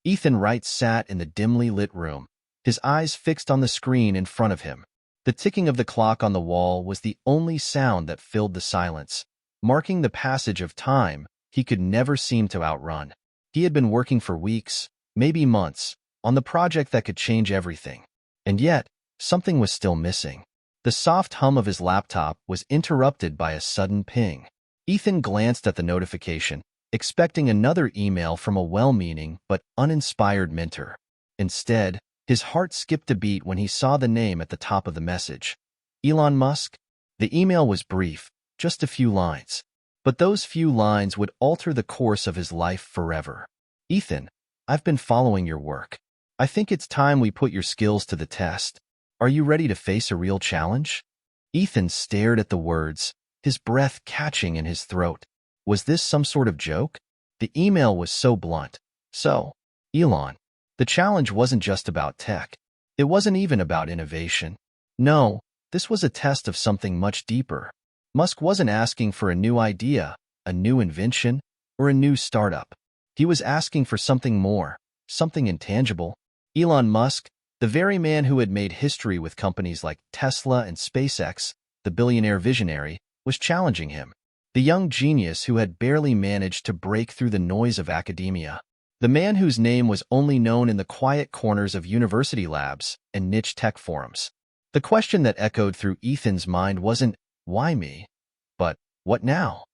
Ethan Wright sat in the dimly lit room, his eyes fixed on the screen in front of him. The ticking of the clock on the wall was the only sound that filled the silence, marking the passage of time he could never seem to outrun. He had been working for weeks, maybe months, on the project that could change everything. And yet, something was still missing. The soft hum of his laptop was interrupted by a sudden ping. Ethan glanced at the notification, expecting another email from a well-meaning but uninspired mentor. Instead, his heart skipped a beat when he saw the name at the top of the message. Elon Musk? The email was brief, just a few lines. But those few lines would alter the course of his life forever. Ethan, I've been following your work. I think it's time we put your skills to the test. Are you ready to face a real challenge? Ethan stared at the words, his breath catching in his throat. Was this some sort of joke? The email was so blunt. So, Elon, the challenge wasn't just about tech. It wasn't even about innovation. No, this was a test of something much deeper. Musk wasn't asking for a new idea, a new invention, or a new startup. He was asking for something more, something intangible. Elon Musk, the very man who had made history with companies like Tesla and SpaceX, the billionaire visionary, was challenging him. The young genius who had barely managed to break through the noise of academia. The man whose name was only known in the quiet corners of university labs and niche tech forums. The question that echoed through Ethan's mind wasn't, why me? But, what now?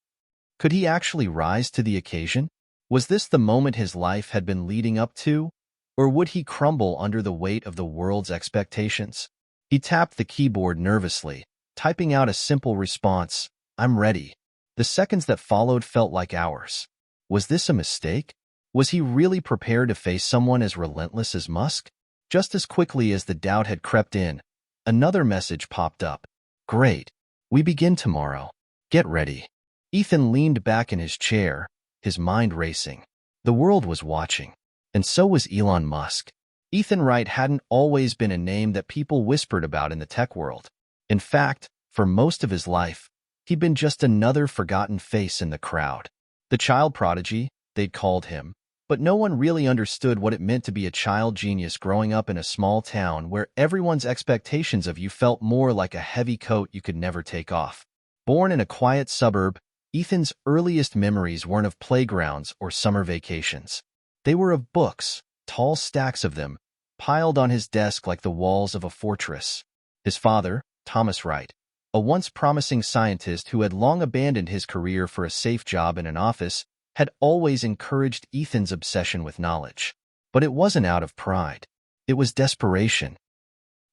Could he actually rise to the occasion? Was this the moment his life had been leading up to? Or would he crumble under the weight of the world's expectations? He tapped the keyboard nervously, typing out a simple response, I'm ready. The seconds that followed felt like hours. Was this a mistake? Was he really prepared to face someone as relentless as Musk? Just as quickly as the doubt had crept in, another message popped up. Great. We begin tomorrow. Get ready. Ethan leaned back in his chair, his mind racing. The world was watching. And so was Elon Musk. Ethan Wright hadn't always been a name that people whispered about in the tech world. In fact, for most of his life, he'd been just another forgotten face in the crowd. The child prodigy, they'd called him. But no one really understood what it meant to be a child genius growing up in a small town where everyone's expectations of you felt more like a heavy coat you could never take off. Born in a quiet suburb, Ethan's earliest memories weren't of playgrounds or summer vacations. They were of books, tall stacks of them, piled on his desk like the walls of a fortress. His father, Thomas Wright, a once promising scientist who had long abandoned his career for a safe job in an office, had always encouraged Ethan's obsession with knowledge. But it wasn't out of pride. It was desperation.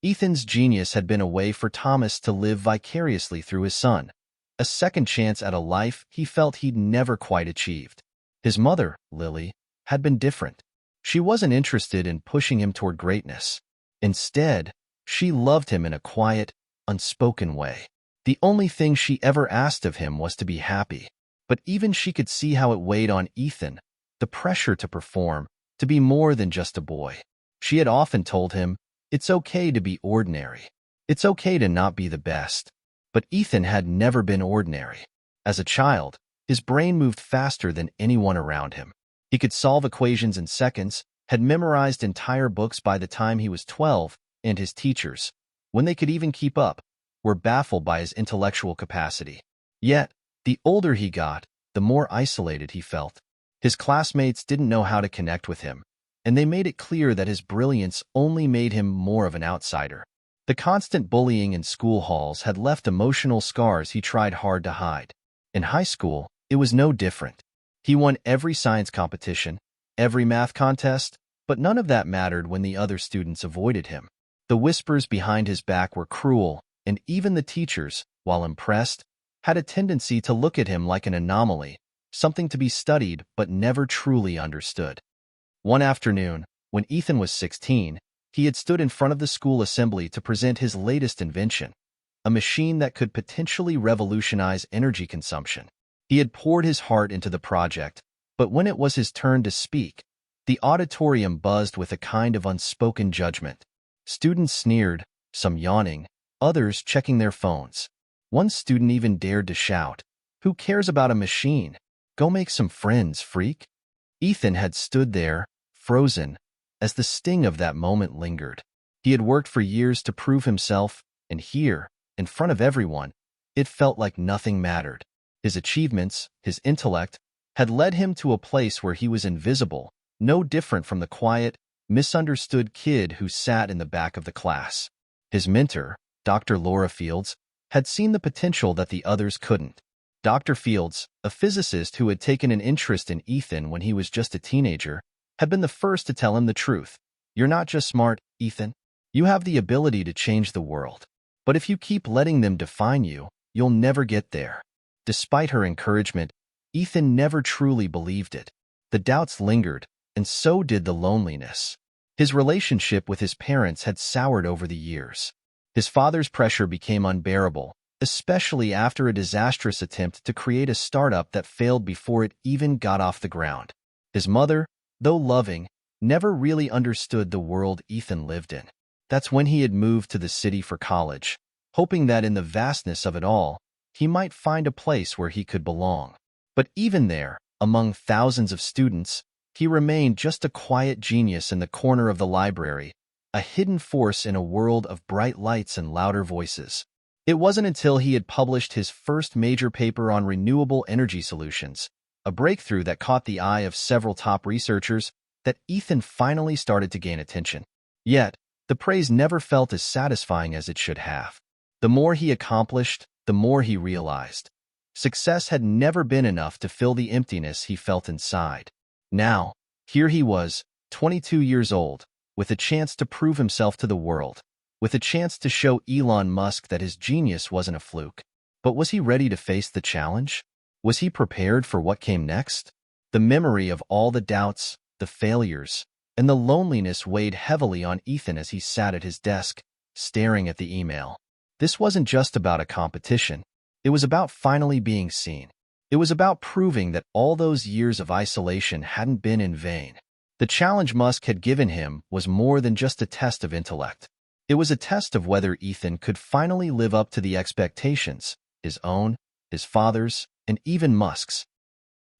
Ethan's genius had been a way for Thomas to live vicariously through his son, a second chance at a life he felt he'd never quite achieved. His mother, Lily, had been different. She wasn't interested in pushing him toward greatness. Instead, she loved him in a quiet, unspoken way. The only thing she ever asked of him was to be happy. But even she could see how it weighed on Ethan, the pressure to perform, to be more than just a boy. She had often told him, it's okay to be ordinary. It's okay to not be the best. But Ethan had never been ordinary. As a child, his brain moved faster than anyone around him. He could solve equations in seconds, had memorized entire books by the time he was 12, and his teachers, when they could even keep up, were baffled by his intellectual capacity. Yet, the older he got, the more isolated he felt. His classmates didn't know how to connect with him, and they made it clear that his brilliance only made him more of an outsider. The constant bullying in school halls had left emotional scars he tried hard to hide. In high school, it was no different. He won every science competition, every math contest, but none of that mattered when the other students avoided him. The whispers behind his back were cruel, and even the teachers, while impressed, had a tendency to look at him like an anomaly, something to be studied but never truly understood. One afternoon, when Ethan was 16, he had stood in front of the school assembly to present his latest invention, a machine that could potentially revolutionize energy consumption. He had poured his heart into the project, but when it was his turn to speak, the auditorium buzzed with a kind of unspoken judgment. Students sneered, some yawning, others checking their phones. One student even dared to shout, "Who cares about a machine? Go make some friends, freak." Ethan had stood there, frozen, as the sting of that moment lingered. He had worked for years to prove himself, and here, in front of everyone, it felt like nothing mattered. His achievements, his intellect, had led him to a place where he was invisible, no different from the quiet, misunderstood kid who sat in the back of the class. His mentor, Dr. Laura Fields, had seen the potential that the others couldn't. Dr. Fields, a physicist who had taken an interest in Ethan when he was just a teenager, had been the first to tell him the truth. "You're not just smart, Ethan. You have the ability to change the world. But if you keep letting them define you, you'll never get there." Despite her encouragement, Ethan never truly believed it. The doubts lingered, and so did the loneliness. His relationship with his parents had soured over the years. His father's pressure became unbearable, especially after a disastrous attempt to create a startup that failed before it even got off the ground. His mother, though loving, never really understood the world Ethan lived in. That's when he had moved to the city for college, hoping that in the vastness of it all, he might find a place where he could belong. But even there, among thousands of students, he remained just a quiet genius in the corner of the library, a hidden force in a world of bright lights and louder voices. It wasn't until he had published his first major paper on renewable energy solutions, a breakthrough that caught the eye of several top researchers, that Ethan finally started to gain attention. Yet, the praise never felt as satisfying as it should have. The more he accomplished, the more he realized. Success had never been enough to fill the emptiness he felt inside. Now, here he was, 22 years old, with a chance to prove himself to the world, with a chance to show Elon Musk that his genius wasn't a fluke. But was he ready to face the challenge? Was he prepared for what came next? The memory of all the doubts, the failures, and the loneliness weighed heavily on Ethan as he sat at his desk, staring at the email. This wasn't just about a competition. It was about finally being seen. It was about proving that all those years of isolation hadn't been in vain. The challenge Musk had given him was more than just a test of intellect. It was a test of whether Ethan could finally live up to the expectations, his own, his father's, and even Musk's,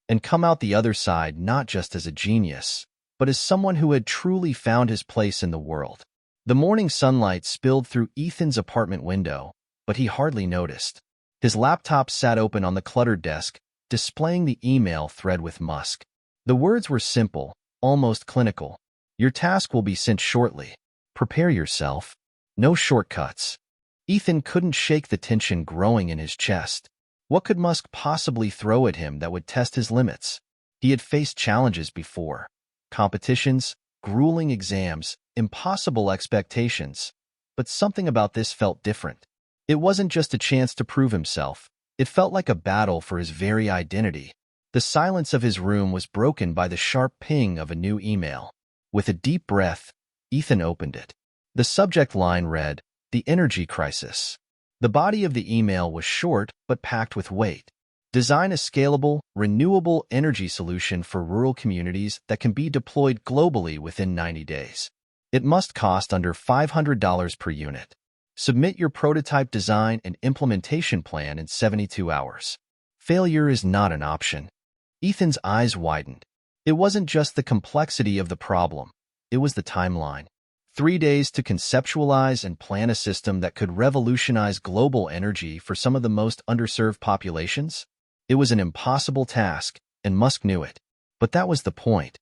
and come out the other side not just as a genius, but as someone who had truly found his place in the world. The morning sunlight spilled through Ethan's apartment window, but he hardly noticed. His laptop sat open on the cluttered desk, displaying the email thread with Musk. The words were simple, almost clinical. "Your task will be sent shortly. Prepare yourself. No shortcuts." Ethan couldn't shake the tension growing in his chest. What could Musk possibly throw at him that would test his limits? He had faced challenges before. Competitions, grueling exams, impossible expectations. But something about this felt different. It wasn't just a chance to prove himself. It felt like a battle for his very identity. The silence of his room was broken by the sharp ping of a new email. With a deep breath, Ethan opened it. The subject line read, "The Energy Crisis." The body of the email was short but packed with weight. Design a scalable, renewable energy solution for rural communities that can be deployed globally within 90 days. It must cost under $500 per unit. Submit your prototype design and implementation plan in 72 hours. Failure is not an option. Ethan's eyes widened. It wasn't just the complexity of the problem. It was the timeline. 3 days to conceptualize and plan a system that could revolutionize global energy for some of the most underserved populations? It was an impossible task, and Musk knew it. But that was the point.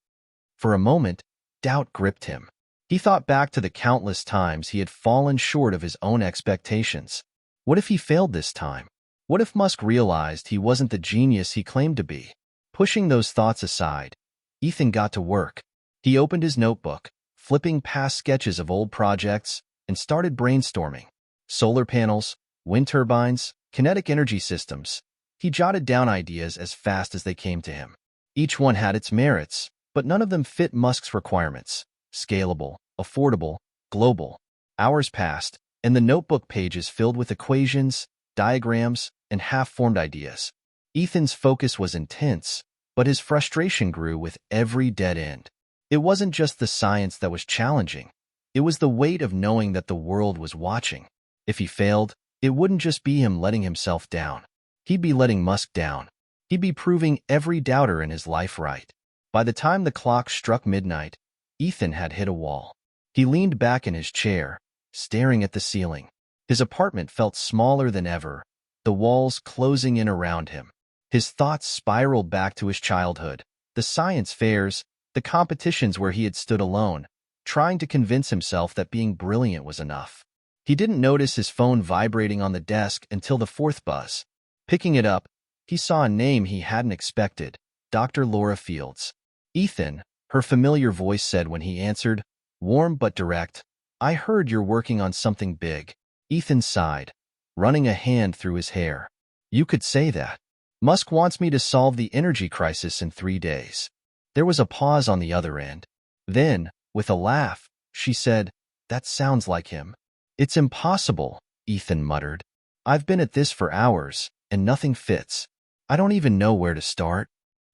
For a moment, doubt gripped him. He thought back to the countless times he had fallen short of his own expectations. What if he failed this time? What if Musk realized he wasn't the genius he claimed to be? Pushing those thoughts aside, Ethan got to work. He opened his notebook, flipping past sketches of old projects, and started brainstorming. Solar panels, wind turbines, kinetic energy systems. He jotted down ideas as fast as they came to him. Each one had its merits, but none of them fit Musk's requirements. Scalable, affordable, global. Hours passed, and the notebook pages filled with equations, diagrams, and half-formed ideas. Ethan's focus was intense, but his frustration grew with every dead end. It wasn't just the science that was challenging. It was the weight of knowing that the world was watching. If he failed, it wouldn't just be him letting himself down. He'd be letting Musk down. He'd be proving every doubter in his life right. By the time the clock struck midnight, Ethan had hit a wall. He leaned back in his chair, staring at the ceiling. His apartment felt smaller than ever, the walls closing in around him. His thoughts spiraled back to his childhood, the science fairs, the competitions where he had stood alone, trying to convince himself that being brilliant was enough. He didn't notice his phone vibrating on the desk until the fourth buzz. Picking it up, he saw a name he hadn't expected, Dr. Laura Fields. "Ethan," her familiar voice said when he answered, warm but direct. "I heard you're working on something big." Ethan sighed, running a hand through his hair. "You could say that. Musk wants me to solve the energy crisis in 3 days." There was a pause on the other end. Then, with a laugh, she said, "That sounds like him." "It's impossible," Ethan muttered. "I've been at this for hours, and nothing fits. I don't even know where to start."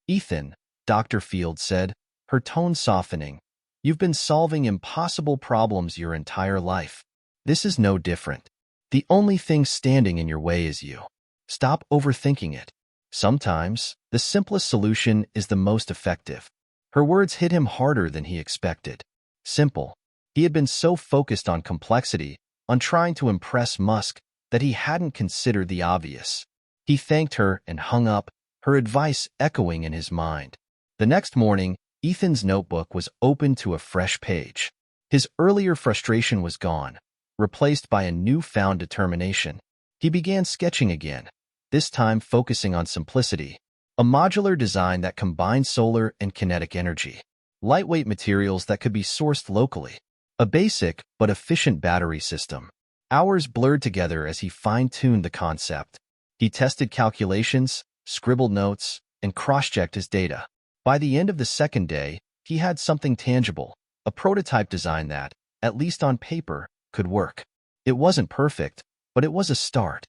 "Ethan," Dr. Fields said, her tone softening, "you've been solving impossible problems your entire life. This is no different. The only thing standing in your way is you. Stop overthinking it. Sometimes, the simplest solution is the most effective." Her words hit him harder than he expected. Simple. He had been so focused on complexity, on trying to impress Musk, that he hadn't considered the obvious. He thanked her and hung up, her advice echoing in his mind. The next morning, Ethan's notebook was open to a fresh page. His earlier frustration was gone, replaced by a newfound determination. He began sketching again, this time focusing on simplicity. A modular design that combined solar and kinetic energy. Lightweight materials that could be sourced locally. A basic but efficient battery system. Hours blurred together as he fine-tuned the concept. He tested calculations, scribbled notes, and cross-checked his data. By the end of the second day, he had something tangible, a prototype design that, at least on paper, could work. It wasn't perfect, but it was a start.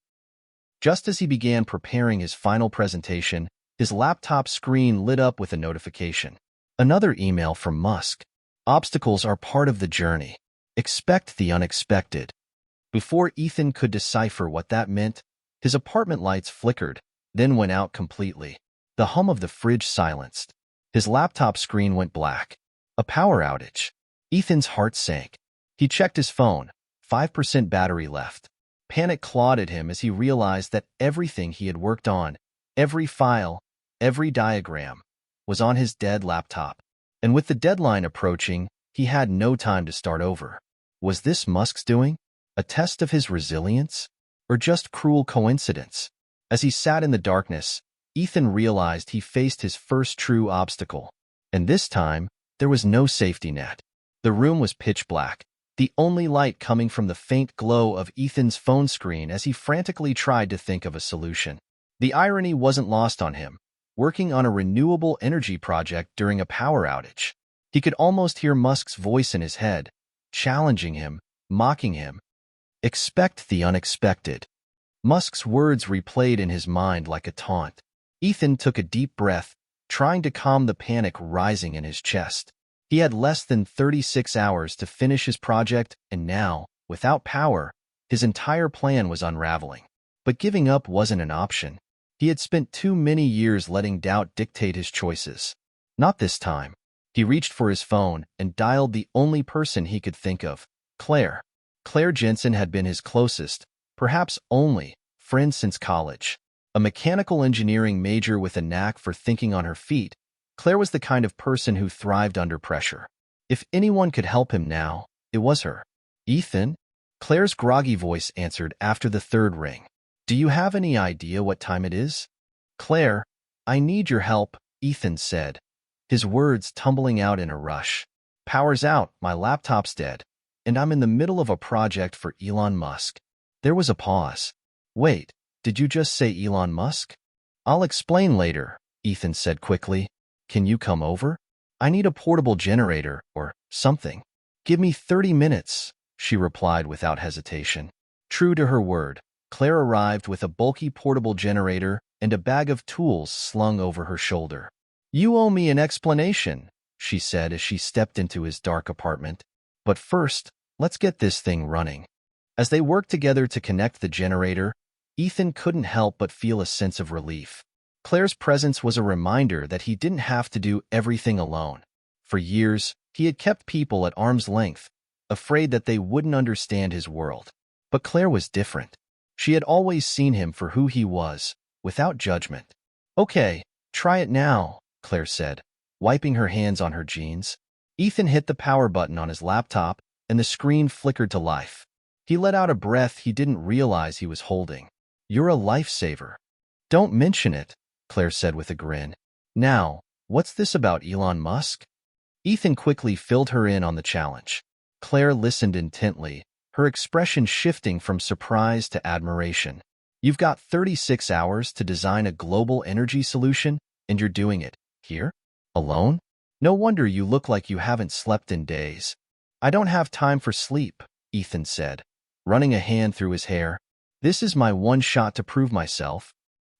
Just as he began preparing his final presentation, his laptop screen lit up with a notification. Another email from Musk. "Obstacles are part of the journey. Expect the unexpected." Before Ethan could decipher what that meant, his apartment lights flickered, then went out completely. The hum of the fridge silenced. His laptop screen went black. A power outage. Ethan's heart sank. He checked his phone. 5% battery left. Panic clawed at him as he realized that everything he had worked on, every file, every diagram, was on his dead laptop. And with the deadline approaching, he had no time to start over. Was this Musk's doing? A test of his resilience? Or just cruel coincidence? As he sat in the darkness, Ethan realized he faced his first true obstacle. And this time, there was no safety net. The room was pitch black, the only light coming from the faint glow of Ethan's phone screen as he frantically tried to think of a solution. The irony wasn't lost on him. Working on a renewable energy project during a power outage, he could almost hear Musk's voice in his head, challenging him, mocking him. "Expect the unexpected." Musk's words replayed in his mind like a taunt. Ethan took a deep breath, trying to calm the panic rising in his chest. He had less than 36 hours to finish his project, and now, without power, his entire plan was unraveling. But giving up wasn't an option. He had spent too many years letting doubt dictate his choices. Not this time. He reached for his phone and dialed the only person he could think of, Claire. Claire Jensen had been his closest, perhaps only, friend since college. A mechanical engineering major with a knack for thinking on her feet, Claire was the kind of person who thrived under pressure. If anyone could help him now, it was her. "Ethan?" Claire's groggy voice answered after the third ring. "Do you have any idea what time it is?" "Claire, I need your help," Ethan said, his words tumbling out in a rush. "Power's out, my laptop's dead, and I'm in the middle of a project for Elon Musk." There was a pause. "Wait, did you just say Elon Musk?" "I'll explain later," Ethan said quickly. "Can you come over? I need a portable generator or something." "Give me 30 minutes," she replied without hesitation. True to her word, Claire arrived with a bulky portable generator and a bag of tools slung over her shoulder. "You owe me an explanation," she said as she stepped into his dark apartment. "But first, let's get this thing running." As they worked together to connect the generator, Ethan couldn't help but feel a sense of relief. Claire's presence was a reminder that he didn't have to do everything alone. For years, he had kept people at arm's length, afraid that they wouldn't understand his world. But Claire was different. She had always seen him for who he was, without judgment. "Okay, try it now," Claire said, wiping her hands on her jeans. Ethan hit the power button on his laptop, and the screen flickered to life. He let out a breath he didn't realize he was holding. "You're a lifesaver." "Don't mention it," Claire said with a grin. "Now, what's this about Elon Musk?" Ethan quickly filled her in on the challenge. Claire listened intently, her expression shifting from surprise to admiration. "You've got 36 hours to design a global energy solution, and you're doing it here? Alone? No wonder you look like you haven't slept in days." "I don't have time for sleep," Ethan said, running a hand through his hair. "This is my one shot to prove myself."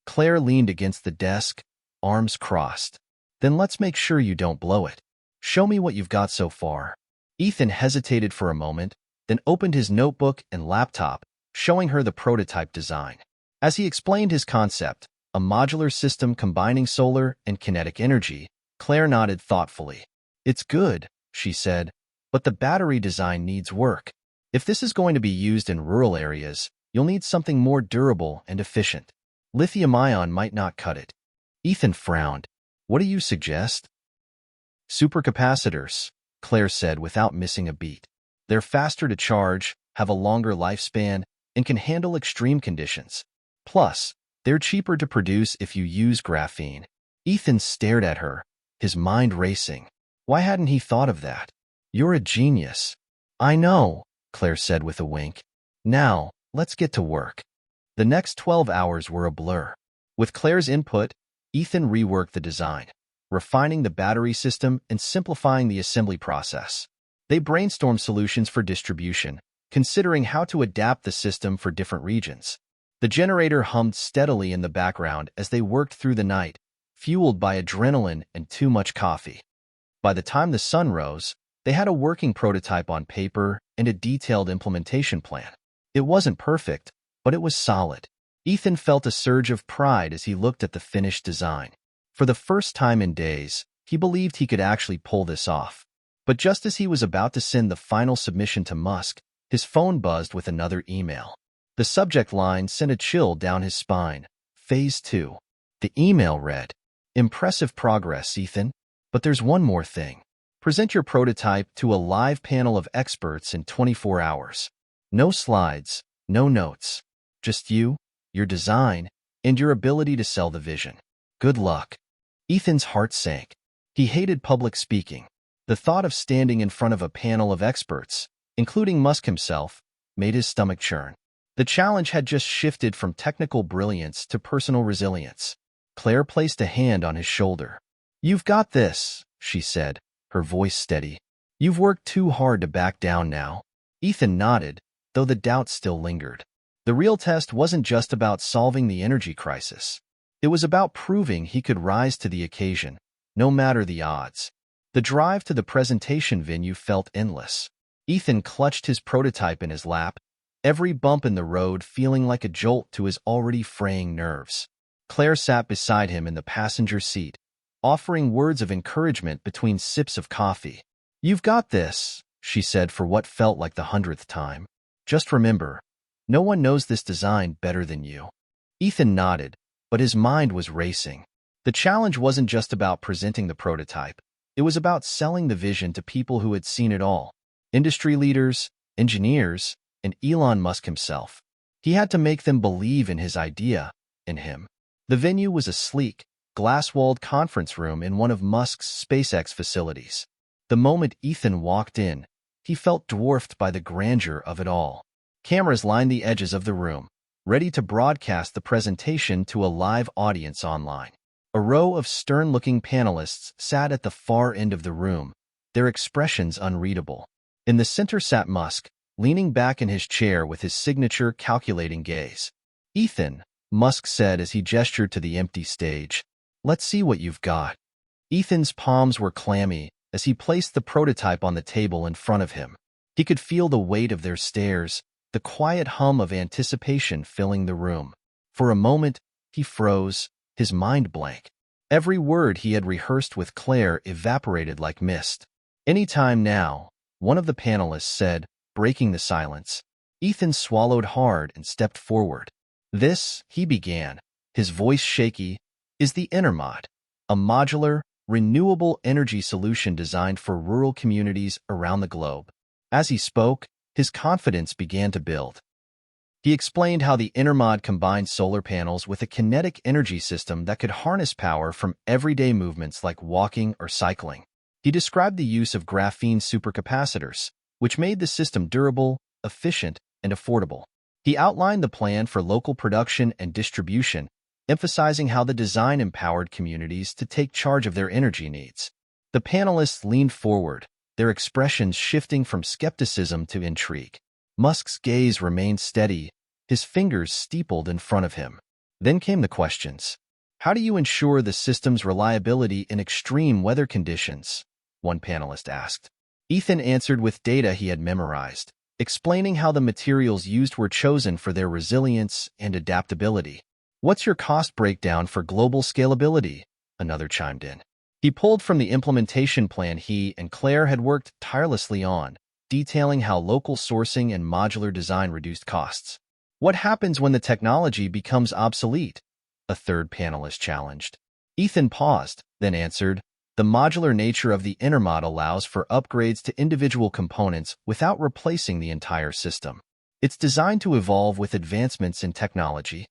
Claire leaned against the desk, arms crossed. "Then let's make sure you don't blow it. Show me what you've got so far." Ethan hesitated for a moment, then opened his notebook and laptop, showing her the prototype design. As he explained his concept, a modular system combining solar and kinetic energy, Claire nodded thoughtfully. "It's good," she said, "but the battery design needs work. If this is going to be used in rural areas, you'll need something more durable and efficient. Lithium-ion might not cut it." Ethan frowned. "What do you suggest?" "Supercapacitors," Claire said without missing a beat. "They're faster to charge, have a longer lifespan, and can handle extreme conditions. Plus, they're cheaper to produce if you use graphene." Ethan stared at her, his mind racing. Why hadn't he thought of that? "You're a genius." "I know," Claire said with a wink. "Now, let's get to work." The next 12 hours were a blur. With Claire's input, Ethan reworked the design, refining the battery system and simplifying the assembly process. They brainstormed solutions for distribution, considering how to adapt the system for different regions. The generator hummed steadily in the background as they worked through the night, fueled by adrenaline and too much coffee. By the time the sun rose, they had a working prototype on paper and a detailed implementation plan. It wasn't perfect, but it was solid. Ethan felt a surge of pride as he looked at the finished design. For the first time in days, he believed he could actually pull this off. But just as he was about to send the final submission to Musk, his phone buzzed with another email. The subject line sent a chill down his spine. Phase 2. The email read, "Impressive progress, Ethan. But there's one more thing. Present your prototype to a live panel of experts in 24 hours. No slides, no notes. Just you, your design, and your ability to sell the vision. Good luck." Ethan's heart sank. He hated public speaking. The thought of standing in front of a panel of experts, including Musk himself, made his stomach churn. The challenge had just shifted from technical brilliance to personal resilience. Claire placed a hand on his shoulder. "You've got this," she said, her voice steady. "You've worked too hard to back down now." Ethan nodded, though the doubt still lingered. The real test wasn't just about solving the energy crisis. It was about proving he could rise to the occasion, no matter the odds. The drive to the presentation venue felt endless. Ethan clutched his prototype in his lap, every bump in the road feeling like a jolt to his already fraying nerves. Claire sat beside him in the passenger seat, offering words of encouragement between sips of coffee. "You've got this," she said for what felt like the 100th time. "Just remember, no one knows this design better than you." Ethan nodded, but his mind was racing. The challenge wasn't just about presenting the prototype. It was about selling the vision to people who had seen it all. Industry leaders, engineers, and Elon Musk himself. He had to make them believe in his idea, in him. The venue was a sleek, glass-walled conference room in one of Musk's SpaceX facilities. The moment Ethan walked in, he felt dwarfed by the grandeur of it all. Cameras lined the edges of the room, ready to broadcast the presentation to a live audience online. A row of stern-looking panelists sat at the far end of the room, their expressions unreadable. In the center sat Musk, leaning back in his chair with his signature calculating gaze. "Ethan," Musk said as he gestured to the empty stage, "let's see what you've got." Ethan's palms were clammy as he placed the prototype on the table in front of him. He could feel the weight of their stares, the quiet hum of anticipation filling the room. For a moment, he froze, his mind blank. Every word he had rehearsed with Claire evaporated like mist. "Any time now," one of the panelists said, breaking the silence. Ethan swallowed hard and stepped forward. "This," he began, his voice shaky, "is the Intermod, a modular, renewable energy solution designed for rural communities around the globe." As he spoke, his confidence began to build. He explained how the Intermod combined solar panels with a kinetic energy system that could harness power from everyday movements like walking or cycling. He described the use of graphene supercapacitors, which made the system durable, efficient, and affordable. He outlined the plan for local production and distribution, emphasizing how the design empowered communities to take charge of their energy needs. The panelists leaned forward, their expressions shifting from skepticism to intrigue. Musk's gaze remained steady, his fingers steepled in front of him. Then came the questions. "How do you ensure the system's reliability in extreme weather conditions?" one panelist asked. Ethan answered with data he had memorized, explaining how the materials used were chosen for their resilience and adaptability. "What's your cost breakdown for global scalability?" another chimed in. He pulled from the implementation plan he and Claire had worked tirelessly on, detailing how local sourcing and modular design reduced costs. "What happens when the technology becomes obsolete?" a third panelist challenged. Ethan paused, then answered, "The modular nature of the Intermod allows for upgrades to individual components without replacing the entire system. It's designed to evolve with advancements in technology."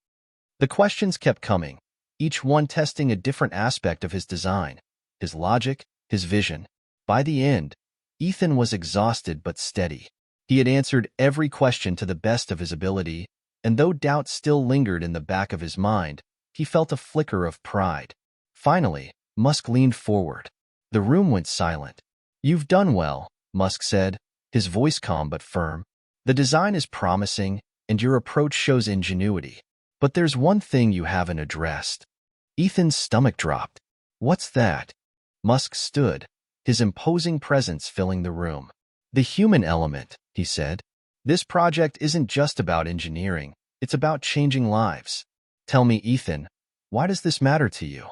The questions kept coming, each one testing a different aspect of his design, his logic, his vision. By the end, Ethan was exhausted but steady. He had answered every question to the best of his ability, and though doubt still lingered in the back of his mind, he felt a flicker of pride. Finally, Musk leaned forward. The room went silent. "You've done well," Musk said, his voice calm but firm. "The design is promising, and your approach shows ingenuity. But there's one thing you haven't addressed." Ethan's stomach dropped. "What's that?" Musk stood, his imposing presence filling the room. "The human element," he said. "This project isn't just about engineering, it's about changing lives. Tell me, Ethan, why does this matter to you?"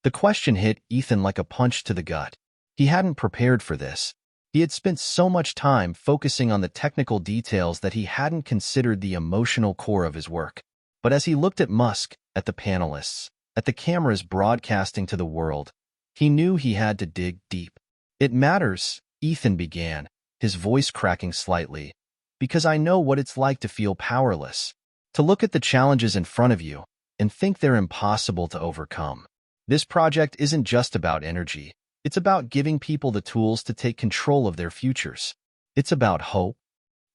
The question hit Ethan like a punch to the gut. He hadn't prepared for this. He had spent so much time focusing on the technical details that he hadn't considered the emotional core of his work. But as he looked at Musk, at the panelists, at the cameras broadcasting to the world, he knew he had to dig deep. "It matters," Ethan began, his voice cracking slightly, "because I know what it's like to feel powerless, to look at the challenges in front of you and think they're impossible to overcome. This project isn't just about energy. It's about giving people the tools to take control of their futures. It's about hope."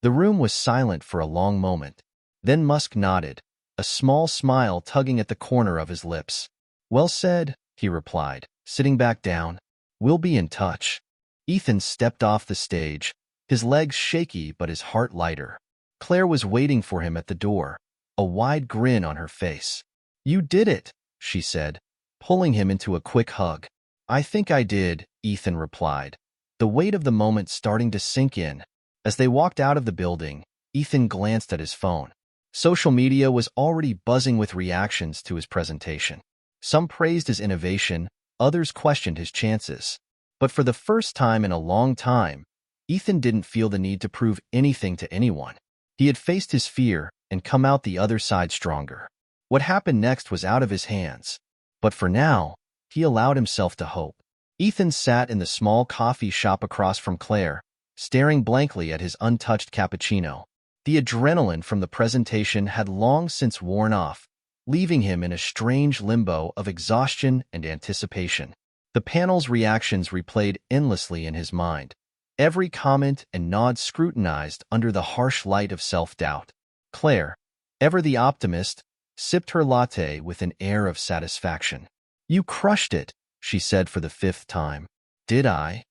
The room was silent for a long moment. Then Musk nodded, a small smile tugging at the corner of his lips. "Well said," he replied, sitting back down. "We'll be in touch." Ethan stepped off the stage, his legs shaky but his heart lighter. Claire was waiting for him at the door, a wide grin on her face. "You did it," she said, pulling him into a quick hug. "I think I did," Ethan replied, the weight of the moment starting to sink in. As they walked out of the building, Ethan glanced at his phone. Social media was already buzzing with reactions to his presentation. Some praised his innovation, others questioned his chances. But for the first time in a long time, Ethan didn't feel the need to prove anything to anyone. He had faced his fear and come out the other side stronger. What happened next was out of his hands. But for now, he allowed himself to hope. Ethan sat in the small coffee shop across from Claire, staring blankly at his untouched cappuccino. The adrenaline from the presentation had long since worn off, leaving him in a strange limbo of exhaustion and anticipation. The panel's reactions replayed endlessly in his mind, every comment and nod scrutinized under the harsh light of self-doubt. Claire, ever the optimist, sipped her latte with an air of satisfaction. "You crushed it," she said for the 5th time. "Did I?"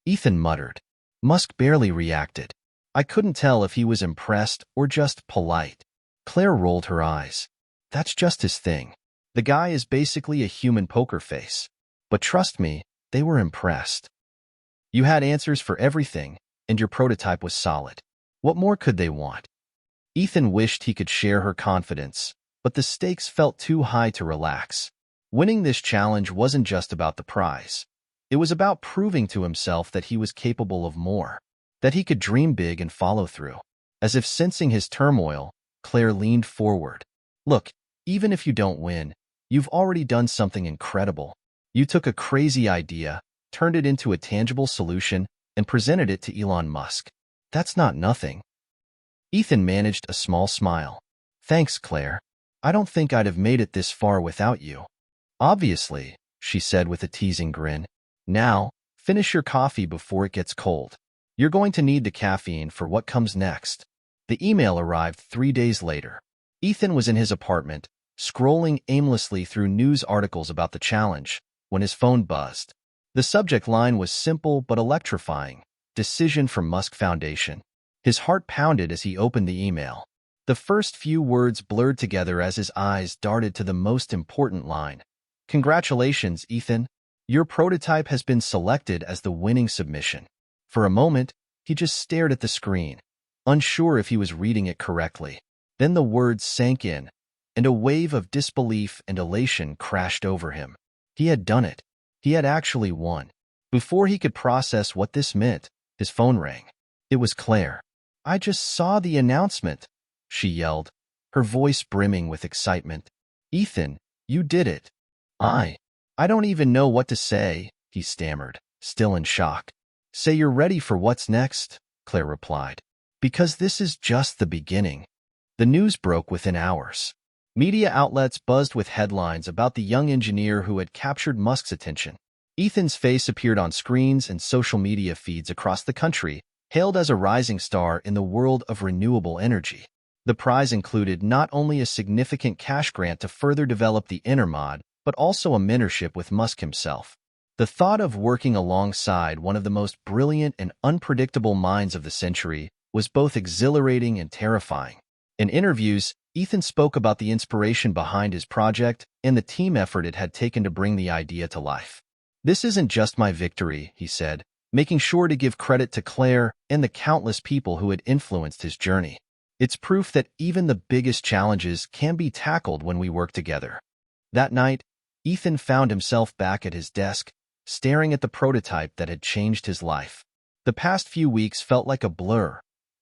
Ethan muttered. Musk barely reacted. I couldn't tell if he was impressed or just polite. Claire rolled her eyes. "That's just his thing. The guy is basically a human poker face. But trust me, they were impressed. You had answers for everything, and your prototype was solid. What more could they want?" Ethan wished he could share her confidence, but the stakes felt too high to relax. Winning this challenge wasn't just about the prize. It was about proving to himself that he was capable of more, that he could dream big and follow through. As if sensing his turmoil, Claire leaned forward. Look, even if you don't win, you've already done something incredible. You took a crazy idea, turned it into a tangible solution, and presented it to Elon Musk. That's not nothing. Ethan managed a small smile. Thanks, Claire. I don't think I'd have made it this far without you. Obviously, she said with a teasing grin. Now, finish your coffee before it gets cold. You're going to need the caffeine for what comes next. The email arrived 3 days later. Ethan was in his apartment, scrolling aimlessly through news articles about the challenge, when his phone buzzed. The subject line was simple but electrifying: decision from Musk Foundation. His heart pounded as he opened the email. The first few words blurred together as his eyes darted to the most important line. Congratulations, Ethan. Your prototype has been selected as the winning submission. For a moment, he just stared at the screen, unsure if he was reading it correctly. Then the words sank in, and a wave of disbelief and elation crashed over him. He had done it. He had actually won. Before he could process what this meant, his phone rang. It was Claire. I just saw the announcement, she yelled, her voice brimming with excitement. Ethan, you did it. I don't even know what to say, he stammered, still in shock. Say you're ready for what's next, Claire replied. Because this is just the beginning. The news broke within hours. Media outlets buzzed with headlines about the young engineer who had captured Musk's attention. Ethan's face appeared on screens and social media feeds across the country, hailed as a rising star in the world of renewable energy. The prize included not only a significant cash grant to further develop the Intermod, but also a mentorship with Musk himself. The thought of working alongside one of the most brilliant and unpredictable minds of the century was both exhilarating and terrifying. In interviews, Ethan spoke about the inspiration behind his project and the team effort it had taken to bring the idea to life. This isn't just my victory, he said, making sure to give credit to Claire and the countless people who had influenced his journey. It's proof that even the biggest challenges can be tackled when we work together. That night, Ethan found himself back at his desk, staring at the prototype that had changed his life. The past few weeks felt like a blur,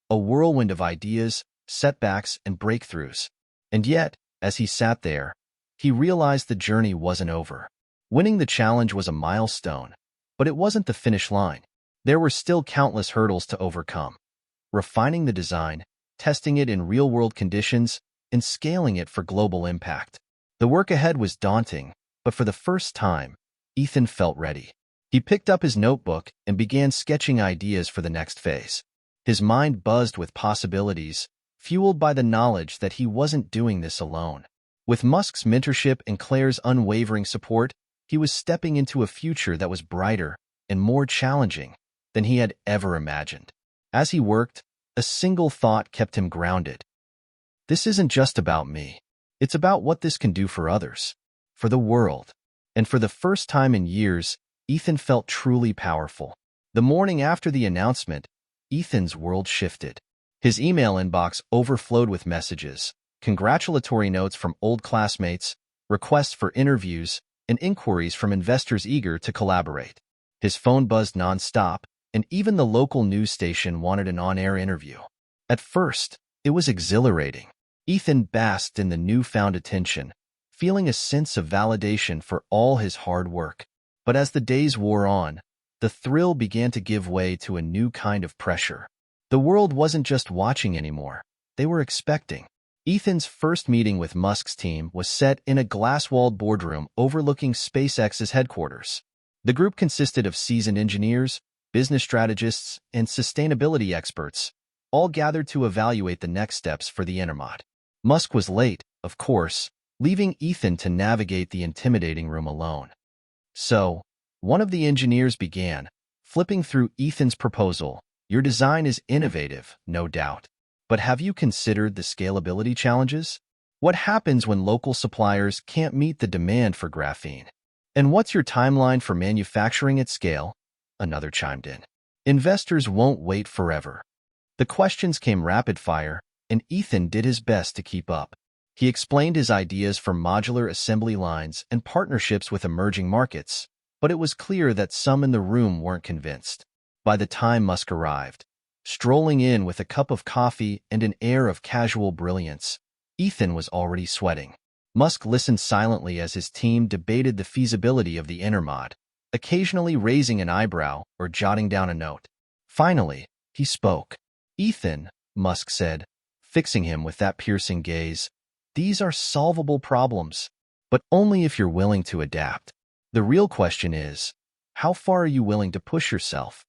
a whirlwind of ideas, setbacks, and breakthroughs. And yet, as he sat there, he realized the journey wasn't over. Winning the challenge was a milestone, but it wasn't the finish line. There were still countless hurdles to overcome. Refining the design, testing it in real-world conditions, and scaling it for global impact. The work ahead was daunting, but for the first time, Ethan felt ready. He picked up his notebook and began sketching ideas for the next phase. His mind buzzed with possibilities, fueled by the knowledge that he wasn't doing this alone. With Musk's mentorship and Claire's unwavering support, he was stepping into a future that was brighter and more challenging than he had ever imagined. As he worked, a single thought kept him grounded. This isn't just about me. It's about what this can do for others, for the world. And for the first time in years, Ethan felt truly powerful. The morning after the announcement, Ethan's world shifted. His email inbox overflowed with messages, congratulatory notes from old classmates, requests for interviews, and inquiries from investors eager to collaborate. His phone buzzed nonstop, and even the local news station wanted an on-air interview. At first, it was exhilarating. Ethan basked in the newfound attention, feeling a sense of validation for all his hard work. But as the days wore on, the thrill began to give way to a new kind of pressure. The world wasn't just watching anymore. They were expecting. Ethan's first meeting with Musk's team was set in a glass-walled boardroom overlooking SpaceX's headquarters. The group consisted of seasoned engineers, business strategists, and sustainability experts, all gathered to evaluate the next steps for the Intermod. Musk was late, of course, leaving Ethan to navigate the intimidating room alone. So, one of the engineers began, flipping through Ethan's proposal. Your design is innovative, no doubt. But have you considered the scalability challenges? What happens when local suppliers can't meet the demand for graphene? And what's your timeline for manufacturing at scale? Another chimed in. Investors won't wait forever. The questions came rapid fire, and Ethan did his best to keep up. He explained his ideas for modular assembly lines and partnerships with emerging markets, but it was clear that some in the room weren't convinced. By the time Musk arrived, strolling in with a cup of coffee and an air of casual brilliance, Ethan was already sweating. Musk listened silently as his team debated the feasibility of the Intermod, occasionally raising an eyebrow or jotting down a note. Finally, he spoke. "Ethan," Musk said, fixing him with that piercing gaze, "these are solvable problems, but only if you're willing to adapt. The real question is, how far are you willing to push yourself?"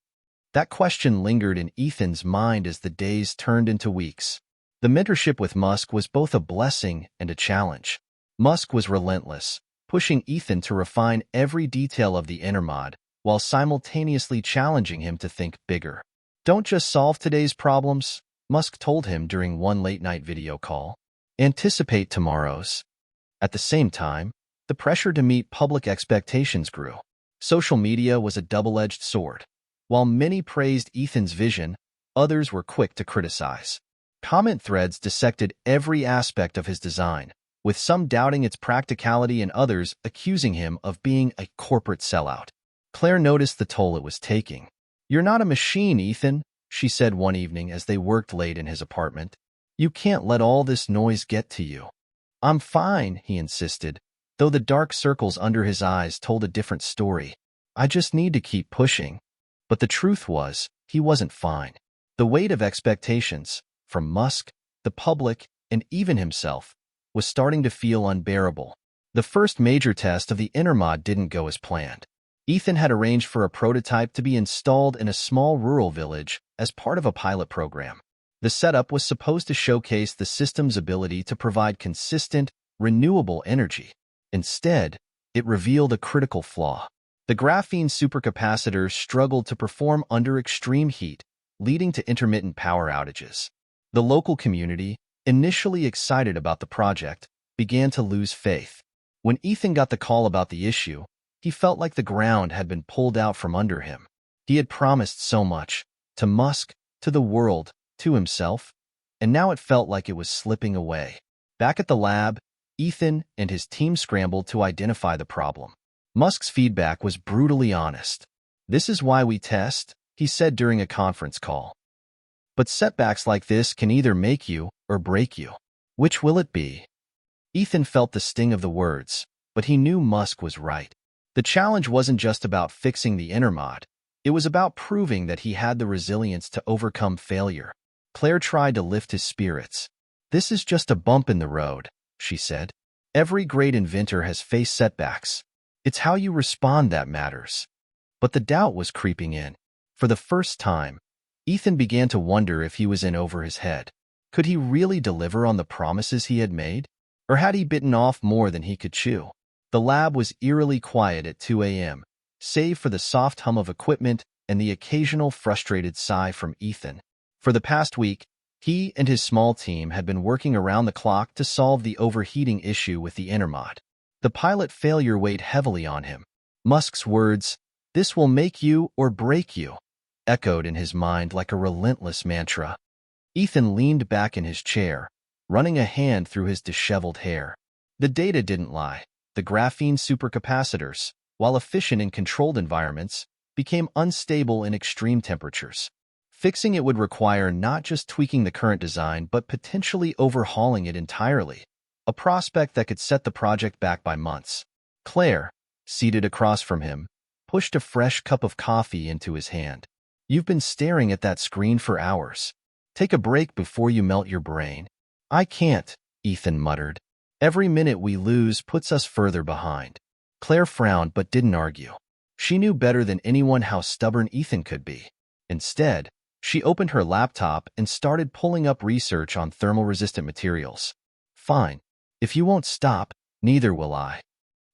That question lingered in Ethan's mind as the days turned into weeks. The mentorship with Musk was both a blessing and a challenge. Musk was relentless, pushing Ethan to refine every detail of the Intermod, while simultaneously challenging him to think bigger. "Don't just solve today's problems," Musk told him during one late-night video call. "Anticipate tomorrow's." At the same time, the pressure to meet public expectations grew. Social media was a double-edged sword. While many praised Ethan's vision, others were quick to criticize. Comment threads dissected every aspect of his design, with some doubting its practicality and others accusing him of being a corporate sellout. Claire noticed the toll it was taking. "You're not a machine, Ethan," she said one evening as they worked late in his apartment. "You can't let all this noise get to you." "I'm fine," he insisted, though the dark circles under his eyes told a different story. "I just need to keep pushing." But the truth was, he wasn't fine. The weight of expectations, from Musk, the public, and even himself, was starting to feel unbearable. The first major test of the Intermod didn't go as planned. Ethan had arranged for a prototype to be installed in a small rural village as part of a pilot program. The setup was supposed to showcase the system's ability to provide consistent, renewable energy. Instead, it revealed a critical flaw. The graphene supercapacitors struggled to perform under extreme heat, leading to intermittent power outages. The local community, initially excited about the project, began to lose faith. When Ethan got the call about the issue, he felt like the ground had been pulled out from under him. He had promised so much, to Musk, to the world, to himself, and now it felt like it was slipping away. Back at the lab, Ethan and his team scrambled to identify the problem. Musk's feedback was brutally honest. "This is why we test," he said during a conference call. "But setbacks like this can either make you or break you. Which will it be?" Ethan felt the sting of the words, but he knew Musk was right. The challenge wasn't just about fixing the Intermod. It was about proving that he had the resilience to overcome failure. Claire tried to lift his spirits. "This is just a bump in the road," she said. "Every great inventor has faced setbacks. It's how you respond that matters." But the doubt was creeping in. For the first time, Ethan began to wonder if he was in over his head. Could he really deliver on the promises he had made? Or had he bitten off more than he could chew? The lab was eerily quiet at 2 a.m., save for the soft hum of equipment and the occasional frustrated sigh from Ethan. For the past week, he and his small team had been working around the clock to solve the overheating issue with the Intermod. The pilot failure weighed heavily on him. Musk's words, "This will make you or break you," echoed in his mind like a relentless mantra. Ethan leaned back in his chair, running a hand through his disheveled hair. The data didn't lie. The graphene supercapacitors, while efficient in controlled environments, became unstable in extreme temperatures. Fixing it would require not just tweaking the current design, but potentially overhauling it entirely, a prospect that could set the project back by months. Claire, seated across from him, pushed a fresh cup of coffee into his hand. "You've been staring at that screen for hours. Take a break before you melt your brain." "I can't," Ethan muttered. "Every minute we lose puts us further behind." Claire frowned but didn't argue. She knew better than anyone how stubborn Ethan could be. Instead, she opened her laptop and started pulling up research on thermal-resistant materials. "Fine. If you won't stop, neither will I."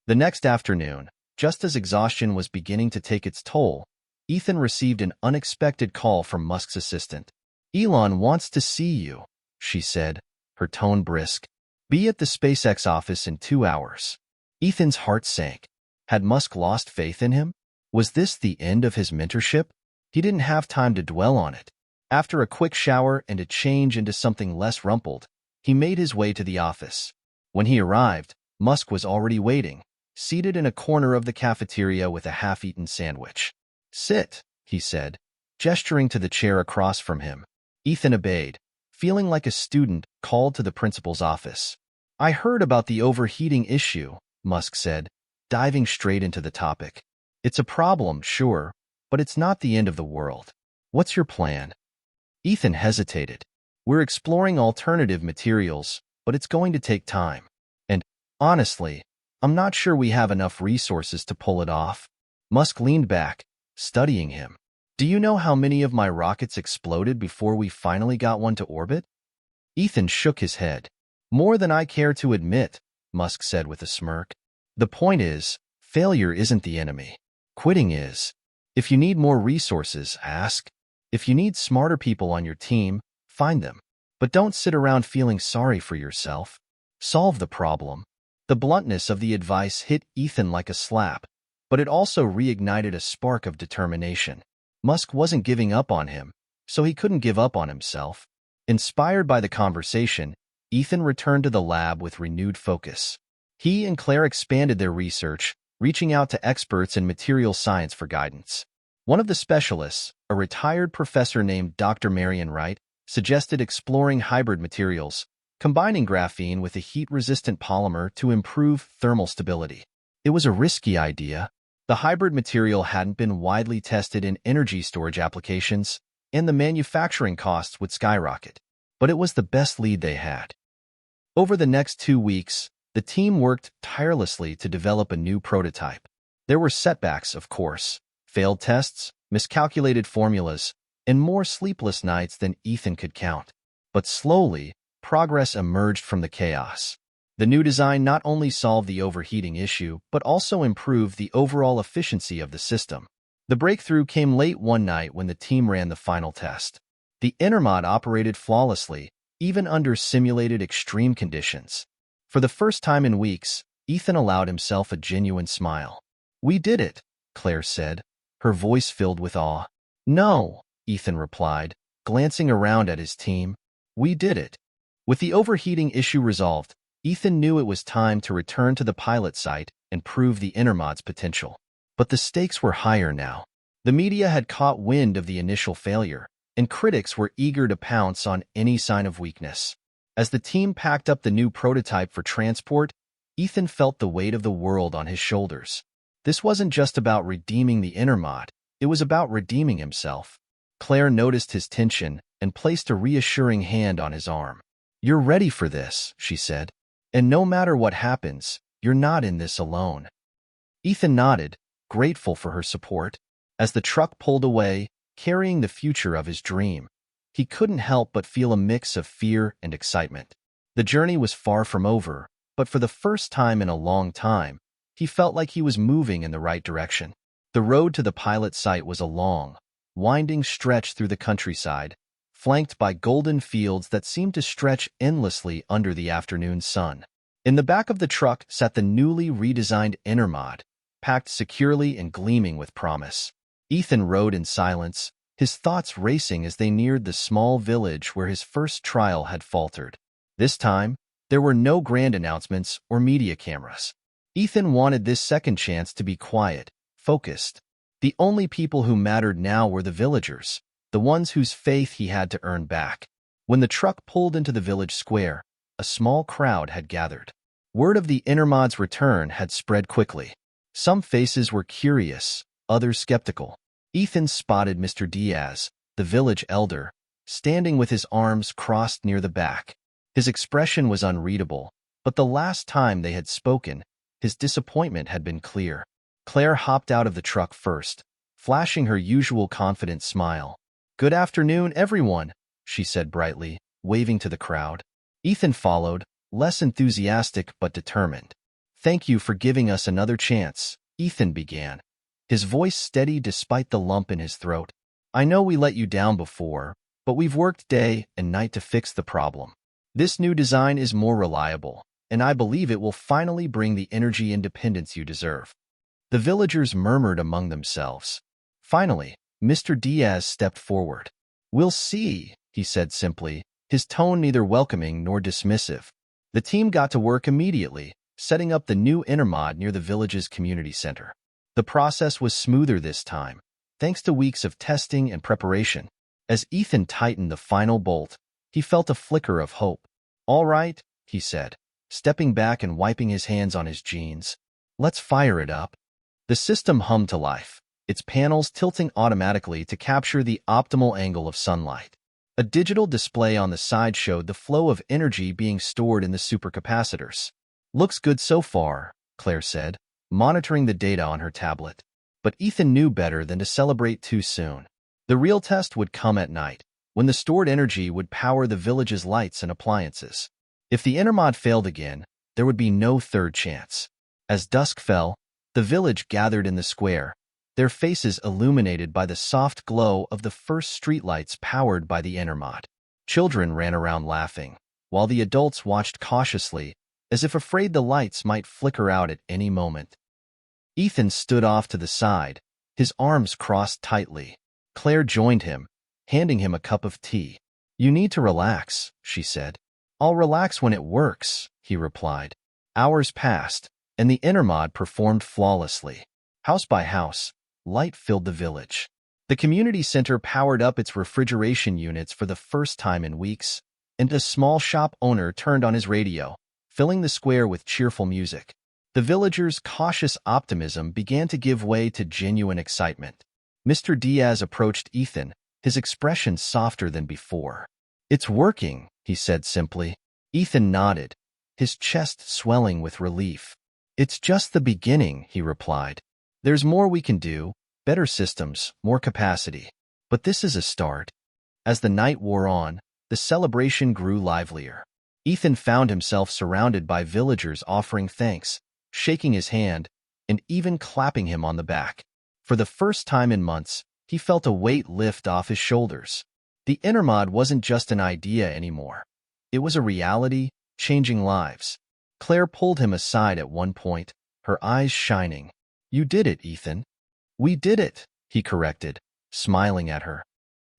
The next afternoon, just as exhaustion was beginning to take its toll, Ethan received an unexpected call from Musk's assistant. "Elon wants to see you," she said, her tone brisk. "Be at the SpaceX office in 2 hours." Ethan's heart sank. Had Musk lost faith in him? Was this the end of his mentorship? He didn't have time to dwell on it. After a quick shower and a change into something less rumpled, he made his way to the office. When he arrived, Musk was already waiting, seated in a corner of the cafeteria with a half-eaten sandwich. "Sit," he said, gesturing to the chair across from him. Ethan obeyed, feeling like a student called to the principal's office. "I heard about the overheating issue," Musk said, diving straight into the topic. "It's a problem, sure, but it's not the end of the world. What's your plan?" Ethan hesitated. "We're exploring alternative materials, but it's going to take time. And, honestly, I'm not sure we have enough resources to pull it off." Musk leaned back, studying him. "Do you know how many of my rockets exploded before we finally got one to orbit?" Ethan shook his head. "More than I care to admit," Musk said with a smirk. "The point is, failure isn't the enemy. Quitting is. If you need more resources, ask. If you need smarter people on your team, find them. But don't sit around feeling sorry for yourself. Solve the problem." The bluntness of the advice hit Ethan like a slap, but it also reignited a spark of determination. Musk wasn't giving up on him, so he couldn't give up on himself. Inspired by the conversation, Ethan returned to the lab with renewed focus. He and Claire expanded their research, reaching out to experts in material science for guidance. One of the specialists, a retired professor named Dr. Marion Wright, suggested exploring hybrid materials, combining graphene with a heat-resistant polymer to improve thermal stability. It was a risky idea. The hybrid material hadn't been widely tested in energy storage applications, and the manufacturing costs would skyrocket. But it was the best lead they had. Over the next 2 weeks, the team worked tirelessly to develop a new prototype. There were setbacks, of course, failed tests, miscalculated formulas, and more sleepless nights than Ethan could count. But slowly, progress emerged from the chaos. The new design not only solved the overheating issue, but also improved the overall efficiency of the system. The breakthrough came late one night when the team ran the final test. The Intermod operated flawlessly, even under simulated extreme conditions. For the first time in weeks, Ethan allowed himself a genuine smile. "We did it," Claire said, her voice filled with awe. "No," Ethan replied, glancing around at his team. "We did it." With the overheating issue resolved, Ethan knew it was time to return to the pilot site and prove the Intermod's potential. But the stakes were higher now. The media had caught wind of the initial failure, and critics were eager to pounce on any sign of weakness. As the team packed up the new prototype for transport, Ethan felt the weight of the world on his shoulders. This wasn't just about redeeming the Intermod, it was about redeeming himself. Claire noticed his tension and placed a reassuring hand on his arm. "You're ready for this," she said. "And no matter what happens, you're not in this alone." Ethan nodded, grateful for her support. As the truck pulled away, carrying the future of his dream, he couldn't help but feel a mix of fear and excitement. The journey was far from over, but for the first time in a long time, he felt like he was moving in the right direction. The road to the pilot site was a long, winding stretch through the countryside, flanked by golden fields that seemed to stretch endlessly under the afternoon sun. In the back of the truck sat the newly redesigned Intermod, packed securely and gleaming with promise. Ethan rode in silence, his thoughts racing as they neared the small village where his first trial had faltered. This time, there were no grand announcements or media cameras. Ethan wanted this second chance to be quiet, focused. The only people who mattered now were the villagers, the ones whose faith he had to earn back. When the truck pulled into the village square, a small crowd had gathered. Word of the Intermod's return had spread quickly. Some faces were curious, others skeptical. Ethan spotted Mr. Diaz, the village elder, standing with his arms crossed near the back. His expression was unreadable, but the last time they had spoken, his disappointment had been clear. Claire hopped out of the truck first, flashing her usual confident smile. "Good afternoon, everyone," she said brightly, waving to the crowd. Ethan followed, less enthusiastic but determined. "Thank you for giving us another chance," Ethan began, his voice steady despite the lump in his throat. "I know we let you down before, but we've worked day and night to fix the problem. This new design is more reliable, and I believe it will finally bring the energy independence you deserve." The villagers murmured among themselves. Finally, Mr. Diaz stepped forward. "We'll see," he said simply, his tone neither welcoming nor dismissive. The team got to work immediately, setting up the new intermod near the village's community center. The process was smoother this time, thanks to weeks of testing and preparation. As Ethan tightened the final bolt, he felt a flicker of hope. "All right," he said, stepping back and wiping his hands on his jeans. "Let's fire it up." The system hummed to life, its panels tilting automatically to capture the optimal angle of sunlight. A digital display on the side showed the flow of energy being stored in the supercapacitors. "Looks good so far," Claire said, monitoring the data on her tablet. But Ethan knew better than to celebrate too soon. The real test would come at night, when the stored energy would power the village's lights and appliances. If the intermod failed again, there would be no third chance. As dusk fell, the village gathered in the square, their faces illuminated by the soft glow of the first streetlights powered by the intermod. Children ran around laughing, while the adults watched cautiously, as if afraid the lights might flicker out at any moment. Ethan stood off to the side, his arms crossed tightly. Claire joined him, handing him a cup of tea. "You need to relax," she said. "I'll relax when it works," he replied. Hours passed, and the intermod performed flawlessly. House by house, light filled the village. The community center powered up its refrigeration units for the first time in weeks, and a small shop owner turned on his radio, filling the square with cheerful music. The villagers' cautious optimism began to give way to genuine excitement. Mr. Diaz approached Ethan, his expression softer than before. "It's working," he said simply. Ethan nodded, his chest swelling with relief. "It's just the beginning," he replied. "There's more we can do, better systems, more capacity. But this is a start." As the night wore on, the celebration grew livelier. Ethan found himself surrounded by villagers offering thanks, shaking his hand, and even clapping him on the back. For the first time in months, he felt a weight lift off his shoulders. The intermod wasn't just an idea anymore. It was a reality, changing lives. Claire pulled him aside at one point, her eyes shining. "You did it, Ethan." "We did it," he corrected, smiling at her.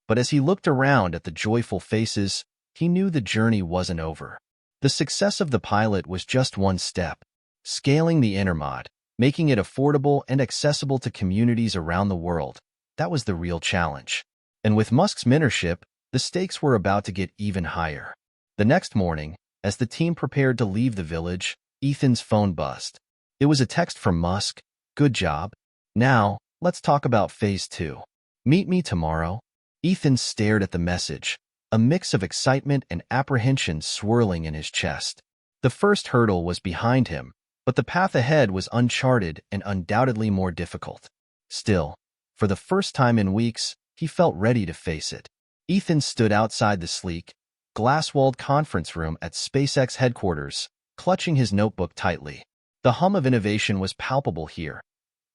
But as he looked around at the joyful faces, he knew the journey wasn't over. The success of the pilot was just one step. Scaling the intermod, making it affordable and accessible to communities around the world, that was the real challenge. And with Musk's mentorship, the stakes were about to get even higher. The next morning, as the team prepared to leave the village, Ethan's phone buzzed. It was a text from Musk. "Good job. Now, let's talk about Phase 2. Meet me tomorrow." Ethan stared at the message, a mix of excitement and apprehension swirling in his chest. The first hurdle was behind him, but the path ahead was uncharted and undoubtedly more difficult. Still, for the first time in weeks, he felt ready to face it. Ethan stood outside the sleek, glass-walled conference room at SpaceX headquarters, clutching his notebook tightly. The hum of innovation was palpable here.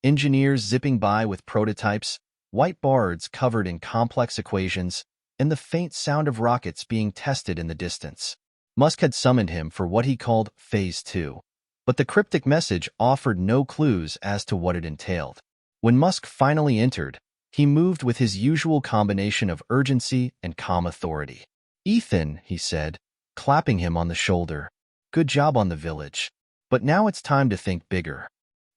Engineers zipping by with prototypes, whiteboards covered in complex equations, and the faint sound of rockets being tested in the distance. Musk had summoned him for what he called Phase 2, but the cryptic message offered no clues as to what it entailed. When Musk finally entered, he moved with his usual combination of urgency and calm authority. "Ethan," he said, clapping him on the shoulder, "good job on the village. But now it's time to think bigger."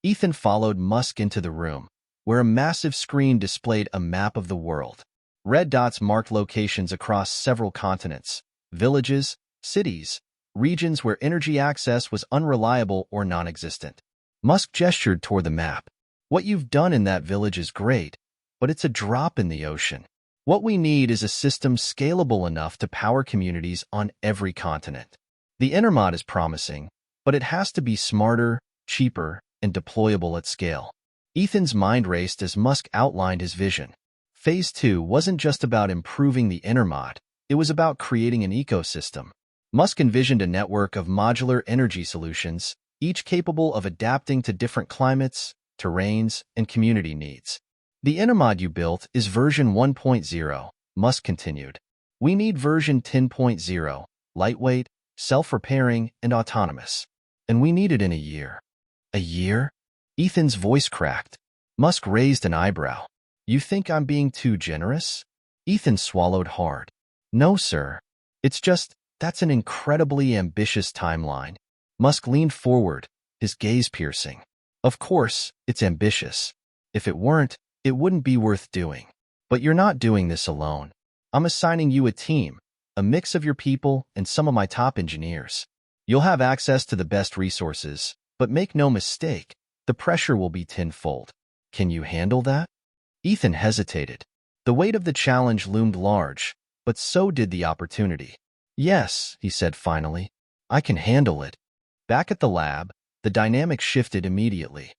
Ethan followed Musk into the room, where a massive screen displayed a map of the world. Red dots marked locations across several continents, villages, cities, regions where energy access was unreliable or non-existent. Musk gestured toward the map. "What you've done in that village is great, but it's a drop in the ocean. What we need is a system scalable enough to power communities on every continent. The intermod is promising, but it has to be smarter, cheaper, and deployable at scale." Ethan's mind raced as Musk outlined his vision. Phase 2 wasn't just about improving the intermod, it was about creating an ecosystem. Musk envisioned a network of modular energy solutions, each capable of adapting to different climates, terrains, and community needs. "The intermod you built is version 1.0, Musk continued. "We need version 10.0, lightweight, self-repairing, and autonomous. And we need it in a year." "A year?" Ethan's voice cracked. Musk raised an eyebrow. "You think I'm being too generous?" Ethan swallowed hard. "No, sir. It's just, That's an incredibly ambitious timeline. Musk leaned forward, his gaze piercing. Of course, it's ambitious. If it weren't, it wouldn't be worth doing. But you're not doing this alone. I'm assigning you a team, a mix of your people and some of my top engineers. You'll have access to the best resources, but make no mistake, the pressure will be tenfold. Can you handle that? Ethan hesitated. The weight of the challenge loomed large, but so did the opportunity. Yes, he said finally. I can handle it. Back at the lab, the dynamic shifted immediately.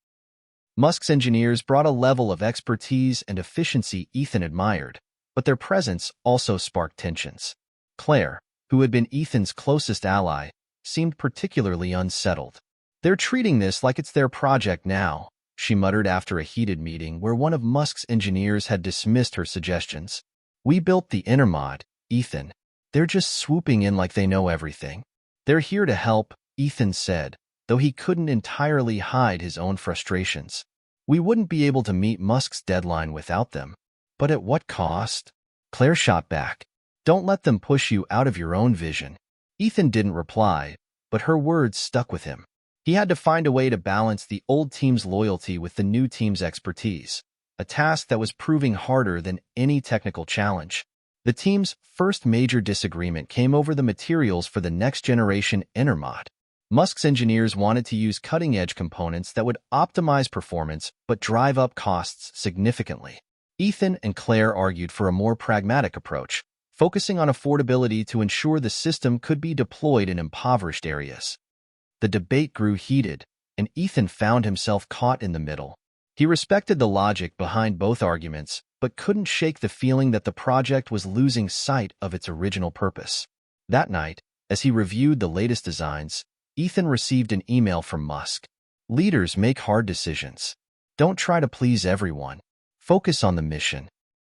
Musk's engineers brought a level of expertise and efficiency Ethan admired, but their presence also sparked tensions. Claire, who had been Ethan's closest ally, seemed particularly unsettled. They're treating this like it's their project now, she muttered after a heated meeting where one of Musk's engineers had dismissed her suggestions. We built the Intermod, Ethan. They're just swooping in like they know everything. They're here to help, Ethan said, though he couldn't entirely hide his own frustrations. We wouldn't be able to meet Musk's deadline without them. But at what cost? Claire shot back. Don't let them push you out of your own vision. Ethan didn't reply, but her words stuck with him. He had to find a way to balance the old team's loyalty with the new team's expertise, a task that was proving harder than any technical challenge. The team's first major disagreement came over the materials for the next-generation Intermod. Musk's engineers wanted to use cutting-edge components that would optimize performance but drive up costs significantly. Ethan and Claire argued for a more pragmatic approach, focusing on affordability to ensure the system could be deployed in impoverished areas. The debate grew heated, and Ethan found himself caught in the middle. He respected the logic behind both arguments, but couldn't shake the feeling that the project was losing sight of its original purpose. That night, as he reviewed the latest designs, Ethan received an email from Musk. Leaders make hard decisions. Don't try to please everyone. Focus on the mission.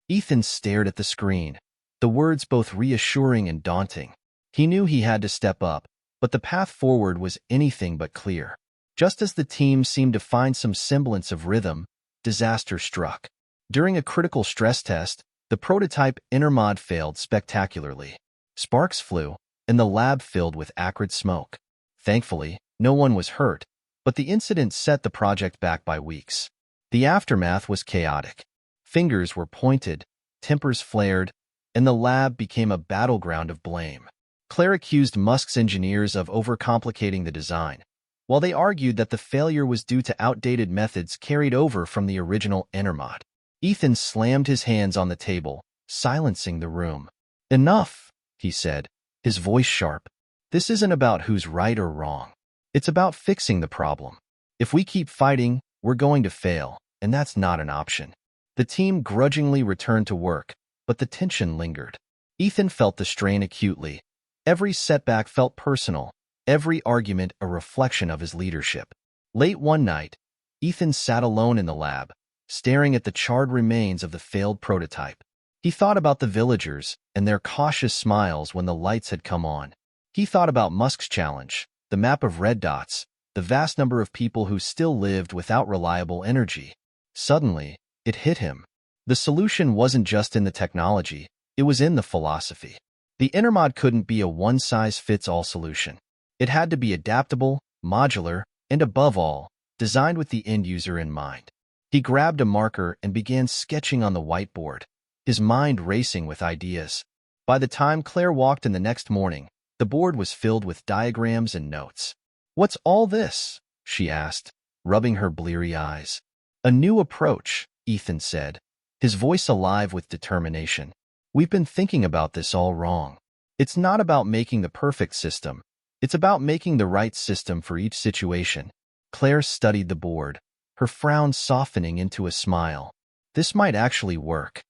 Ethan stared at the screen, the words both reassuring and daunting. He knew he had to step up, but the path forward was anything but clear. Just as the team seemed to find some semblance of rhythm, disaster struck. During a critical stress test, the prototype Intermod failed spectacularly. Sparks flew, and the lab filled with acrid smoke. Thankfully, no one was hurt, but the incident set the project back by weeks. The aftermath was chaotic. Fingers were pointed, tempers flared, and the lab became a battleground of blame. Claire accused Musk's engineers of overcomplicating the design, while they argued that the failure was due to outdated methods carried over from the original Intermod. Ethan slammed his hands on the table, silencing the room. Enough, he said, his voice sharp. This isn't about who's right or wrong. It's about fixing the problem. If we keep fighting, we're going to fail, and that's not an option. The team grudgingly returned to work, but the tension lingered. Ethan felt the strain acutely. Every setback felt personal, every argument a reflection of his leadership. Late one night, Ethan sat alone in the lab, staring at the charred remains of the failed prototype. He thought about the villagers and their cautious smiles when the lights had come on. He thought about Musk's challenge, the map of red dots, the vast number of people who still lived without reliable energy. Suddenly, it hit him. The solution wasn't just in the technology, it was in the philosophy. The Intermod couldn't be a one-size-fits-all solution. It had to be adaptable, modular, and above all, designed with the end user in mind. He grabbed a marker and began sketching on the whiteboard, his mind racing with ideas. By the time Claire walked in the next morning, the board was filled with diagrams and notes. "What's all this?" she asked, rubbing her bleary eyes. "A new approach," Ethan said, his voice alive with determination. "We've been thinking about this all wrong. It's not about making the perfect system. It's about making the right system for each situation." Claire studied the board, her frown softening into a smile. This might actually work.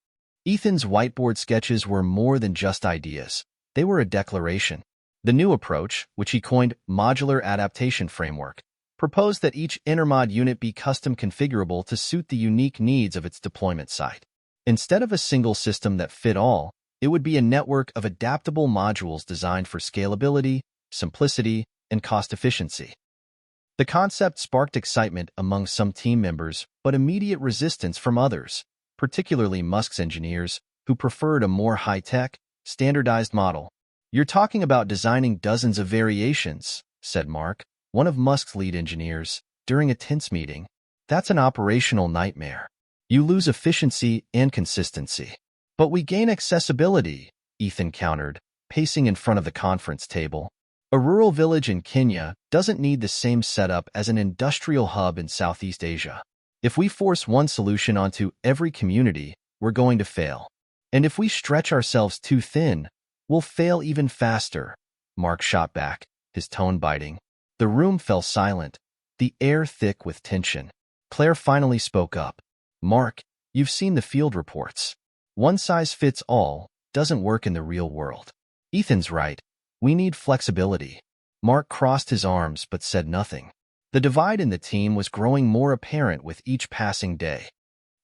Ethan's whiteboard sketches were more than just ideas. They were a declaration. The new approach, which he coined Modular Adaptation Framework, proposed that each Intermod unit be custom configurable to suit the unique needs of its deployment site. Instead of a single system that fit all, it would be a network of adaptable modules designed for scalability, simplicity, and cost efficiency. The concept sparked excitement among some team members, but immediate resistance from others, particularly Musk's engineers, who preferred a more high-tech, standardized model. You're talking about designing dozens of variations, said Mark, one of Musk's lead engineers, during a tense meeting. That's an operational nightmare. You lose efficiency and consistency. But we gain accessibility, Ethan countered, pacing in front of the conference table. A rural village in Kenya doesn't need the same setup as an industrial hub in Southeast Asia. If we force one solution onto every community, we're going to fail. And if we stretch ourselves too thin, we'll fail even faster, Mark shot back, his tone biting. The room fell silent, the air thick with tension. Claire finally spoke up. Mark, you've seen the field reports. One size fits all doesn't work in the real world. Ethan's right. We need flexibility. Mark crossed his arms but said nothing. The divide in the team was growing more apparent with each passing day.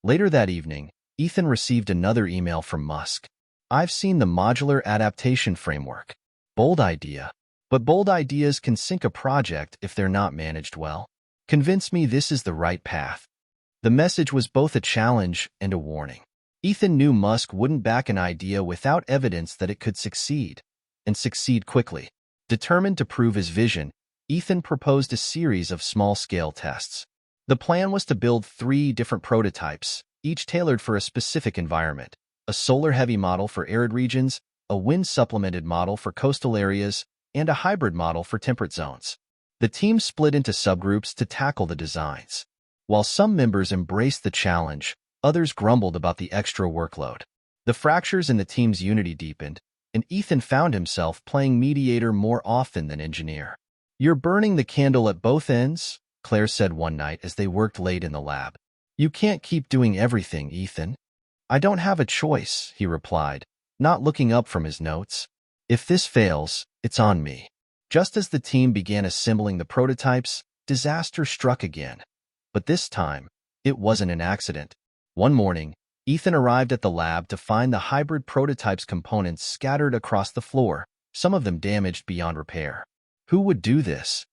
Later that evening, Ethan received another email from Musk. I've seen the modular adaptation framework. Bold idea. But bold ideas can sink a project if they're not managed well. Convince me this is the right path. The message was both a challenge and a warning. Ethan knew Musk wouldn't back an idea without evidence that it could succeed, and succeed quickly. Determined to prove his vision, Ethan proposed a series of small-scale tests. The plan was to build 3 different prototypes, each tailored for a specific environment: a solar-heavy model for arid regions, a wind-supplemented model for coastal areas, and a hybrid model for temperate zones. The team split into subgroups to tackle the designs. While some members embraced the challenge, others grumbled about the extra workload. The fractures in the team's unity deepened, and Ethan found himself playing mediator more often than engineer. You're burning the candle at both ends, Claire said one night as they worked late in the lab. You can't keep doing everything, Ethan. I don't have a choice, he replied, not looking up from his notes. If this fails, it's on me. Just as the team began assembling the prototypes, disaster struck again. But this time, it wasn't an accident. One morning, Ethan arrived at the lab to find the hybrid prototype's components scattered across the floor, some of them damaged beyond repair. Who would do this?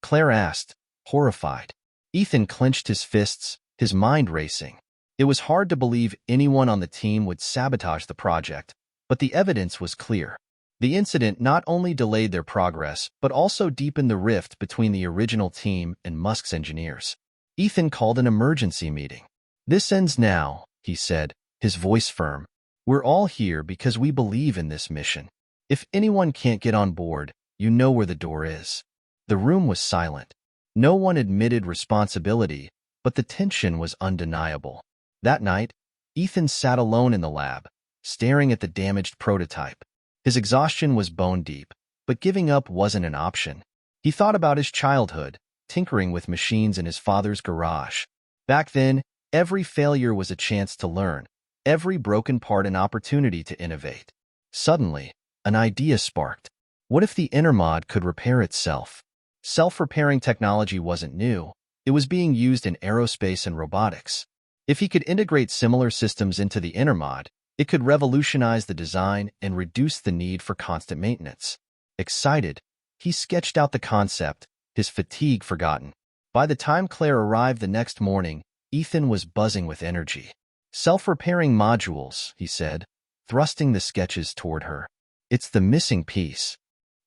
Claire asked, horrified. Ethan clenched his fists, his mind racing. It was hard to believe anyone on the team would sabotage the project, but the evidence was clear. The incident not only delayed their progress, but also deepened the rift between the original team and Musk's engineers. Ethan called an emergency meeting. This ends now, he said, his voice firm. We're all here because we believe in this mission. If anyone can't get on board, you know where the door is. The room was silent. No one admitted responsibility, but the tension was undeniable. That night, Ethan sat alone in the lab, staring at the damaged prototype. His exhaustion was bone deep, but giving up wasn't an option. He thought about his childhood, tinkering with machines in his father's garage. Back then, every failure was a chance to learn, every broken part an opportunity to innovate. Suddenly, an idea sparked. What if the inner mod could repair itself? Self-repairing technology wasn't new. It was being used in aerospace and robotics. If he could integrate similar systems into the inner mod, it could revolutionize the design and reduce the need for constant maintenance. Excited, he sketched out the concept, his fatigue forgotten. By the time Claire arrived the next morning, Ethan was buzzing with energy. Self-repairing modules, he said, thrusting the sketches toward her. It's the missing piece.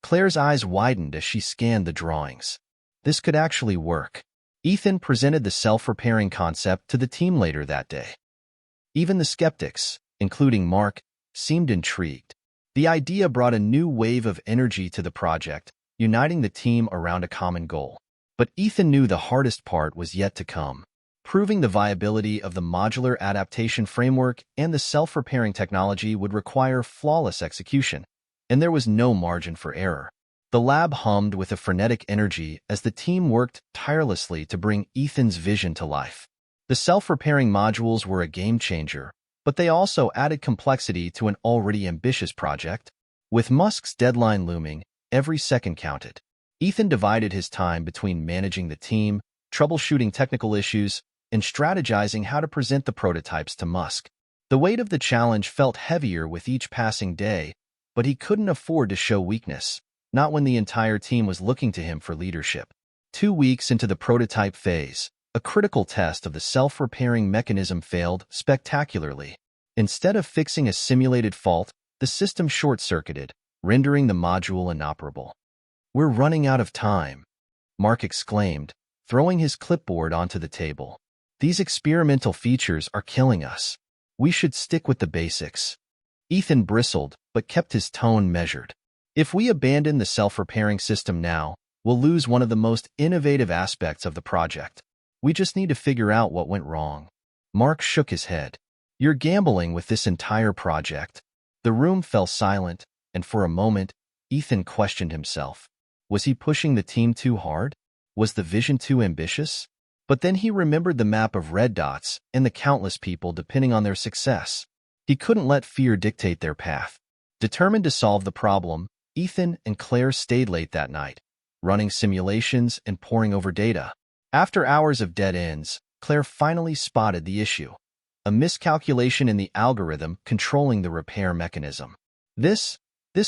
Claire's eyes widened as she scanned the drawings. This could actually work. Ethan presented the self-repairing concept to the team later that day. Even the skeptics, including Mark, seemed intrigued. The idea brought a new wave of energy to the project, uniting the team around a common goal. But Ethan knew the hardest part was yet to come. Proving the viability of the modular adaptation framework and the self-repairing technology would require flawless execution, and there was no margin for error. The lab hummed with a frenetic energy as the team worked tirelessly to bring Ethan's vision to life. The self-repairing modules were a game-changer, but they also added complexity to an already ambitious project. With Musk's deadline looming, every second counted. Ethan divided his time between managing the team, troubleshooting technical issues, and strategizing how to present the prototypes to Musk. The weight of the challenge felt heavier with each passing day, but he couldn't afford to show weakness, not when the entire team was looking to him for leadership. 2 weeks into the prototype phase, a critical test of the self-repairing mechanism failed spectacularly. Instead of fixing a simulated fault, the system short-circuited, rendering the module inoperable. "We're running out of time," Mark exclaimed, throwing his clipboard onto the table. "These experimental features are killing us. We should stick with the basics." Ethan bristled, but kept his tone measured. "If we abandon the self-repairing system now, we'll lose one of the most innovative aspects of the project. We just need to figure out what went wrong." Mark shook his head. "You're gambling with this entire project." The room fell silent, and for a moment, Ethan questioned himself. Was he pushing the team too hard? Was the vision too ambitious? But then he remembered the map of red dots and the countless people depending on their success. He couldn't let fear dictate their path. Determined to solve the problem, Ethan and Claire stayed late that night, running simulations and poring over data. After hours of dead ends, Claire finally spotted the issue: a miscalculation in the algorithm controlling the repair mechanism. This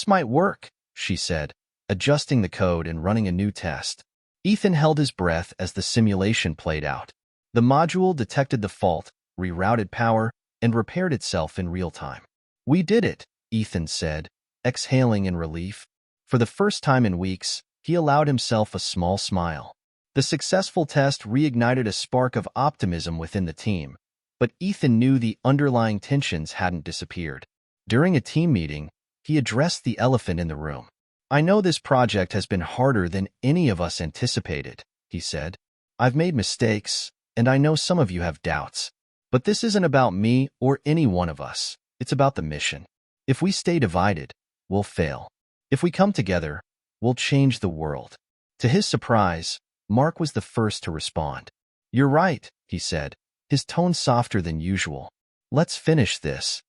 might work," she said, adjusting the code and running a new test. Ethan held his breath as the simulation played out. The module detected the fault, rerouted power, and repaired itself in real time. "We did it," Ethan said, exhaling in relief. For the first time in weeks, he allowed himself a small smile. The successful test reignited a spark of optimism within the team, but Ethan knew the underlying tensions hadn't disappeared. During a team meeting, he addressed the elephant in the room. "I know this project has been harder than any of us anticipated," he said. "I've made mistakes, and I know some of you have doubts. But this isn't about me or any one of us. It's about the mission. If we stay divided, we'll fail. If we come together, we'll change the world." To his surprise, Mark was the first to respond. "You're right," he said, his tone softer than usual. "Let's finish this."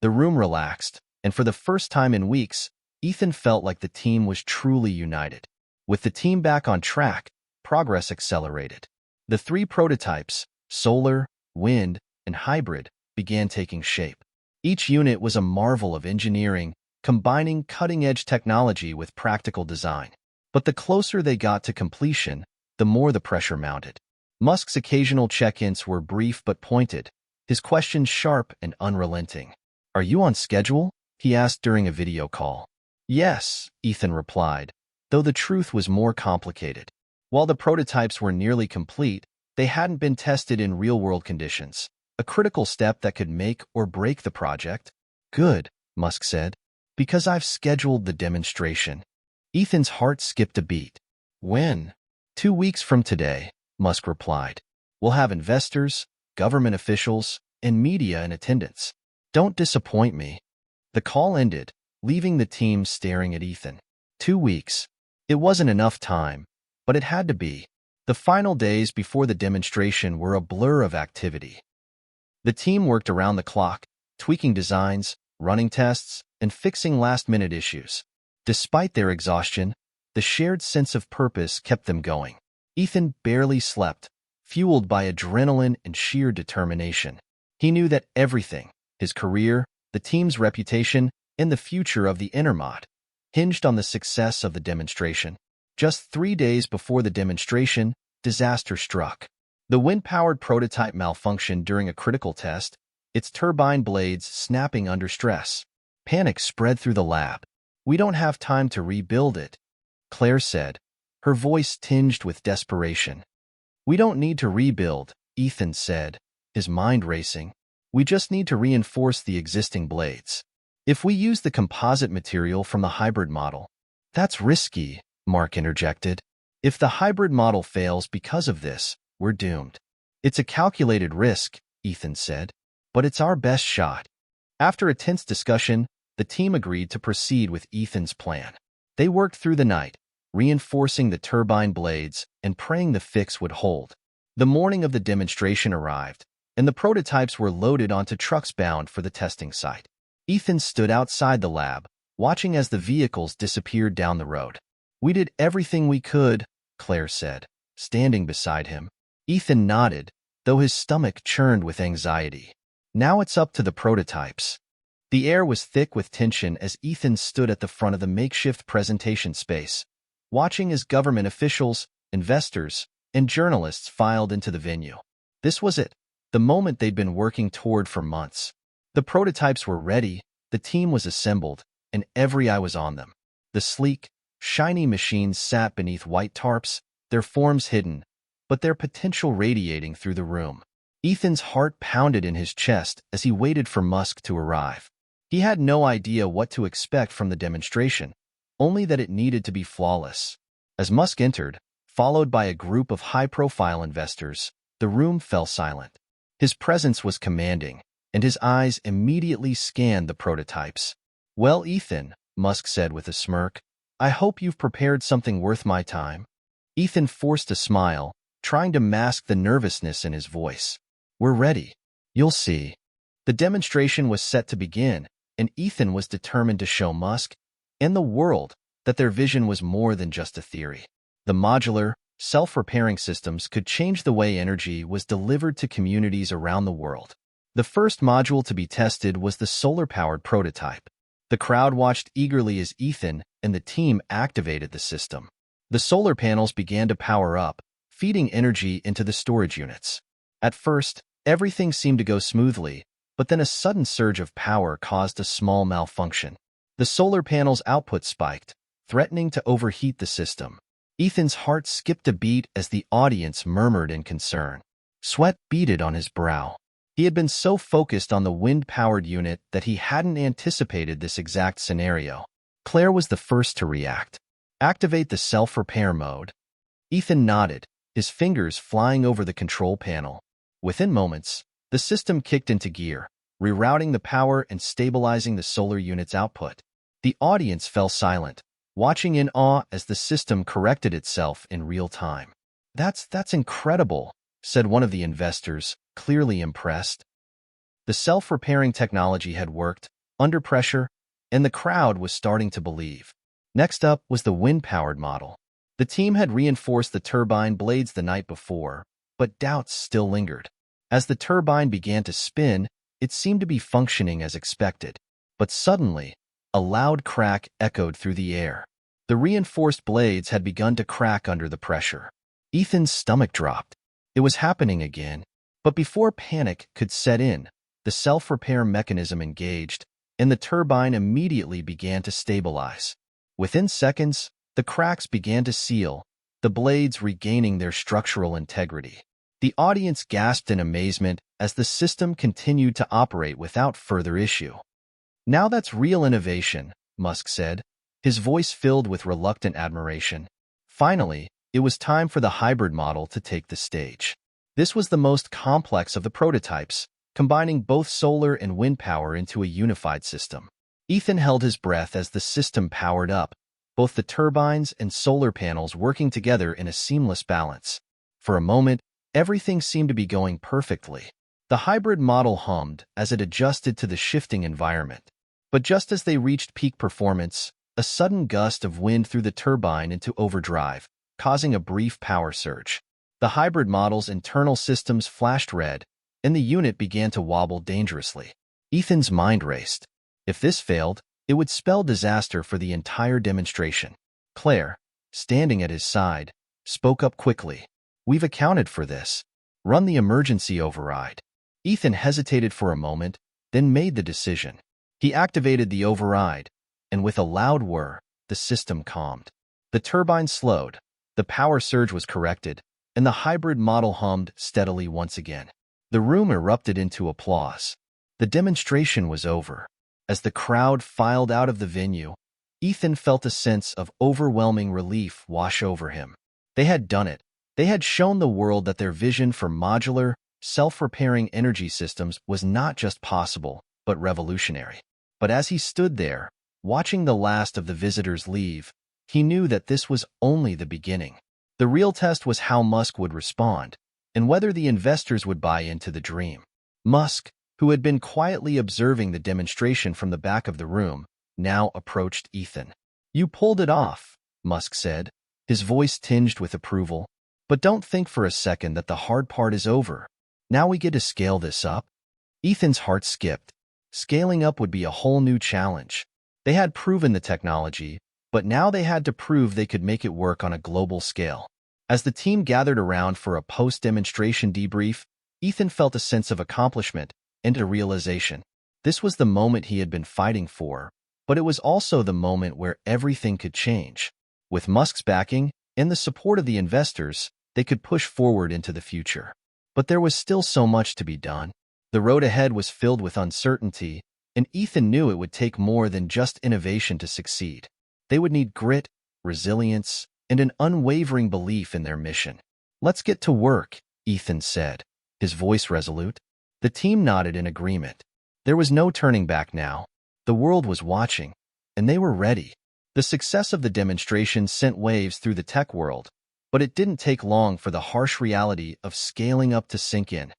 The room relaxed, and for the first time in weeks, Ethan felt like the team was truly united. With the team back on track, progress accelerated. The three prototypes, solar, wind, and hybrid, began taking shape. Each unit was a marvel of engineering, combining cutting-edge technology with practical design. But the closer they got to completion, the more the pressure mounted. Musk's occasional check-ins were brief but pointed, his questions sharp and unrelenting. "Are you on schedule?" he asked during a video call. "Yes," Ethan replied, though the truth was more complicated. While the prototypes were nearly complete, they hadn't been tested in real-world conditions, a critical step that could make or break the project. "Good," Musk said, "because I've scheduled the demonstration." Ethan's heart skipped a beat. "When?" "2 weeks from today," Musk replied. "We'll have investors, government officials, and media in attendance. Don't disappoint me." The call ended, leaving the team staring at Ethan. 2 weeks. It wasn't enough time, but it had to be. The final days before the demonstration were a blur of activity. The team worked around the clock, tweaking designs, running tests, and fixing last-minute issues. Despite their exhaustion, the shared sense of purpose kept them going. Ethan barely slept, fueled by adrenaline and sheer determination. He knew that everything, his career, the team's reputation, and the future of the Intermod, hinged on the success of the demonstration. Just 3 days before the demonstration, disaster struck. The wind-powered prototype malfunctioned during a critical test, its turbine blades snapping under stress. Panic spread through the lab. "We don't have time to rebuild it," Claire said, her voice tinged with desperation. "We don't need to rebuild," Ethan said, his mind racing. "We just need to reinforce the existing blades. If we use the composite material from the hybrid model." "That's risky," Mark interjected. "If the hybrid model fails because of this, we're doomed." "It's a calculated risk," Ethan said, "but it's our best shot." After a tense discussion, the team agreed to proceed with Ethan's plan. They worked through the night, reinforcing the turbine blades and praying the fix would hold. The morning of the demonstration arrived, and the prototypes were loaded onto trucks bound for the testing site. Ethan stood outside the lab, watching as the vehicles disappeared down the road. "We did everything we could," Claire said, standing beside him. Ethan nodded, though his stomach churned with anxiety. Now it's up to the prototypes. The air was thick with tension as Ethan stood at the front of the makeshift presentation space, watching as government officials, investors, and journalists filed into the venue. This was it, the moment they'd been working toward for months. The prototypes were ready, the team was assembled, and every eye was on them. The sleek, shiny machines sat beneath white tarps, their forms hidden, but their potential radiating through the room. Ethan's heart pounded in his chest as he waited for Musk to arrive. He had no idea what to expect from the demonstration, only that it needed to be flawless. As Musk entered, followed by a group of high-profile investors, the room fell silent. His presence was commanding, and his eyes immediately scanned the prototypes. "Well, Ethan," Musk said with a smirk, "I hope you've prepared something worth my time." Ethan forced a smile, trying to mask the nervousness in his voice. "We're ready. You'll see." The demonstration was set to begin, and Ethan was determined to show Musk and the world that their vision was more than just a theory. The modular, self-repairing systems could change the way energy was delivered to communities around the world. The first module to be tested was the solar-powered prototype. The crowd watched eagerly as Ethan and the team activated the system. The solar panels began to power up, feeding energy into the storage units. At first, everything seemed to go smoothly, but then a sudden surge of power caused a small malfunction. The solar panels' output spiked, threatening to overheat the system. Ethan's heart skipped a beat as the audience murmured in concern. Sweat beaded on his brow. He had been so focused on the wind-powered unit that he hadn't anticipated this exact scenario. Claire was the first to react. "Activate the self-repair mode." Ethan nodded, his fingers flying over the control panel. Within moments, the system kicked into gear, rerouting the power and stabilizing the solar unit's output. The audience fell silent, watching in awe as the system corrected itself in real time. That's incredible," said one of the investors, clearly impressed. The self-repairing technology had worked, under pressure, and the crowd was starting to believe. Next up was the wind-powered model. The team had reinforced the turbine blades the night before, but doubts still lingered. As the turbine began to spin, it seemed to be functioning as expected. But suddenly, a loud crack echoed through the air. The reinforced blades had begun to crack under the pressure. Ethan's stomach dropped. It was happening again. But before panic could set in, the self-repair mechanism engaged, and the turbine immediately began to stabilize. Within seconds, the cracks began to seal, the blades regaining their structural integrity. The audience gasped in amazement as the system continued to operate without further issue. "Now that's real innovation," Musk said, his voice filled with reluctant admiration. Finally, it was time for the hybrid model to take the stage. This was the most complex of the prototypes, combining both solar and wind power into a unified system. Ethan held his breath as the system powered up, both the turbines and solar panels working together in a seamless balance. For a moment, everything seemed to be going perfectly. The hybrid model hummed as it adjusted to the shifting environment. But just as they reached peak performance, a sudden gust of wind threw the turbine into overdrive, causing a brief power surge. The hybrid model's internal systems flashed red, and the unit began to wobble dangerously. Ethan's mind raced. If this failed, it would spell disaster for the entire demonstration. Claire, standing at his side, spoke up quickly. "We've accounted for this. Run the emergency override." Ethan hesitated for a moment, then made the decision. He activated the override, and with a loud whir, the system calmed. The turbine slowed, the power surge was corrected, and the hybrid model hummed steadily once again. The room erupted into applause. The demonstration was over. As the crowd filed out of the venue, Ethan felt a sense of overwhelming relief wash over him. They had done it. They had shown the world that their vision for modular, self-repairing energy systems was not just possible, but revolutionary. But as he stood there, watching the last of the visitors leave, he knew that this was only the beginning. The real test was how Musk would respond, and whether the investors would buy into the dream. Musk, who had been quietly observing the demonstration from the back of the room, now approached Ethan. "You pulled it off," Musk said, his voice tinged with approval. "But don't think for a second that the hard part is over. Now we get to scale this up." Ethan's heart skipped. Scaling up would be a whole new challenge. They had proven the technology, but now they had to prove they could make it work on a global scale. As the team gathered around for a post-demonstration debrief, Ethan felt a sense of accomplishment and a realization. This was the moment he had been fighting for, But it was also the moment where everything could change. With Musk's backing and the support of the investors, they could push forward into the future. But there was still so much to be done. The road ahead was filled with uncertainty, and Ethan knew it would take more than just innovation to succeed. They would need grit, resilience, and an unwavering belief in their mission. "Let's get to work," Ethan said, his voice resolute. The team nodded in agreement. There was no turning back now. The world was watching, and they were ready. The success of the demonstration sent waves through the tech world, but it didn't take long for the harsh reality of scaling up to sink in.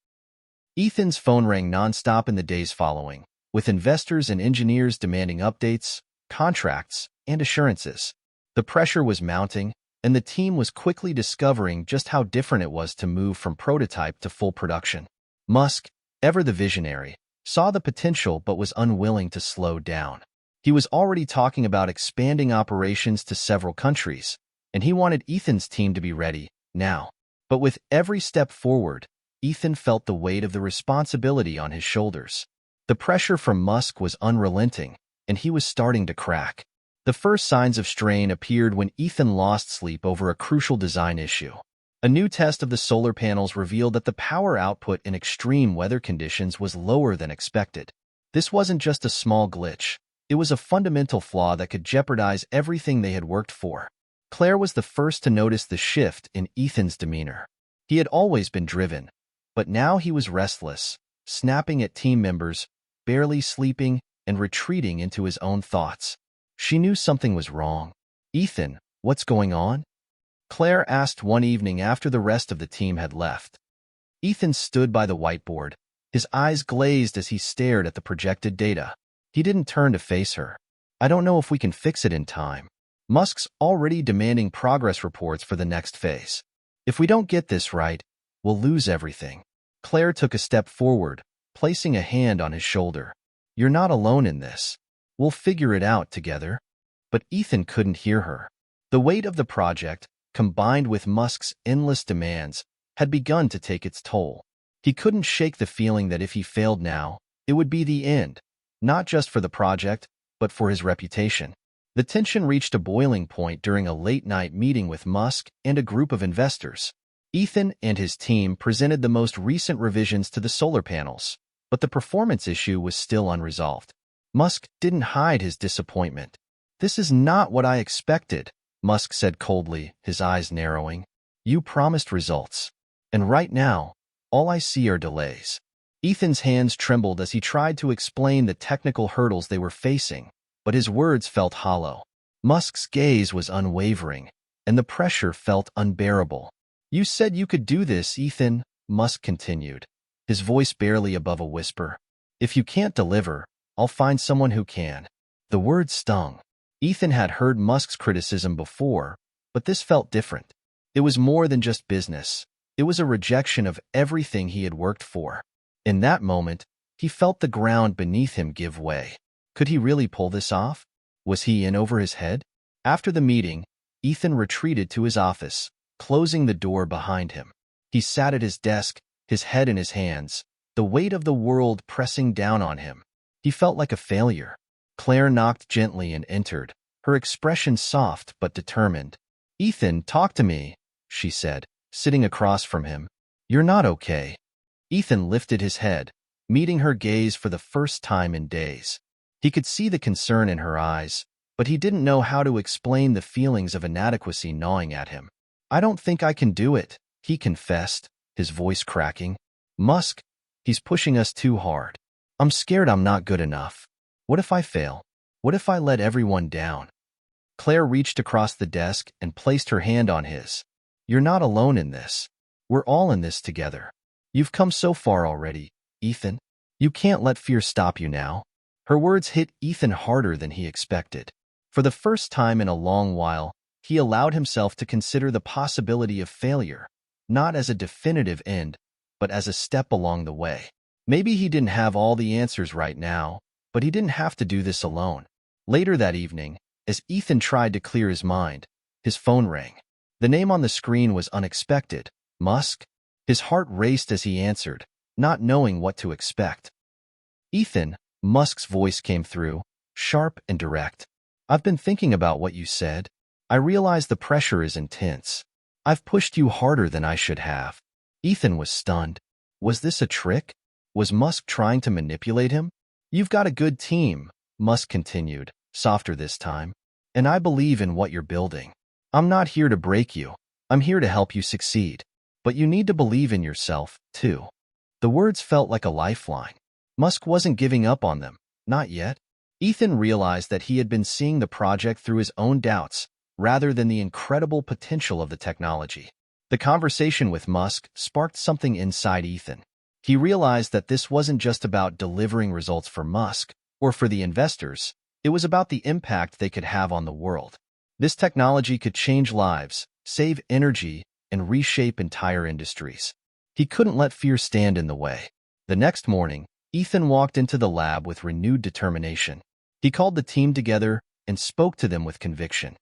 Ethan's phone rang nonstop in the days following, with investors and engineers demanding updates, contracts, and assurances. The pressure was mounting, and the team was quickly discovering just how different it was to move from prototype to full production. Musk, ever the visionary, saw the potential but was unwilling to slow down. He was already talking about expanding operations to several countries, and he wanted Ethan's team to be ready now. But with every step forward, Ethan felt the weight of the responsibility on his shoulders. The pressure from Musk was unrelenting, and he was starting to crack. The first signs of strain appeared when Ethan lost sleep over a crucial design issue. A new test of the solar panels revealed that the power output in extreme weather conditions was lower than expected. This wasn't just a small glitch. It was a fundamental flaw that could jeopardize everything they had worked for. Claire was the first to notice the shift in Ethan's demeanor. He had always been driven, but now he was restless, snapping at team members, barely sleeping, and retreating into his own thoughts. She knew something was wrong. "Ethan, what's going on?" Claire asked one evening after the rest of the team had left. Ethan stood by the whiteboard, his eyes glazed as he stared at the projected data. He didn't turn to face her. "I don't know if we can fix it in time. Musk's already demanding progress reports for the next phase. If we don't get this right, we'll lose everything." Claire took a step forward, placing a hand on his shoulder. "You're not alone in this. We'll figure it out together." But Ethan couldn't hear her. The weight of the project, combined with Musk's endless demands, had begun to take its toll. He couldn't shake the feeling that if he failed now, it would be the end, not just for the project, but for his reputation. The tension reached a boiling point during a late-night meeting with Musk and a group of investors. Ethan and his team presented the most recent revisions to the solar panels, but the performance issue was still unresolved. Musk didn't hide his disappointment. "This is not what I expected," Musk said coldly, his eyes narrowing. "You promised results. And right now, all I see are delays." Ethan's hands trembled as he tried to explain the technical hurdles they were facing, but his words felt hollow. Musk's gaze was unwavering, and the pressure felt unbearable. "You said you could do this, Ethan," Musk continued, his voice barely above a whisper. "If you can't deliver, I'll find someone who can." The words stung. Ethan had heard Musk's criticism before, but this felt different. It was more than just business. It was a rejection of everything he had worked for. In that moment, he felt the ground beneath him give way. Could he really pull this off? Was he in over his head? After the meeting, Ethan retreated to his office, closing the door behind him. He sat at his desk, his head in his hands, the weight of the world pressing down on him. He felt like a failure. Claire knocked gently and entered, her expression soft but determined. "Ethan, talk to me," she said, sitting across from him. "You're not okay." Ethan lifted his head, meeting her gaze for the first time in days. He could see the concern in her eyes, but he didn't know how to explain the feelings of inadequacy gnawing at him. "I don't think I can do it," he confessed, his voice cracking. "Musk, he's pushing us too hard. I'm scared I'm not good enough. What if I fail? What if I let everyone down?" Claire reached across the desk and placed her hand on his. "You're not alone in this. We're all in this together. You've come so far already, Ethan. You can't let fear stop you now." Her words hit Ethan harder than he expected. For the first time in a long while, he allowed himself to consider the possibility of failure, not as a definitive end, but as a step along the way. Maybe he didn't have all the answers right now, but he didn't have to do this alone. Later that evening, as Ethan tried to clear his mind, his phone rang. The name on the screen was unexpected. Musk? His heart raced as he answered, not knowing what to expect. "Ethan," Musk's voice came through, sharp and direct. "I've been thinking about what you said. I realize the pressure is intense. I've pushed you harder than I should have." Ethan was stunned. Was this a trick? Was Musk trying to manipulate him? "You've got a good team," Musk continued, softer this time. "And I believe in what you're building. I'm not here to break you. I'm here to help you succeed. But you need to believe in yourself, too." The words felt like a lifeline. Musk wasn't giving up on them. Not yet. Ethan realized that he had been seeing the project through his own doubts, rather than the incredible potential of the technology. The conversation with Musk sparked something inside Ethan. He realized that this wasn't just about delivering results for Musk or for the investors. It was about the impact they could have on the world. This technology could change lives, save energy, and reshape entire industries. He couldn't let fear stand in the way. The next morning, Ethan walked into the lab with renewed determination. He called the team together and spoke to them with conviction.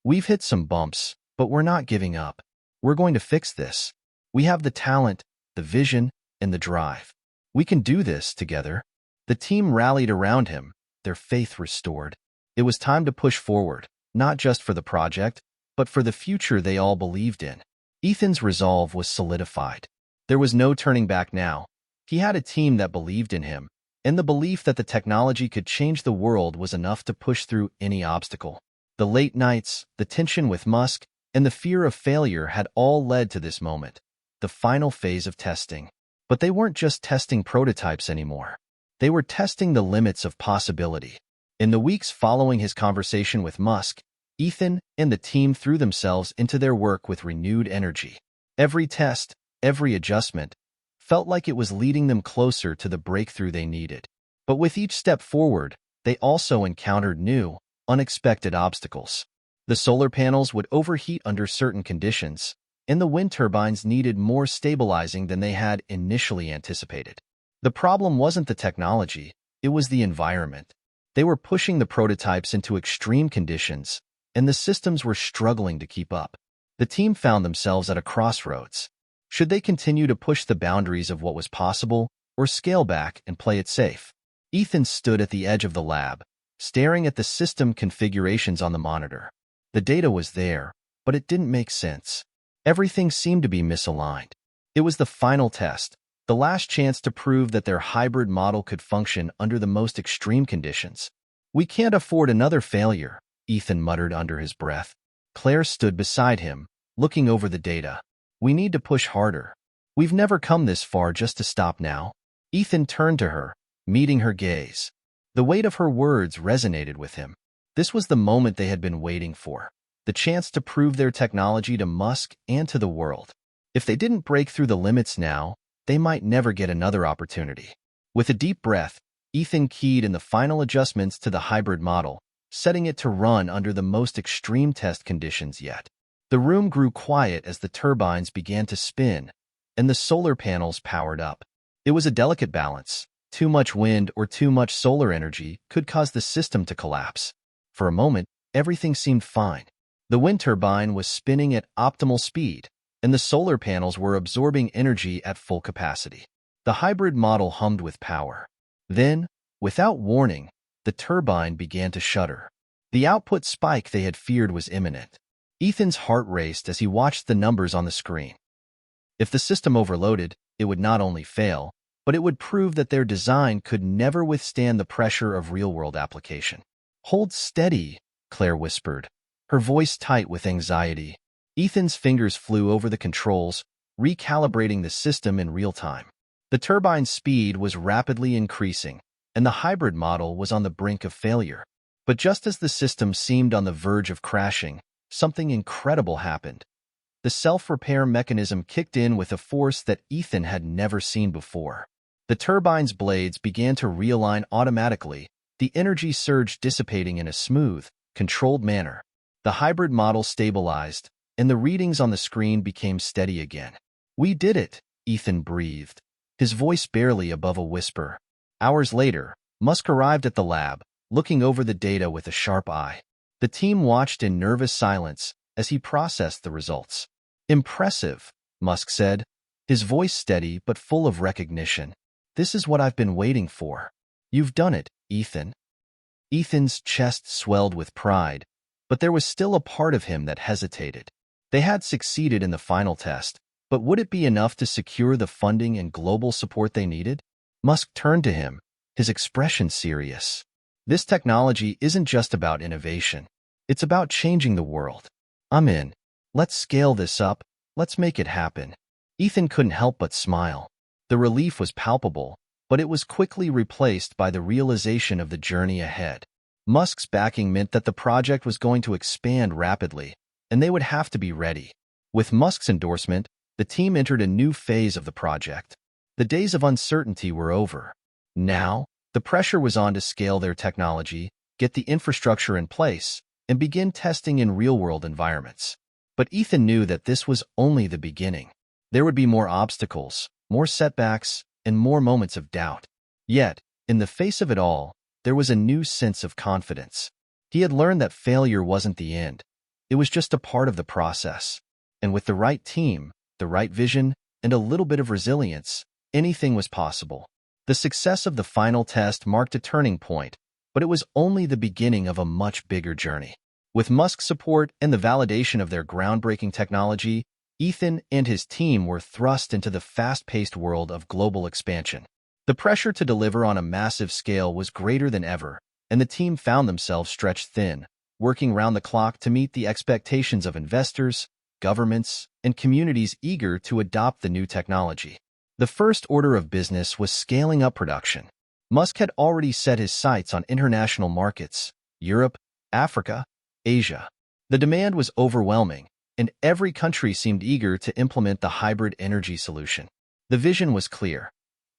"We've hit some bumps, but we're not giving up. We're going to fix this. We have the talent, the vision, and the drive. We can do this together." The team rallied around him, their faith restored. It was time to push forward, not just for the project, but for the future they all believed in. Ethan's resolve was solidified. There was no turning back now. He had a team that believed in him, and the belief that the technology could change the world was enough to push through any obstacle. The late nights, the tension with Musk, and the fear of failure had all led to this moment, the final phase of testing. But they weren't just testing prototypes anymore. They were testing the limits of possibility. In the weeks following his conversation with Musk, Ethan and the team threw themselves into their work with renewed energy. Every test, every adjustment, felt like it was leading them closer to the breakthrough they needed. But with each step forward, they also encountered new, unexpected obstacles. The solar panels would overheat under certain conditions, and the wind turbines needed more stabilizing than they had initially anticipated. The problem wasn't the technology, it was the environment. They were pushing the prototypes into extreme conditions, and the systems were struggling to keep up. The team found themselves at a crossroads. Should they continue to push the boundaries of what was possible, or scale back and play it safe? Ethan stood at the edge of the lab, staring at the system configurations on the monitor. The data was there, but it didn't make sense. Everything seemed to be misaligned. It was the final test, the last chance to prove that their hybrid model could function under the most extreme conditions. "We can't afford another failure," Ethan muttered under his breath. Claire stood beside him, looking over the data. "We need to push harder. We've never come this far just to stop now." Ethan turned to her, meeting her gaze. The weight of her words resonated with him. This was the moment they had been waiting for, the chance to prove their technology to Musk and to the world. If they didn't break through the limits now, they might never get another opportunity. With a deep breath, Ethan keyed in the final adjustments to the hybrid model, setting it to run under the most extreme test conditions yet. The room grew quiet as the turbines began to spin, and the solar panels powered up. It was a delicate balance. Too much wind or too much solar energy could cause the system to collapse. For a moment, everything seemed fine. The wind turbine was spinning at optimal speed, and the solar panels were absorbing energy at full capacity. The hybrid model hummed with power. Then, without warning, the turbine began to shudder. The output spike they had feared was imminent. Ethan's heart raced as he watched the numbers on the screen. If the system overloaded, it would not only fail, but it would prove that their design could never withstand the pressure of real-world application. "Hold steady," Claire whispered, her voice tight with anxiety. Ethan's fingers flew over the controls, recalibrating the system in real time. The turbine's speed was rapidly increasing, and the hybrid model was on the brink of failure. But just as the system seemed on the verge of crashing, something incredible happened. The self-repair mechanism kicked in with a force that Ethan had never seen before. The turbine's blades began to realign automatically, the energy surge dissipating in a smooth, controlled manner. The hybrid model stabilized, and the readings on the screen became steady again. "We did it," Ethan breathed, his voice barely above a whisper. Hours later, Musk arrived at the lab, looking over the data with a sharp eye. The team watched in nervous silence as he processed the results. "Impressive," Musk said, his voice steady but full of recognition. "This is what I've been waiting for. You've done it, Ethan." Ethan's chest swelled with pride, but there was still a part of him that hesitated. They had succeeded in the final test, but would it be enough to secure the funding and global support they needed? Musk turned to him, his expression serious. This technology isn't just about innovation. It's about changing the world. I'm in. Let's scale this up. Let's make it happen. Ethan couldn't help but smile. The relief was palpable, but it was quickly replaced by the realization of the journey ahead. Musk's backing meant that the project was going to expand rapidly, and they would have to be ready. With Musk's endorsement, the team entered a new phase of the project. The days of uncertainty were over. Now, the pressure was on to scale their technology, get the infrastructure in place, and begin testing in real-world environments. But Ethan knew that this was only the beginning. There would be more obstacles, more setbacks, and more moments of doubt. Yet, in the face of it all, there was a new sense of confidence. He had learned that failure wasn't the end. It was just a part of the process. And with the right team, the right vision, and a little bit of resilience, anything was possible. The success of the final test marked a turning point, but it was only the beginning of a much bigger journey. With Musk's support and the validation of their groundbreaking technology, Ethan and his team were thrust into the fast-paced world of global expansion. The pressure to deliver on a massive scale was greater than ever, and the team found themselves stretched thin, working round the clock to meet the expectations of investors, governments, and communities eager to adopt the new technology. The first order of business was scaling up production. Musk had already set his sights on international markets, Europe, Africa, Asia. The demand was overwhelming, and every country seemed eager to implement the hybrid energy solution. The vision was clear.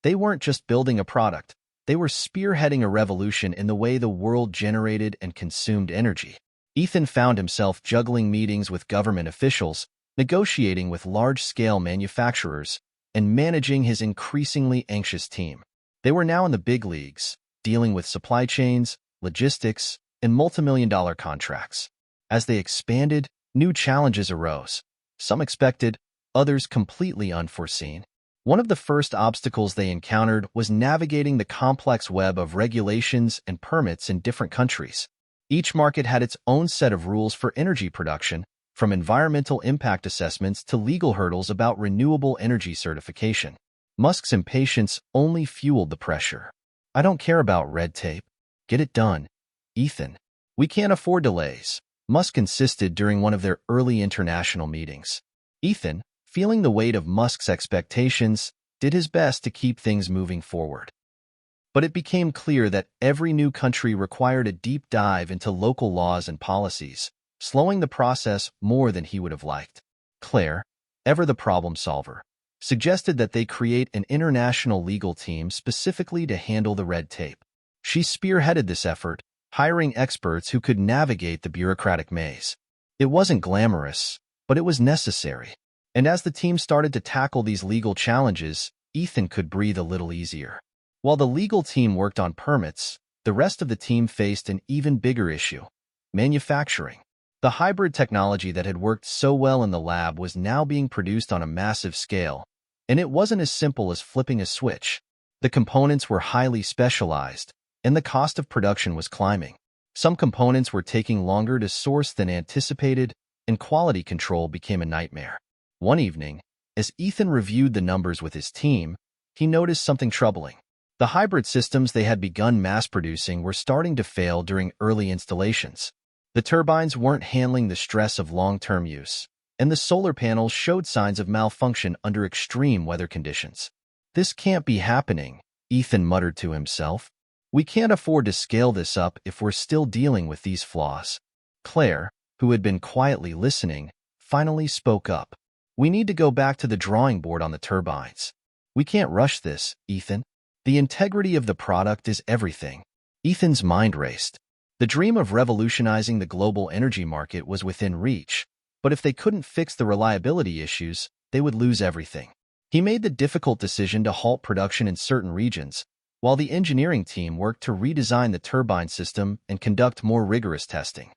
They weren't just building a product, they were spearheading a revolution in the way the world generated and consumed energy. Ethan found himself juggling meetings with government officials, negotiating with large-scale manufacturers, and managing his increasingly anxious team. They were now in the big leagues, dealing with supply chains, logistics, and multimillion-dollar contracts. As they expanded, new challenges arose. Some expected, others completely unforeseen. One of the first obstacles they encountered was navigating the complex web of regulations and permits in different countries. Each market had its own set of rules for energy production, from environmental impact assessments to legal hurdles about renewable energy certification. Musk's impatience only fueled the pressure. "I don't care about red tape. Get it done, Ethan. We can't afford delays," Musk insisted during one of their early international meetings. Ethan, feeling the weight of Musk's expectations, did his best to keep things moving forward. But it became clear that every new country required a deep dive into local laws and policies, slowing the process more than he would have liked. Claire, ever the problem solver, suggested that they create an international legal team specifically to handle the red tape. She spearheaded this effort, hiring experts who could navigate the bureaucratic maze. It wasn't glamorous, but it was necessary. And as the team started to tackle these legal challenges, Ethan could breathe a little easier. While the legal team worked on permits, the rest of the team faced an even bigger issue: manufacturing. The hybrid technology that had worked so well in the lab was now being produced on a massive scale, and it wasn't as simple as flipping a switch. The components were highly specialized, and the cost of production was climbing. Some components were taking longer to source than anticipated, and quality control became a nightmare. One evening, as Ethan reviewed the numbers with his team, he noticed something troubling. The hybrid systems they had begun mass-producing were starting to fail during early installations. The turbines weren't handling the stress of long-term use, and the solar panels showed signs of malfunction under extreme weather conditions. "This can't be happening," Ethan muttered to himself. "We can't afford to scale this up if we're still dealing with these flaws." Claire, who had been quietly listening, finally spoke up. "We need to go back to the drawing board on the turbines. We can't rush this, Ethan. The integrity of the product is everything." Ethan's mind raced. The dream of revolutionizing the global energy market was within reach, but if they couldn't fix the reliability issues, they would lose everything. He made the difficult decision to halt production in certain regions, while the engineering team worked to redesign the turbine system and conduct more rigorous testing.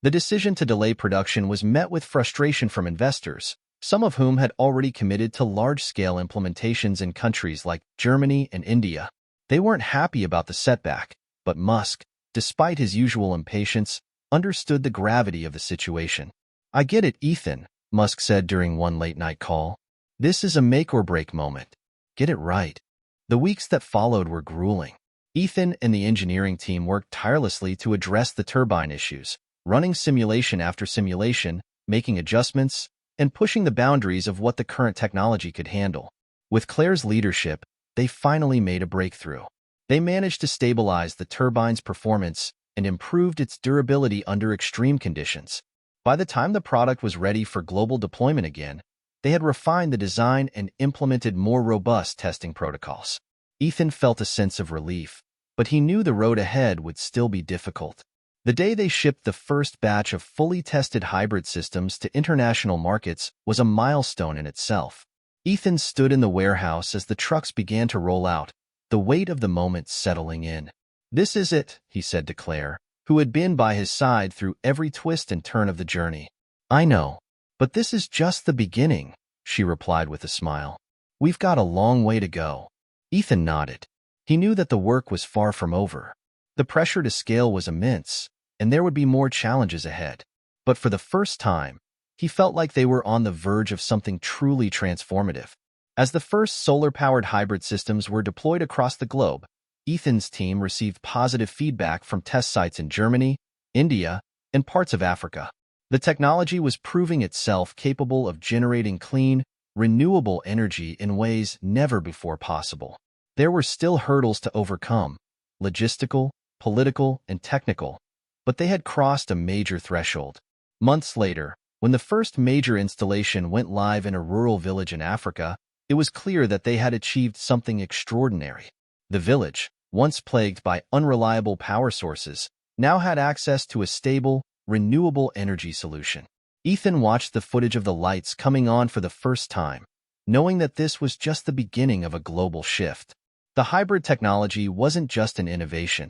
The decision to delay production was met with frustration from investors, some of whom had already committed to large-scale implementations in countries like Germany and India. They weren't happy about the setback, but Musk, despite his usual impatience, understood the gravity of the situation. "I get it, Ethan," Musk said during one late-night call. "This is a make-or-break moment. Get it right." The weeks that followed were grueling. Ethan and the engineering team worked tirelessly to address the turbine issues, running simulation after simulation, making adjustments, and pushing the boundaries of what the current technology could handle. With Claire's leadership, they finally made a breakthrough. They managed to stabilize the turbine's performance and improved its durability under extreme conditions. By the time the product was ready for global deployment again, they had refined the design and implemented more robust testing protocols. Ethan felt a sense of relief, but he knew the road ahead would still be difficult. The day they shipped the first batch of fully tested hybrid systems to international markets was a milestone in itself. Ethan stood in the warehouse as the trucks began to roll out, the weight of the moment settling in. "This is it," he said to Claire, who had been by his side through every twist and turn of the journey. "I know, but this is just the beginning," she replied with a smile. "We've got a long way to go." Ethan nodded. He knew that the work was far from over. The pressure to scale was immense, and there would be more challenges ahead. But for the first time, he felt like they were on the verge of something truly transformative. As the first solar-powered hybrid systems were deployed across the globe, Ethan's team received positive feedback from test sites in Germany, India, and parts of Africa. The technology was proving itself capable of generating clean, renewable energy in ways never before possible. There were still hurdles to overcome, logistical, political, and technical, but they had crossed a major threshold. Months later, when the first major installation went live in a rural village in Africa, it was clear that they had achieved something extraordinary. The village, once plagued by unreliable power sources, now had access to a stable, renewable energy solution. Ethan watched the footage of the lights coming on for the first time, knowing that this was just the beginning of a global shift. The hybrid technology wasn't just an innovation.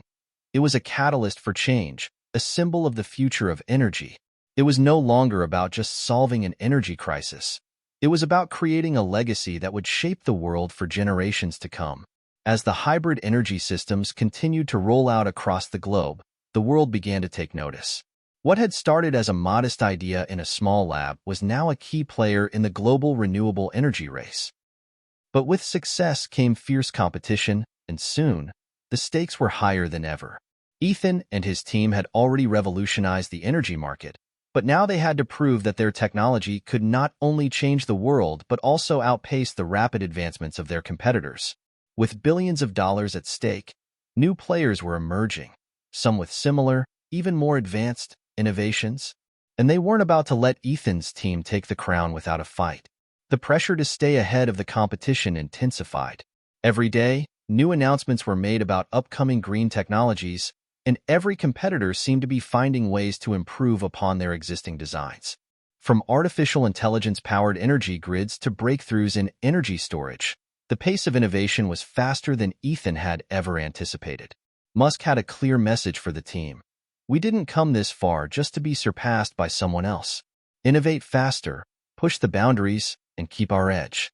It was a catalyst for change, a symbol of the future of energy. It was no longer about just solving an energy crisis. It was about creating a legacy that would shape the world for generations to come. As the hybrid energy systems continued to roll out across the globe, the world began to take notice. What had started as a modest idea in a small lab was now a key player in the global renewable energy race. But with success came fierce competition, and soon, the stakes were higher than ever. Ethan and his team had already revolutionized the energy market, but now they had to prove that their technology could not only change the world but also outpace the rapid advancements of their competitors. With billions of dollars at stake, new players were emerging, some with similar, even more advanced, innovations, and they weren't about to let Ethan's team take the crown without a fight. The pressure to stay ahead of the competition intensified. Every day, new announcements were made about upcoming green technologies, and every competitor seemed to be finding ways to improve upon their existing designs. From artificial intelligence-powered energy grids to breakthroughs in energy storage, the pace of innovation was faster than Ethan had ever anticipated. Musk had a clear message for the team. "We didn't come this far just to be surpassed by someone else. Innovate faster, push the boundaries, and keep our edge."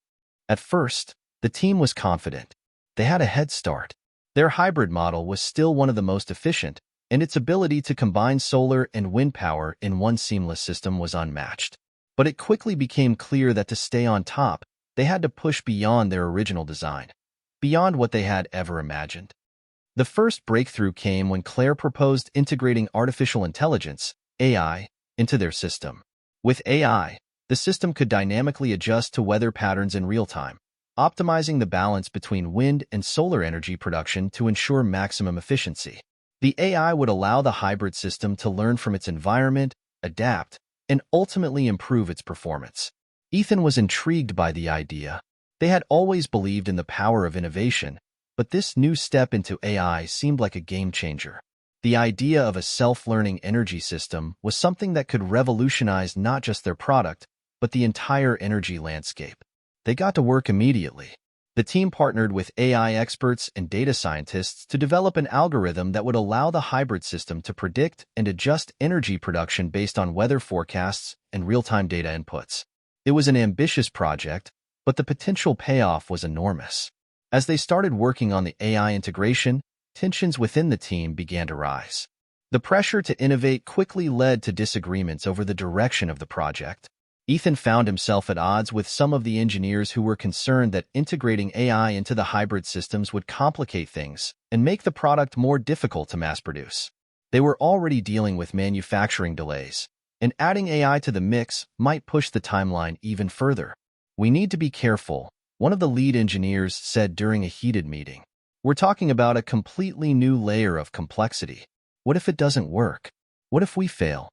At first, the team was confident. They had a head start. Their hybrid model was still one of the most efficient, and its ability to combine solar and wind power in one seamless system was unmatched. But it quickly became clear that to stay on top, they had to push beyond their original design, beyond what they had ever imagined. The first breakthrough came when Claire proposed integrating artificial intelligence, AI, into their system. With AI, the system could dynamically adjust to weather patterns in real time, optimizing the balance between wind and solar energy production to ensure maximum efficiency. The AI would allow the hybrid system to learn from its environment, adapt, and ultimately improve its performance. Ethan was intrigued by the idea. They had always believed in the power of innovation, but this new step into AI seemed like a game changer. The idea of a self-learning energy system was something that could revolutionize not just their product, but the entire energy landscape. They got to work immediately. The team partnered with AI experts and data scientists to develop an algorithm that would allow the hybrid system to predict and adjust energy production based on weather forecasts and real-time data inputs. It was an ambitious project, but the potential payoff was enormous. As they started working on the AI integration, tensions within the team began to rise. The pressure to innovate quickly led to disagreements over the direction of the project. Ethan found himself at odds with some of the engineers who were concerned that integrating AI into the hybrid systems would complicate things and make the product more difficult to mass produce. They were already dealing with manufacturing delays, and adding AI to the mix might push the timeline even further. "We need to be careful," one of the lead engineers said during a heated meeting. "We're talking about a completely new layer of complexity. What if it doesn't work? What if we fail?"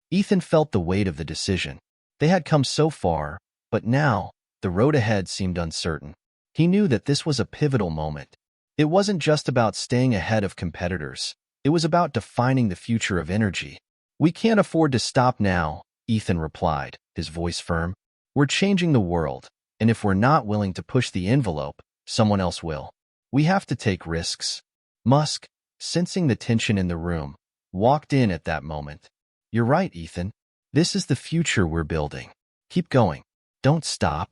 Ethan felt the weight of the decision. They had come so far, but now the road ahead seemed uncertain. He knew that this was a pivotal moment. It wasn't just about staying ahead of competitors. It was about defining the future of energy. "We can't afford to stop now," Ethan replied, his voice firm. "We're changing the world, and if we're not willing to push the envelope, someone else will. We have to take risks." Musk, sensing the tension in the room, walked in at that moment. "You're right, Ethan. This is the future we're building. Keep going. Don't stop."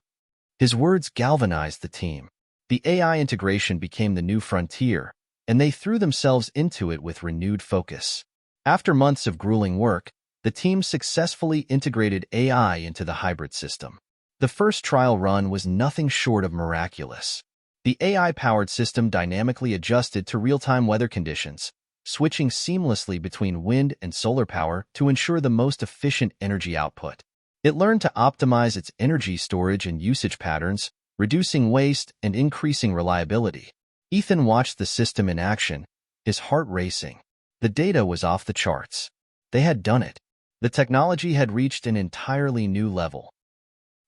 His words galvanized the team. The AI integration became the new frontier, and they threw themselves into it with renewed focus. After months of grueling work, the team successfully integrated AI into the hybrid system. The first trial run was nothing short of miraculous. The AI-powered system dynamically adjusted to real-time weather conditions, switching seamlessly between wind and solar power to ensure the most efficient energy output. It learned to optimize its energy storage and usage patterns, reducing waste and increasing reliability. Ethan watched the system in action, his heart racing. The data was off the charts. They had done it. The technology had reached an entirely new level.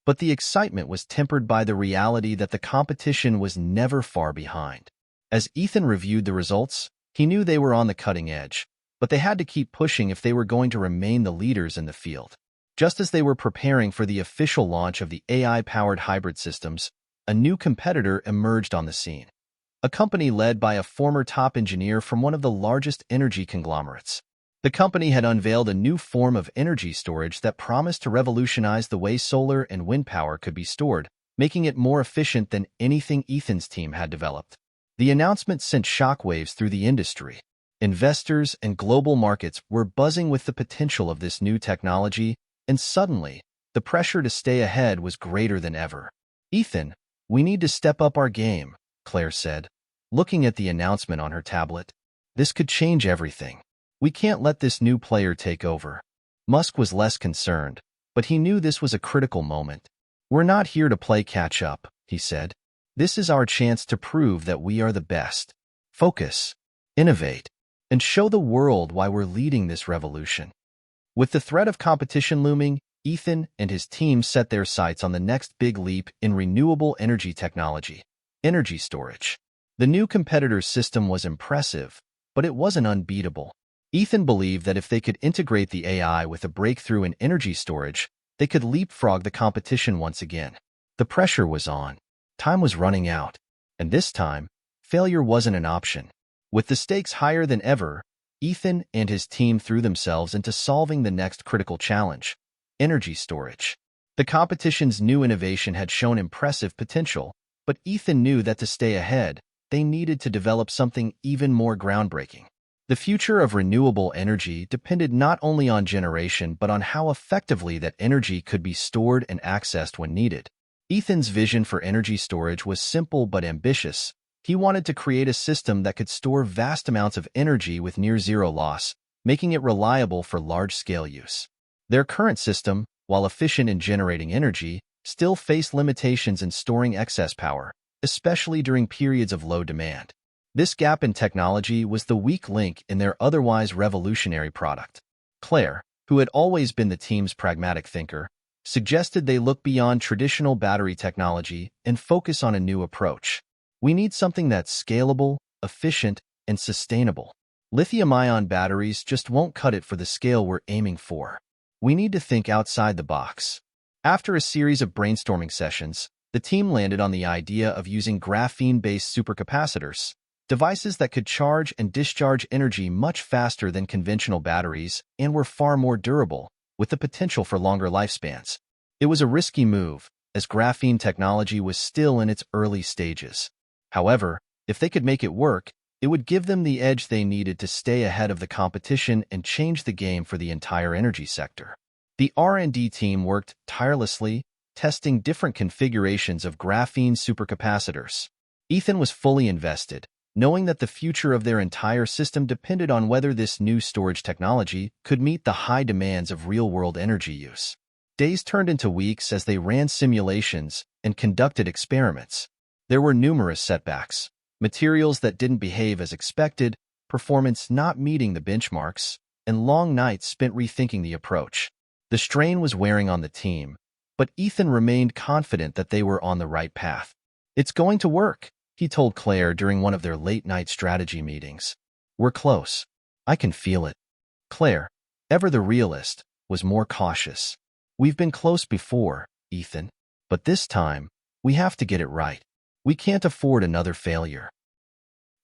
But the excitement was tempered by the reality that the competition was never far behind. As Ethan reviewed the results, he knew they were on the cutting edge, but they had to keep pushing if they were going to remain the leaders in the field. Just as they were preparing for the official launch of the AI-powered hybrid systems, a new competitor emerged on the scene. A company led by a former top engineer from one of the largest energy conglomerates. The company had unveiled a new form of energy storage that promised to revolutionize the way solar and wind power could be stored, making it more efficient than anything Ethan's team had developed. The announcement sent shockwaves through the industry. Investors and global markets were buzzing with the potential of this new technology, and suddenly, the pressure to stay ahead was greater than ever. "Ethan, we need to step up our game," Claire said, looking at the announcement on her tablet. "This could change everything. We can't let this new player take over." Musk was less concerned, but he knew this was a critical moment. "We're not here to play catch-up," he said. "This is our chance to prove that we are the best. Focus, innovate, and show the world why we're leading this revolution." With the threat of competition looming, Ethan and his team set their sights on the next big leap in renewable energy technology: energy storage. The new competitor's system was impressive, but it wasn't unbeatable. Ethan believed that if they could integrate the AI with a breakthrough in energy storage, they could leapfrog the competition once again. The pressure was on. Time was running out, and this time, failure wasn't an option. With the stakes higher than ever, Ethan and his team threw themselves into solving the next critical challenge: energy storage. The competition's new innovation had shown impressive potential, but Ethan knew that to stay ahead, they needed to develop something even more groundbreaking. The future of renewable energy depended not only on generation but on how effectively that energy could be stored and accessed when needed. Ethan's vision for energy storage was simple but ambitious. He wanted to create a system that could store vast amounts of energy with near-zero loss, making it reliable for large-scale use. Their current system, while efficient in generating energy, still faced limitations in storing excess power, especially during periods of low demand. This gap in technology was the weak link in their otherwise revolutionary product. Claire, who had always been the team's pragmatic thinker, suggested they look beyond traditional battery technology and focus on a new approach. "We need something that's scalable, efficient, and sustainable. Lithium-ion batteries just won't cut it for the scale we're aiming for. We need to think outside the box." After a series of brainstorming sessions, the team landed on the idea of using graphene-based supercapacitors, devices that could charge and discharge energy much faster than conventional batteries and were far more durable, with the potential for longer lifespans. It was a risky move, as graphene technology was still in its early stages. However, if they could make it work, It would give them the edge they needed to stay ahead of the competition and change the game for the entire energy sector. The R&D team worked tirelessly, testing different configurations of graphene supercapacitors. Ethan was fully invested, knowing that the future of their entire system depended on whether this new storage technology could meet the high demands of real-world energy use. Days turned into weeks as they ran simulations and conducted experiments. There were numerous setbacks, materials that didn't behave as expected, performance not meeting the benchmarks, and long nights spent rethinking the approach. The strain was wearing on the team, but Ethan remained confident that they were on the right path. "It's going to work," he told Claire during one of their late-night strategy meetings. "We're close. I can feel it." Claire, ever the realist, was more cautious. "We've been close before, Ethan, but this time, we have to get it right. We can't afford another failure."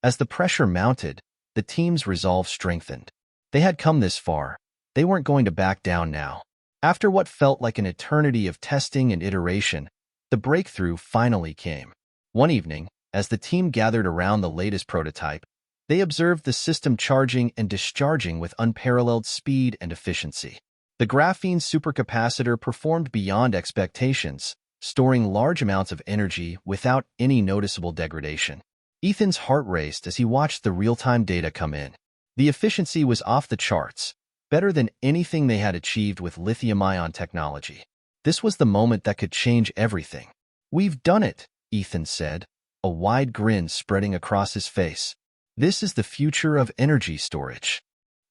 As the pressure mounted, the team's resolve strengthened. They had come this far. They weren't going to back down now. After what felt like an eternity of testing and iteration, the breakthrough finally came. One evening, as the team gathered around the latest prototype, they observed the system charging and discharging with unparalleled speed and efficiency. The graphene supercapacitor performed beyond expectations, storing large amounts of energy without any noticeable degradation. Ethan's heart raced as he watched the real-time data come in. The efficiency was off the charts, better than anything they had achieved with lithium-ion technology. This was the moment that could change everything. "We've done it," Ethan said, a wide grin spreading across his face. "This is the future of energy storage."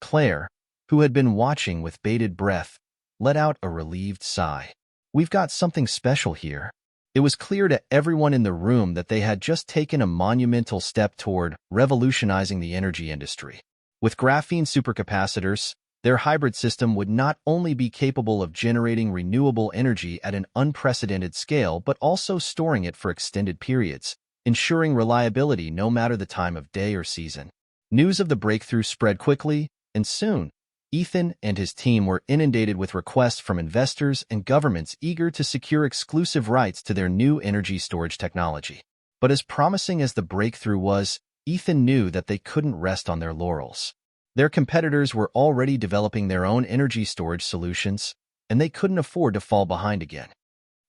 Claire, who had been watching with bated breath, let out a relieved sigh. "We've got something special here." It was clear to everyone in the room that they had just taken a monumental step toward revolutionizing the energy industry. With graphene supercapacitors, their hybrid system would not only be capable of generating renewable energy at an unprecedented scale but also storing it for extended periods, ensuring reliability no matter the time of day or season. News of the breakthrough spread quickly, and soon, Ethan and his team were inundated with requests from investors and governments eager to secure exclusive rights to their new energy storage technology. But as promising as the breakthrough was, Ethan knew that they couldn't rest on their laurels. Their competitors were already developing their own energy storage solutions, and they couldn't afford to fall behind again.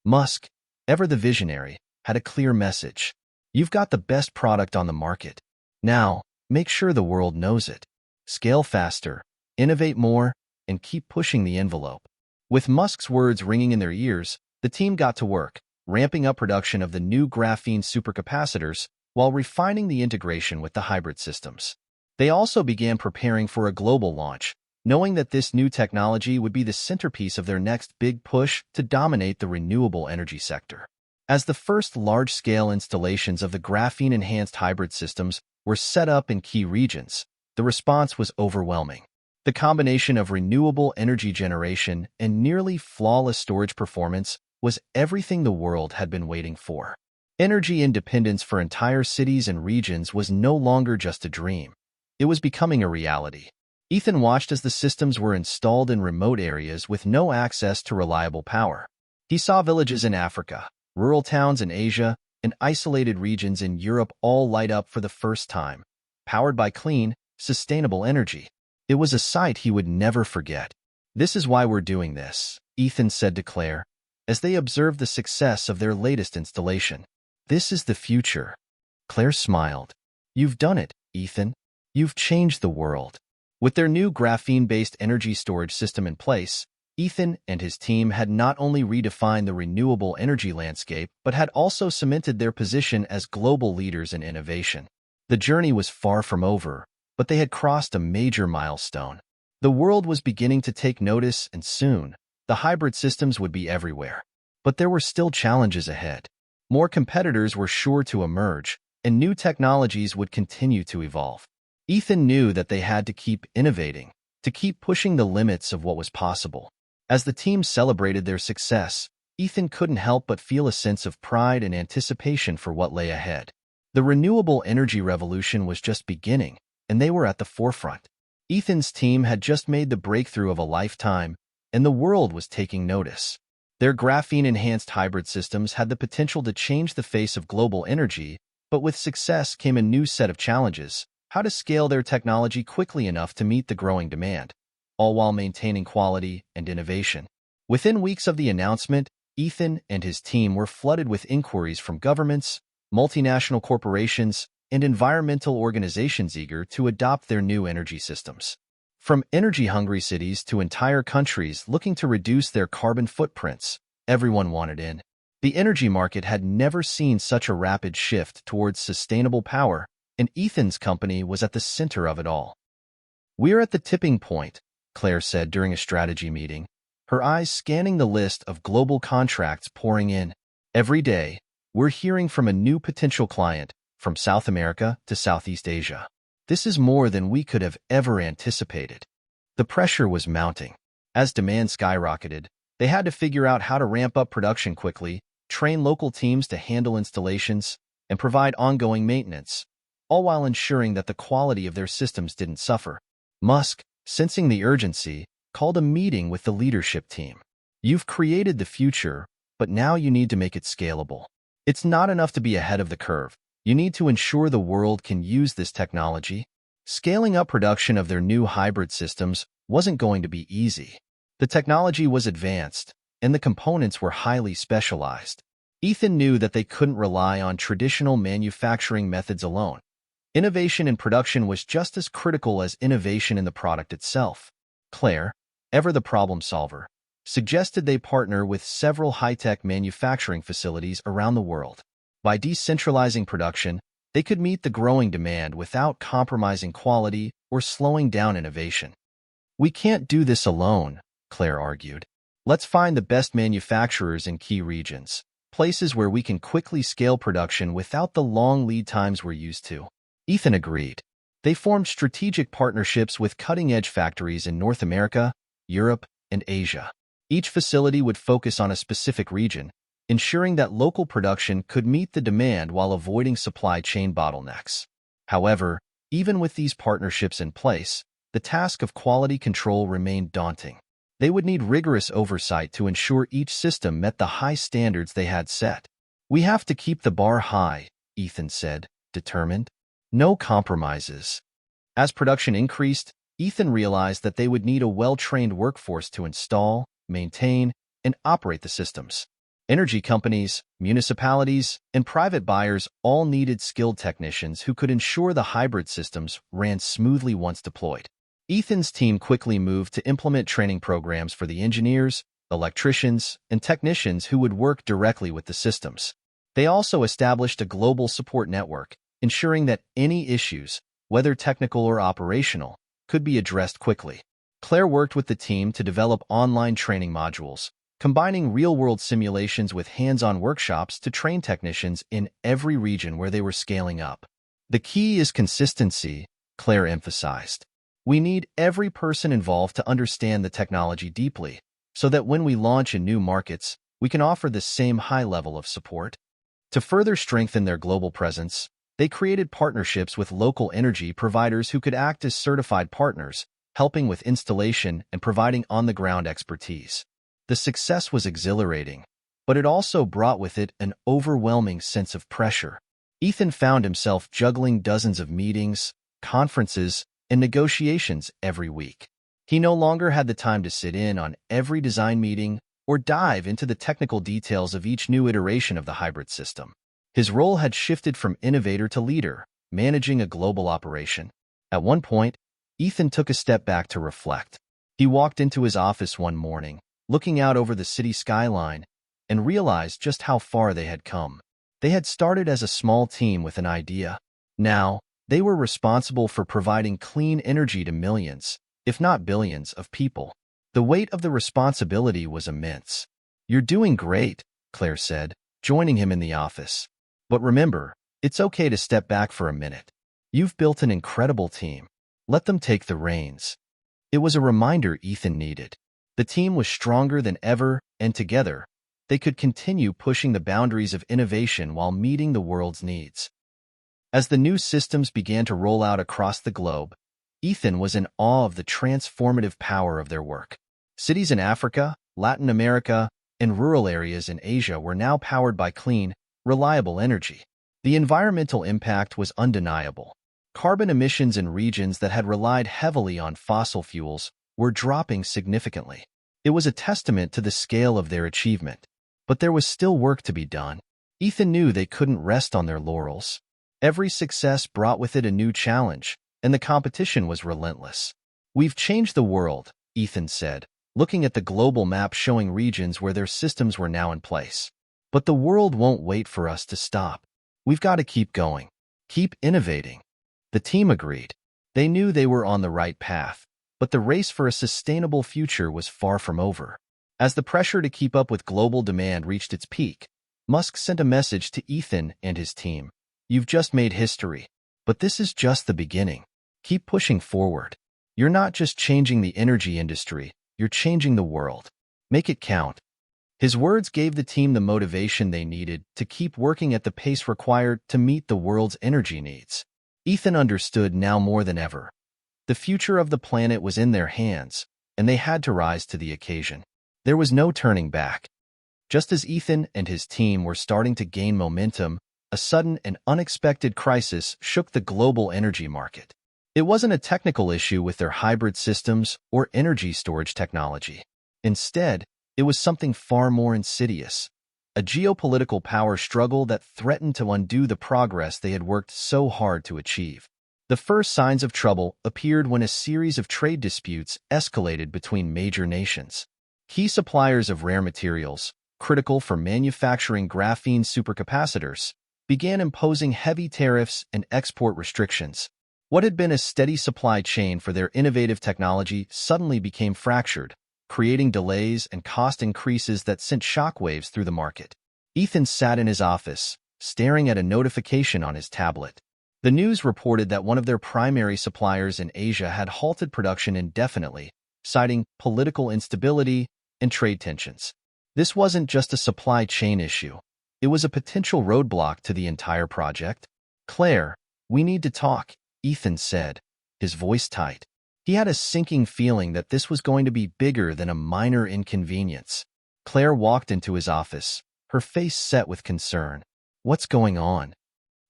Musk, ever the visionary, had a clear message. "You've got the best product on the market. Now, make sure the world knows it. Scale faster, innovate more, and keep pushing the envelope." With Musk's words ringing in their ears, the team got to work, ramping up production of the new graphene supercapacitors while refining the integration with the hybrid systems. They also began preparing for a global launch, knowing that this new technology would be the centerpiece of their next big push to dominate the renewable energy sector. As the first large-scale installations of the graphene-enhanced hybrid systems were set up in key regions, the response was overwhelming. The combination of renewable energy generation and nearly flawless storage performance was everything the world had been waiting for. Energy independence for entire cities and regions was no longer just a dream. It was becoming a reality. Ethan watched as the systems were installed in remote areas with no access to reliable power. He saw villages in Africa, rural towns in Asia, and isolated regions in Europe all light up for the first time, powered by clean, sustainable energy. It was a sight he would never forget. "This is why we're doing this," Ethan said to Claire, as they observed the success of their latest installation. "This is the future." Claire smiled. "You've done it, Ethan. You've changed the world." With their new graphene-based energy storage system in place, Ethan and his team had not only redefined the renewable energy landscape but had also cemented their position as global leaders in innovation. The journey was far from over, but they had crossed a major milestone. The world was beginning to take notice, and soon, the hybrid systems would be everywhere. But there were still challenges ahead. More competitors were sure to emerge, and new technologies would continue to evolve. Ethan knew that they had to keep innovating, to keep pushing the limits of what was possible. As the team celebrated their success, Ethan couldn't help but feel a sense of pride and anticipation for what lay ahead. The renewable energy revolution was just beginning, and they were at the forefront. Ethan's team had just made the breakthrough of a lifetime, and the world was taking notice. Their graphene-enhanced hybrid systems had the potential to change the face of global energy, but with success came a new set of challenges: how to scale their technology quickly enough to meet the growing demand, all while maintaining quality and innovation. Within weeks of the announcement, Ethan and his team were flooded with inquiries from governments, multinational corporations, and environmental organizations eager to adopt their new energy systems. From energy-hungry cities to entire countries looking to reduce their carbon footprints, everyone wanted in. The energy market had never seen such a rapid shift towards sustainable power, and Ethan's company was at the center of it all. "We're at the tipping point," Claire said during a strategy meeting, her eyes scanning the list of global contracts pouring in. "Every day, we're hearing from a new potential client, from South America to Southeast Asia. This is more than we could have ever anticipated." The pressure was mounting. As demand skyrocketed, they had to figure out how to ramp up production quickly, train local teams to handle installations, and provide ongoing maintenance, all while ensuring that the quality of their systems didn't suffer. Musk, sensing the urgency, called a meeting with the leadership team. "You've created the future, but now you need to make it scalable. It's not enough to be ahead of the curve. You need to ensure the world can use this technology." Scaling up production of their new hybrid systems wasn't going to be easy. The technology was advanced, and the components were highly specialized. Ethan knew that they couldn't rely on traditional manufacturing methods alone. Innovation in production was just as critical as innovation in the product itself. Claire, ever the problem solver, suggested they partner with several high-tech manufacturing facilities around the world. By decentralizing production, they could meet the growing demand without compromising quality or slowing down innovation. "We can't do this alone," Claire argued. "Let's find the best manufacturers in key regions, places where we can quickly scale production without the long lead times we're used to." Ethan agreed. They formed strategic partnerships with cutting-edge factories in North America, Europe, and Asia. Each facility would focus on a specific region, ensuring that local production could meet the demand while avoiding supply chain bottlenecks. However, even with these partnerships in place, the task of quality control remained daunting. They would need rigorous oversight to ensure each system met the high standards they had set. "We have to keep the bar high," Ethan said, determined. "No compromises." As production increased, Ethan realized that they would need a well-trained workforce to install, maintain, and operate the systems. Energy companies, municipalities, and private buyers all needed skilled technicians who could ensure the hybrid systems ran smoothly once deployed. Ethan's team quickly moved to implement training programs for the engineers, electricians, and technicians who would work directly with the systems. They also established a global support network, ensuring that any issues, whether technical or operational, could be addressed quickly. Claire worked with the team to develop online training modules, combining real-world simulations with hands-on workshops to train technicians in every region where they were scaling up. "The key is consistency," Claire emphasized. "We need every person involved to understand the technology deeply, so that when we launch in new markets, we can offer the same high level of support." To further strengthen their global presence, they created partnerships with local energy providers who could act as certified partners, helping with installation and providing on-the-ground expertise. The success was exhilarating, but it also brought with it an overwhelming sense of pressure. Ethan found himself juggling dozens of meetings, conferences, and negotiations every week. He no longer had the time to sit in on every design meeting or dive into the technical details of each new iteration of the hybrid system. His role had shifted from innovator to leader, managing a global operation. At one point, Ethan took a step back to reflect. He walked into his office one morning, looking out over the city skyline, and realized just how far they had come. They had started as a small team with an idea. Now, they were responsible for providing clean energy to millions, if not billions, of people. The weight of the responsibility was immense. "You're doing great," Claire said, joining him in the office. "But remember, it's okay to step back for a minute. You've built an incredible team. Let them take the reins." It was a reminder Ethan needed. The team was stronger than ever, and together, they could continue pushing the boundaries of innovation while meeting the world's needs. As the new systems began to roll out across the globe, Ethan was in awe of the transformative power of their work. Cities in Africa, Latin America, and rural areas in Asia were now powered by clean, reliable energy. The environmental impact was undeniable. Carbon emissions in regions that had relied heavily on fossil fuels were dropping significantly. It was a testament to the scale of their achievement. But there was still work to be done. Ethan knew they couldn't rest on their laurels. Every success brought with it a new challenge, and the competition was relentless. "We've changed the world," Ethan said, looking at the global map showing regions where their systems were now in place. "But the world won't wait for us to stop. We've got to keep going. Keep innovating." The team agreed. They knew they were on the right path, but the race for a sustainable future was far from over. As the pressure to keep up with global demand reached its peak, Musk sent a message to Ethan and his team. "You've just made history, but this is just the beginning. Keep pushing forward. You're not just changing the energy industry, you're changing the world. Make it count." His words gave the team the motivation they needed to keep working at the pace required to meet the world's energy needs. Ethan understood now more than ever. The future of the planet was in their hands, and they had to rise to the occasion. There was no turning back. Just as Ethan and his team were starting to gain momentum, a sudden and unexpected crisis shook the global energy market. It wasn't a technical issue with their hybrid systems or energy storage technology. Instead, it was something far more insidious, a geopolitical power struggle that threatened to undo the progress they had worked so hard to achieve. The first signs of trouble appeared when a series of trade disputes escalated between major nations. Key suppliers of rare materials, critical for manufacturing graphene supercapacitors, began imposing heavy tariffs and export restrictions. What had been a steady supply chain for their innovative technology suddenly became fractured, creating delays and cost increases that sent shockwaves through the market. Ethan sat in his office, staring at a notification on his tablet. The news reported that one of their primary suppliers in Asia had halted production indefinitely, citing political instability and trade tensions. This wasn't just a supply chain issue. It was a potential roadblock to the entire project. "Claire, we need to talk," Ethan said, his voice tight. He had a sinking feeling that this was going to be bigger than a minor inconvenience. Claire walked into his office, her face set with concern. "What's going on?"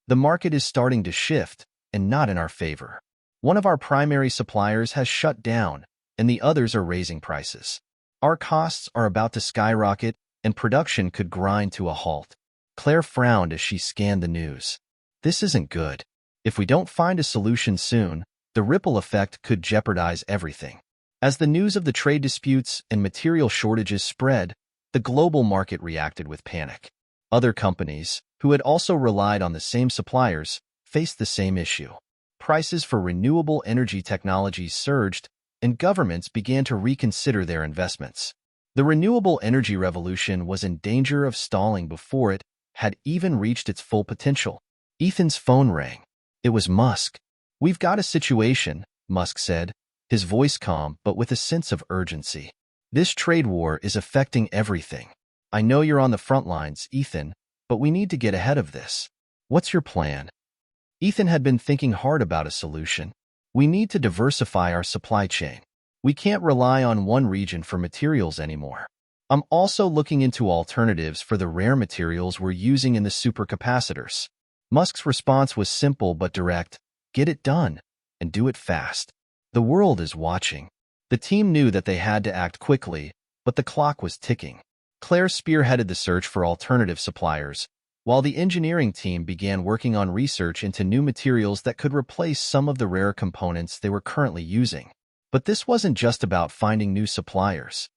"The market is starting to shift, and not in our favor. One of our primary suppliers has shut down, and the others are raising prices. Our costs are about to skyrocket, and production could grind to a halt." Claire frowned as she scanned the news. "This isn't good. If we don't find a solution soon, the ripple effect could jeopardize everything." As the news of the trade disputes and material shortages spread, the global market reacted with panic. Other companies, who had also relied on the same suppliers, faced the same issue. Prices for renewable energy technologies surged, and governments began to reconsider their investments. The renewable energy revolution was in danger of stalling before it had even reached its full potential. Ethan's phone rang. It was Musk. "We've got a situation," Musk said, his voice calm but with a sense of urgency. "This trade war is affecting everything. I know you're on the front lines, Ethan, but we need to get ahead of this. What's your plan?" Ethan had been thinking hard about a solution. "We need to diversify our supply chain. We can't rely on one region for materials anymore. I'm also looking into alternatives for the rare materials we're using in the supercapacitors." Musk's response was simple but direct. "Get it done, and do it fast. The world is watching." The team knew that they had to act quickly, but the clock was ticking. Claire spearheaded the search for alternative suppliers, while the engineering team began working on research into new materials that could replace some of the rare components they were currently using. But this wasn't just about finding new suppliers.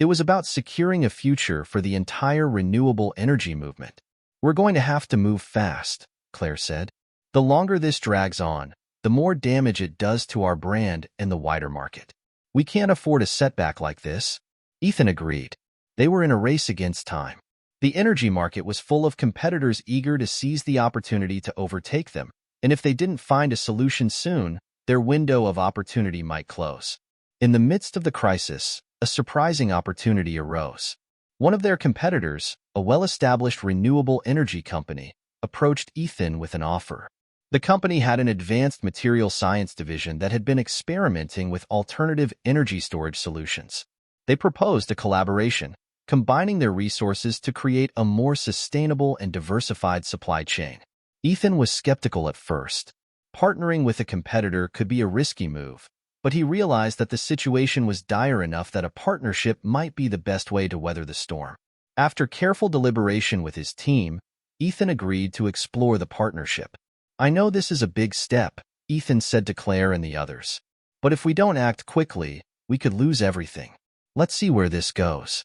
It was about securing a future for the entire renewable energy movement. "We're going to have to move fast," Claire said. "The longer this drags on, the more damage it does to our brand and the wider market. We can't afford a setback like this." Ethan agreed. They were in a race against time. The energy market was full of competitors eager to seize the opportunity to overtake them, and if they didn't find a solution soon, their window of opportunity might close. In the midst of the crisis, a surprising opportunity arose. One of their competitors, a well-established renewable energy company, approached Ethan with an offer. The company had an advanced material science division that had been experimenting with alternative energy storage solutions. They proposed a collaboration, combining their resources to create a more sustainable and diversified supply chain. Ethan was skeptical at first. Partnering with a competitor could be a risky move, but he realized that the situation was dire enough that a partnership might be the best way to weather the storm. After careful deliberation with his team, Ethan agreed to explore the partnership. "I know this is a big step," Ethan said to Claire and the others. "But if we don't act quickly, we could lose everything. Let's see where this goes."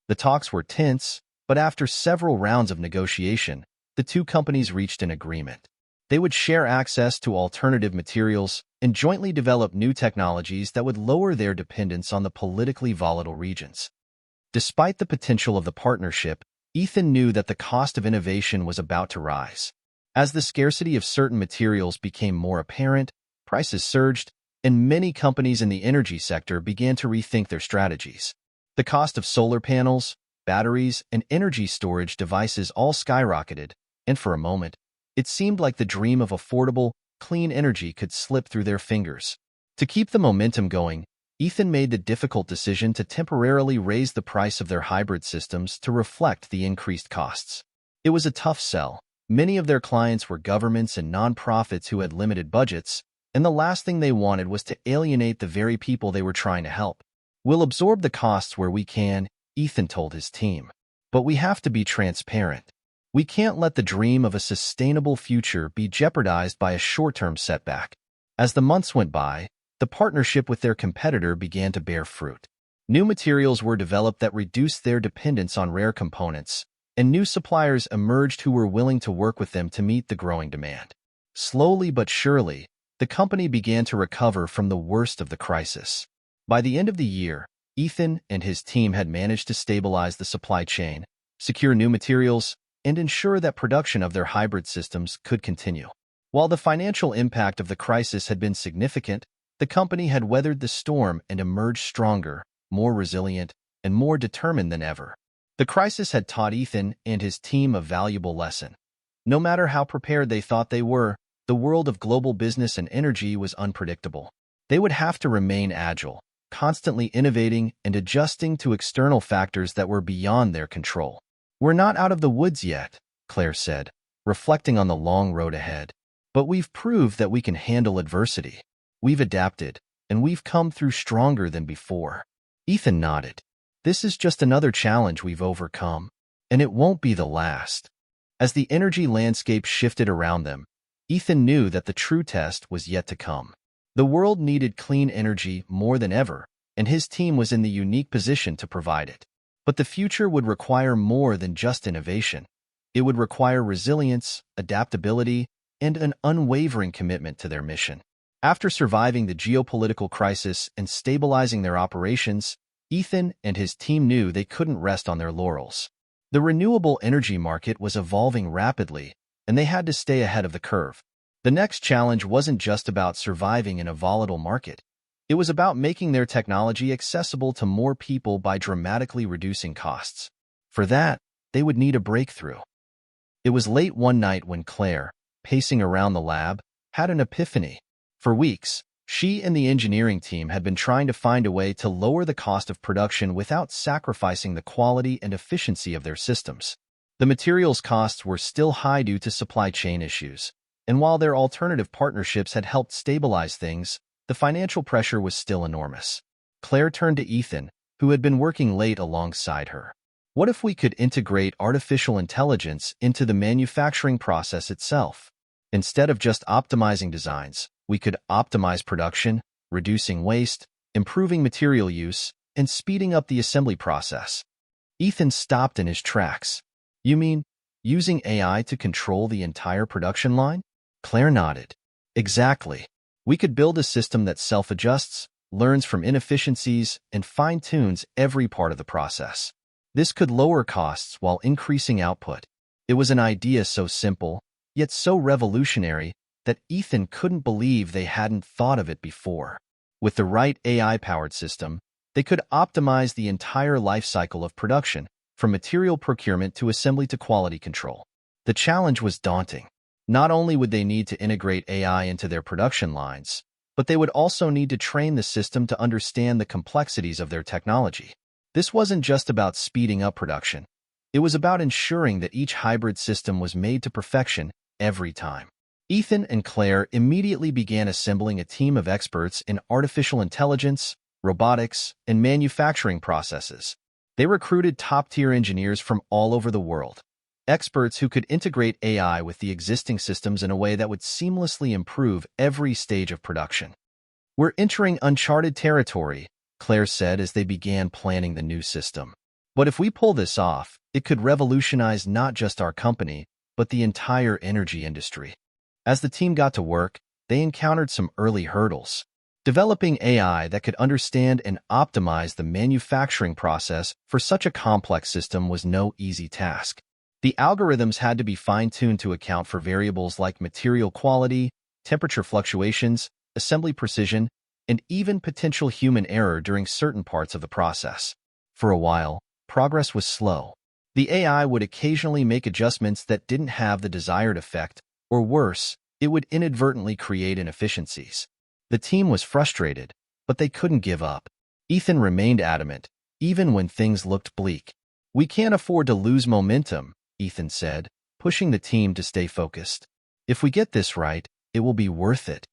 The talks were tense, but after several rounds of negotiation, the two companies reached an agreement. They would share access to alternative materials and jointly develop new technologies that would lower their dependence on the politically volatile regions. Despite the potential of the partnership, Ethan knew that the cost of innovation was about to rise. As the scarcity of certain materials became more apparent, prices surged, and many companies in the energy sector began to rethink their strategies. The cost of solar panels, batteries, and energy storage devices all skyrocketed, and for a moment, it seemed like the dream of affordable, clean energy could slip through their fingers. To keep the momentum going, Ethan made the difficult decision to temporarily raise the price of their hybrid systems to reflect the increased costs. It was a tough sell. Many of their clients were governments and nonprofits who had limited budgets, and the last thing they wanted was to alienate the very people they were trying to help. "We'll absorb the costs where we can," Ethan told his team. "But we have to be transparent. We can't let the dream of a sustainable future be jeopardized by a short-term setback." As the months went by, the partnership with their competitor began to bear fruit. New materials were developed that reduced their dependence on rare components, and new suppliers emerged who were willing to work with them to meet the growing demand. Slowly but surely, the company began to recover from the worst of the crisis. By the end of the year, Ethan and his team had managed to stabilize the supply chain, secure new materials, and ensure that production of their hybrid systems could continue. While the financial impact of the crisis had been significant, the company had weathered the storm and emerged stronger, more resilient, and more determined than ever. The crisis had taught Ethan and his team a valuable lesson. No matter how prepared they thought they were, the world of global business and energy was unpredictable. They would have to remain agile, constantly innovating and adjusting to external factors that were beyond their control. "We're not out of the woods yet," Claire said, reflecting on the long road ahead. "But we've proved that we can handle adversity. We've adapted, and we've come through stronger than before." Ethan nodded. "This is just another challenge we've overcome, and it won't be the last." As the energy landscape shifted around them, Ethan knew that the true test was yet to come. The world needed clean energy more than ever, and his team was in the unique position to provide it. But the future would require more than just innovation. It would require resilience, adaptability, and an unwavering commitment to their mission. After surviving the geopolitical crisis and stabilizing their operations, Ethan and his team knew they couldn't rest on their laurels. The renewable energy market was evolving rapidly, and they had to stay ahead of the curve. The next challenge wasn't just about surviving in a volatile market. It was about making their technology accessible to more people by dramatically reducing costs. For that, they would need a breakthrough. It was late one night when Claire, pacing around the lab, had an epiphany. For weeks, she and the engineering team had been trying to find a way to lower the cost of production without sacrificing the quality and efficiency of their systems. The materials costs were still high due to supply chain issues, and while their alternative partnerships had helped stabilize things, the financial pressure was still enormous. Claire turned to Ethan, who had been working late alongside her. "What if we could integrate artificial intelligence into the manufacturing process itself? Instead of just optimizing designs, we could optimize production, reducing waste, improving material use, and speeding up the assembly process." Ethan stopped in his tracks. "You mean using AI to control the entire production line?" Claire nodded. "Exactly. We could build a system that self-adjusts, learns from inefficiencies, and fine-tunes every part of the process. This could lower costs while increasing output." It was an idea so simple, yet so revolutionary, that Ethan couldn't believe they hadn't thought of it before. With the right AI-powered system, they could optimize the entire life cycle of production, from material procurement to assembly to quality control. The challenge was daunting. Not only would they need to integrate AI into their production lines, but they would also need to train the system to understand the complexities of their technology. This wasn't just about speeding up production. It was about ensuring that each hybrid system was made to perfection every time. Ethan and Claire immediately began assembling a team of experts in artificial intelligence, robotics, and manufacturing processes. They recruited top-tier engineers from all over the world, experts who could integrate AI with the existing systems in a way that would seamlessly improve every stage of production. "We're entering uncharted territory," Claire said as they began planning the new system. "But if we pull this off, it could revolutionize not just our company, but the entire energy industry." As the team got to work, they encountered some early hurdles. Developing AI that could understand and optimize the manufacturing process for such a complex system was no easy task. The algorithms had to be fine-tuned to account for variables like material quality, temperature fluctuations, assembly precision, and even potential human error during certain parts of the process. For a while, progress was slow. The AI would occasionally make adjustments that didn't have the desired effect, or worse, it would inadvertently create inefficiencies. The team was frustrated, but they couldn't give up. Ethan remained adamant, even when things looked bleak. "We can't afford to lose momentum," Ethan said, pushing the team to stay focused. "If we get this right, it will be worth it."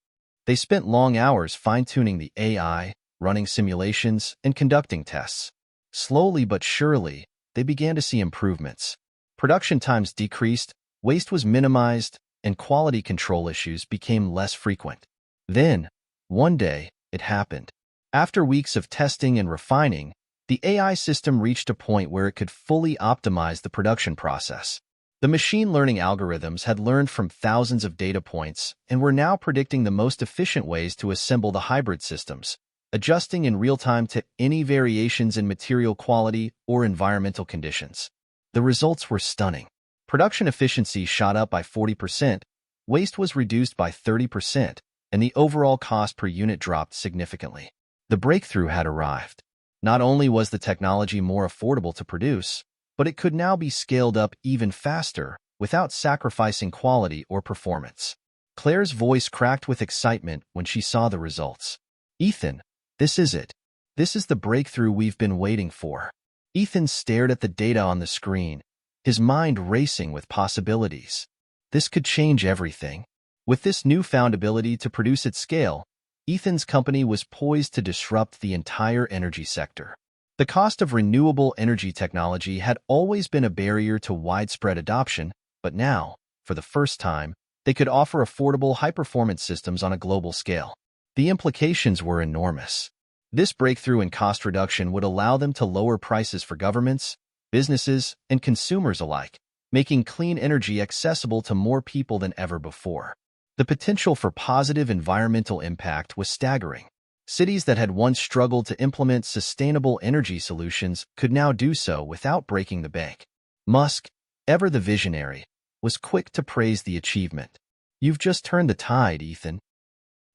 They spent long hours fine-tuning the AI, running simulations, and conducting tests. Slowly but surely, they began to see improvements. Production times decreased, waste was minimized, and quality control issues became less frequent. Then, one day, it happened. After weeks of testing and refining, the AI system reached a point where it could fully optimize the production process. The machine learning algorithms had learned from thousands of data points and were now predicting the most efficient ways to assemble the hybrid systems, adjusting in real time to any variations in material quality or environmental conditions. The results were stunning. Production efficiency shot up by 40%, waste was reduced by 30%, and the overall cost per unit dropped significantly. The breakthrough had arrived. Not only was the technology more affordable to produce, but it could now be scaled up even faster without sacrificing quality or performance. Claire's voice cracked with excitement when she saw the results. "Ethan, this is it. This is the breakthrough we've been waiting for." Ethan stared at the data on the screen, his mind racing with possibilities. This could change everything. With this newfound ability to produce at scale, Ethan's company was poised to disrupt the entire energy sector. The cost of renewable energy technology had always been a barrier to widespread adoption, but now, for the first time, they could offer affordable high-performance systems on a global scale. The implications were enormous. This breakthrough in cost reduction would allow them to lower prices for governments, businesses, and consumers alike, making clean energy accessible to more people than ever before. The potential for positive environmental impact was staggering. Cities that had once struggled to implement sustainable energy solutions could now do so without breaking the bank. Musk, ever the visionary, was quick to praise the achievement. "You've just turned the tide, Ethan.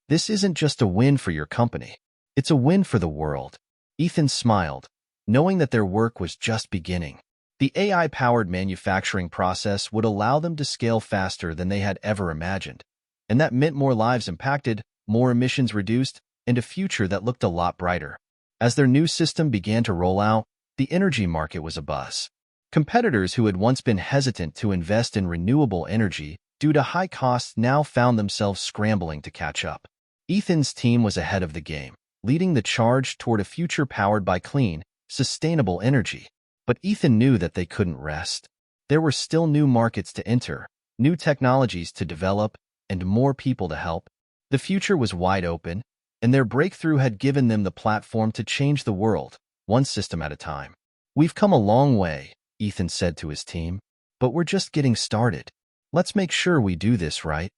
This isn't just a win for your company. It's a win for the world." Ethan smiled, knowing that their work was just beginning. The AI-powered manufacturing process would allow them to scale faster than they had ever imagined, and that meant more lives impacted, more emissions reduced, and a future that looked a lot brighter. As their new system began to roll out, the energy market was abuzz. Competitors who had once been hesitant to invest in renewable energy due to high costs now found themselves scrambling to catch up. Ethan's team was ahead of the game, leading the charge toward a future powered by clean, sustainable energy. But Ethan knew that they couldn't rest. There were still new markets to enter, new technologies to develop, and more people to help. The future was wide open, and their breakthrough had given them the platform to change the world, one system at a time. "We've come a long way," Ethan said to his team, "but we're just getting started. Let's make sure we do this right."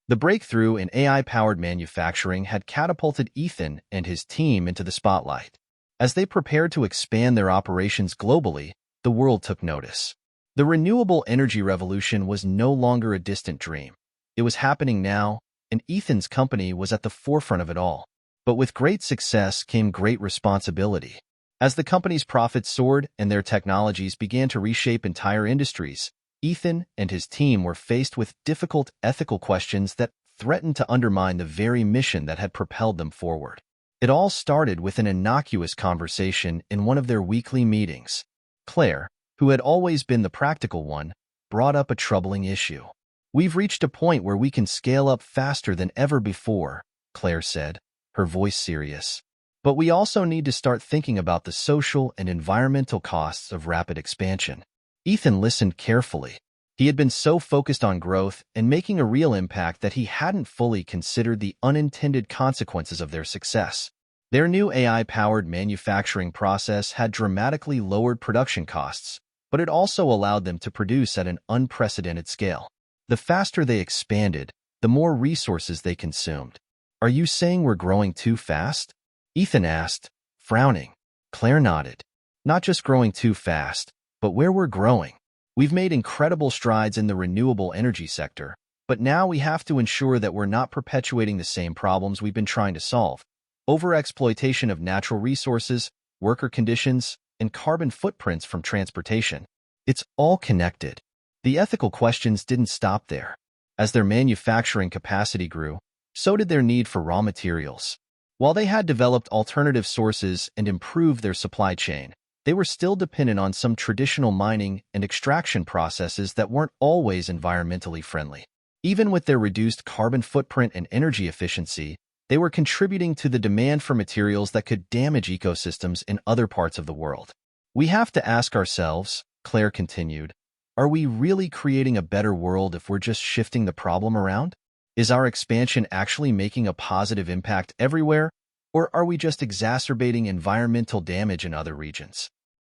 The breakthrough in AI-powered manufacturing had catapulted Ethan and his team into the spotlight. As they prepared to expand their operations globally, the world took notice. The renewable energy revolution was no longer a distant dream. It was happening now, and Ethan's company was at the forefront of it all. But with great success came great responsibility. As the company's profits soared and their technologies began to reshape entire industries, Ethan and his team were faced with difficult ethical questions that threatened to undermine the very mission that had propelled them forward. It all started with an innocuous conversation in one of their weekly meetings. Claire, who had always been the practical one, brought up a troubling issue. We've reached a point where we can scale up faster than ever before, Claire said, her voice serious. But we also need to start thinking about the social and environmental costs of rapid expansion. Ethan listened carefully. He had been so focused on growth and making a real impact that he hadn't fully considered the unintended consequences of their success. Their new AI-powered manufacturing process had dramatically lowered production costs, but it also allowed them to produce at an unprecedented scale. The faster they expanded, the more resources they consumed. Are you saying we're growing too fast? Ethan asked, frowning. Claire nodded. Not just growing too fast, but where we're growing. We've made incredible strides in the renewable energy sector, but now we have to ensure that we're not perpetuating the same problems we've been trying to solve. Overexploitation of natural resources, worker conditions, and carbon footprints from transportation. It's all connected. The ethical questions didn't stop there. As their manufacturing capacity grew, so did their need for raw materials. While they had developed alternative sources and improved their supply chain, they were still dependent on some traditional mining and extraction processes that weren't always environmentally friendly. Even with their reduced carbon footprint and energy efficiency, they were contributing to the demand for materials that could damage ecosystems in other parts of the world. We have to ask ourselves, Claire continued, are we really creating a better world if we're just shifting the problem around? Is our expansion actually making a positive impact everywhere, or are we just exacerbating environmental damage in other regions?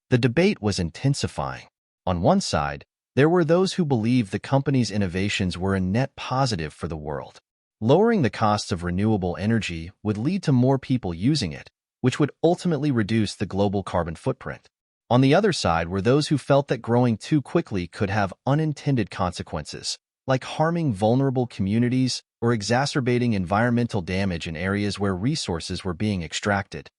The debate was intensifying. On one side, there were those who believed the company's innovations were a net positive for the world. Lowering the costs of renewable energy would lead to more people using it, which would ultimately reduce the global carbon footprint. On the other side were those who felt that growing too quickly could have unintended consequences, like harming vulnerable communities or exacerbating environmental damage in areas where resources were being extracted.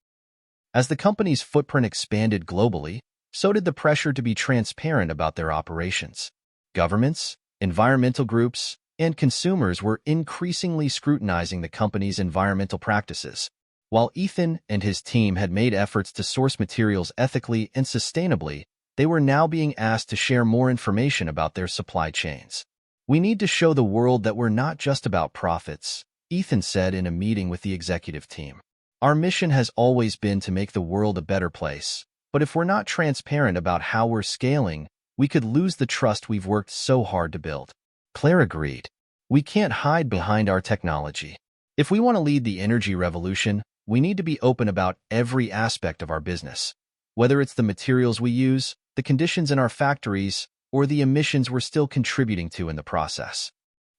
As the company's footprint expanded globally, so did the pressure to be transparent about their operations. Governments, environmental groups, and consumers were increasingly scrutinizing the company's environmental practices. While Ethan and his team had made efforts to source materials ethically and sustainably, they were now being asked to share more information about their supply chains. We need to show the world that we're not just about profits, Ethan said in a meeting with the executive team. Our mission has always been to make the world a better place, but if we're not transparent about how we're scaling, we could lose the trust we've worked so hard to build. Claire agreed. We can't hide behind our technology. If we want to lead the energy revolution, we need to be open about every aspect of our business. Whether it's the materials we use, the conditions in our factories, or the emissions we're still contributing to in the process.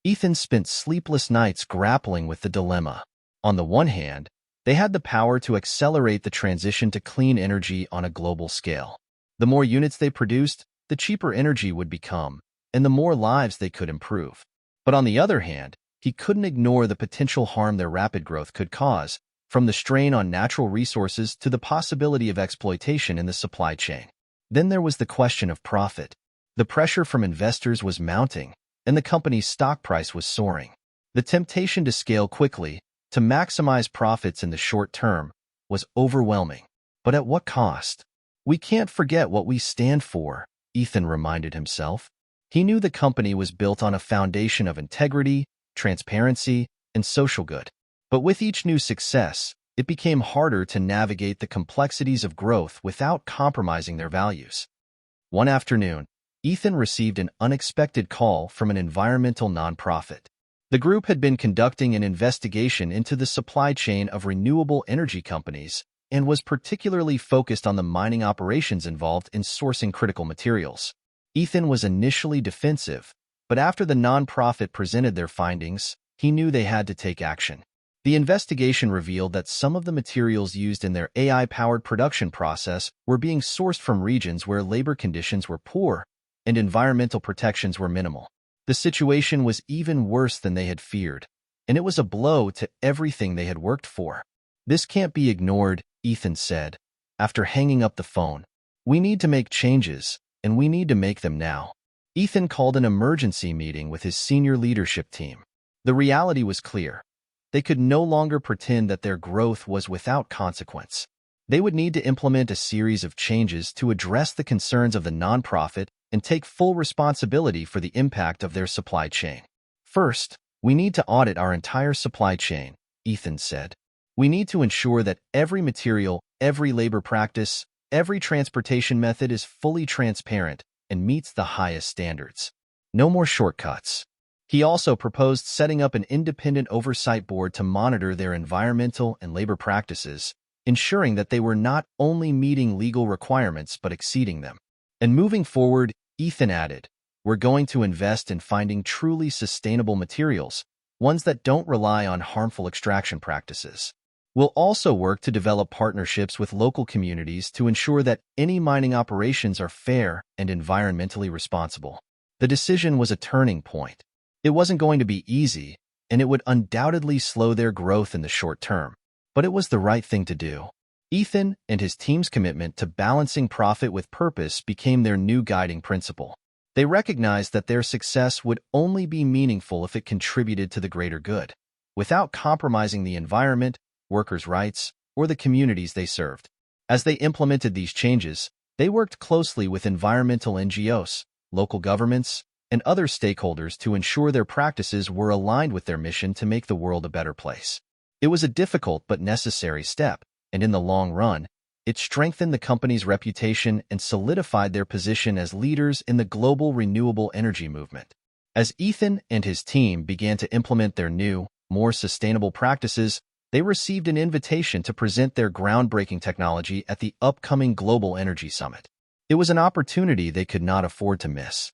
Ethan spent sleepless nights grappling with the dilemma. On the one hand, they had the power to accelerate the transition to clean energy on a global scale. The more units they produced, the cheaper energy would become, and the more lives they could improve. But on the other hand, he couldn't ignore the potential harm their rapid growth could cause, from the strain on natural resources to the possibility of exploitation in the supply chain. Then there was the question of profit. The pressure from investors was mounting, and the company's stock price was soaring. The temptation to scale quickly, to maximize profits in the short term, was overwhelming. But at what cost? We can't forget what we stand for, Ethan reminded himself. He knew the company was built on a foundation of integrity, transparency, and social good. But with each new success, it became harder to navigate the complexities of growth without compromising their values. One afternoon, Ethan received an unexpected call from an environmental nonprofit. The group had been conducting an investigation into the supply chain of renewable energy companies and was particularly focused on the mining operations involved in sourcing critical materials. Ethan was initially defensive, but after the nonprofit presented their findings, he knew they had to take action. The investigation revealed that some of the materials used in their AI-powered production process were being sourced from regions where labor conditions were poor and environmental protections were minimal. The situation was even worse than they had feared, and it was a blow to everything they had worked for. This can't be ignored, Ethan said, after hanging up the phone. We need to make changes, and we need to make them now. Ethan called an emergency meeting with his senior leadership team. The reality was clear. They could no longer pretend that their growth was without consequence. They would need to implement a series of changes to address the concerns of the nonprofit and take full responsibility for the impact of their supply chain. First, we need to audit our entire supply chain, Ethan said. We need to ensure that every material, every labor practice, every transportation method is fully transparent and meets the highest standards. No more shortcuts. He also proposed setting up an independent oversight board to monitor their environmental and labor practices, ensuring that they were not only meeting legal requirements but exceeding them. And moving forward, Ethan added, we're going to invest in finding truly sustainable materials, ones that don't rely on harmful extraction practices. We'll also work to develop partnerships with local communities to ensure that any mining operations are fair and environmentally responsible. The decision was a turning point. It wasn't going to be easy, and it would undoubtedly slow their growth in the short term, but it was the right thing to do. Ethan and his team's commitment to balancing profit with purpose became their new guiding principle. They recognized that their success would only be meaningful if it contributed to the greater good, without compromising the environment, workers' rights, or the communities they served. As they implemented these changes, they worked closely with environmental NGOs, local governments, and other stakeholders to ensure their practices were aligned with their mission to make the world a better place. It was a difficult but necessary step, and in the long run, it strengthened the company's reputation and solidified their position as leaders in the global renewable energy movement. As Ethan and his team began to implement their new, more sustainable practices, they received an invitation to present their groundbreaking technology at the upcoming Global Energy Summit. It was an opportunity they could not afford to miss.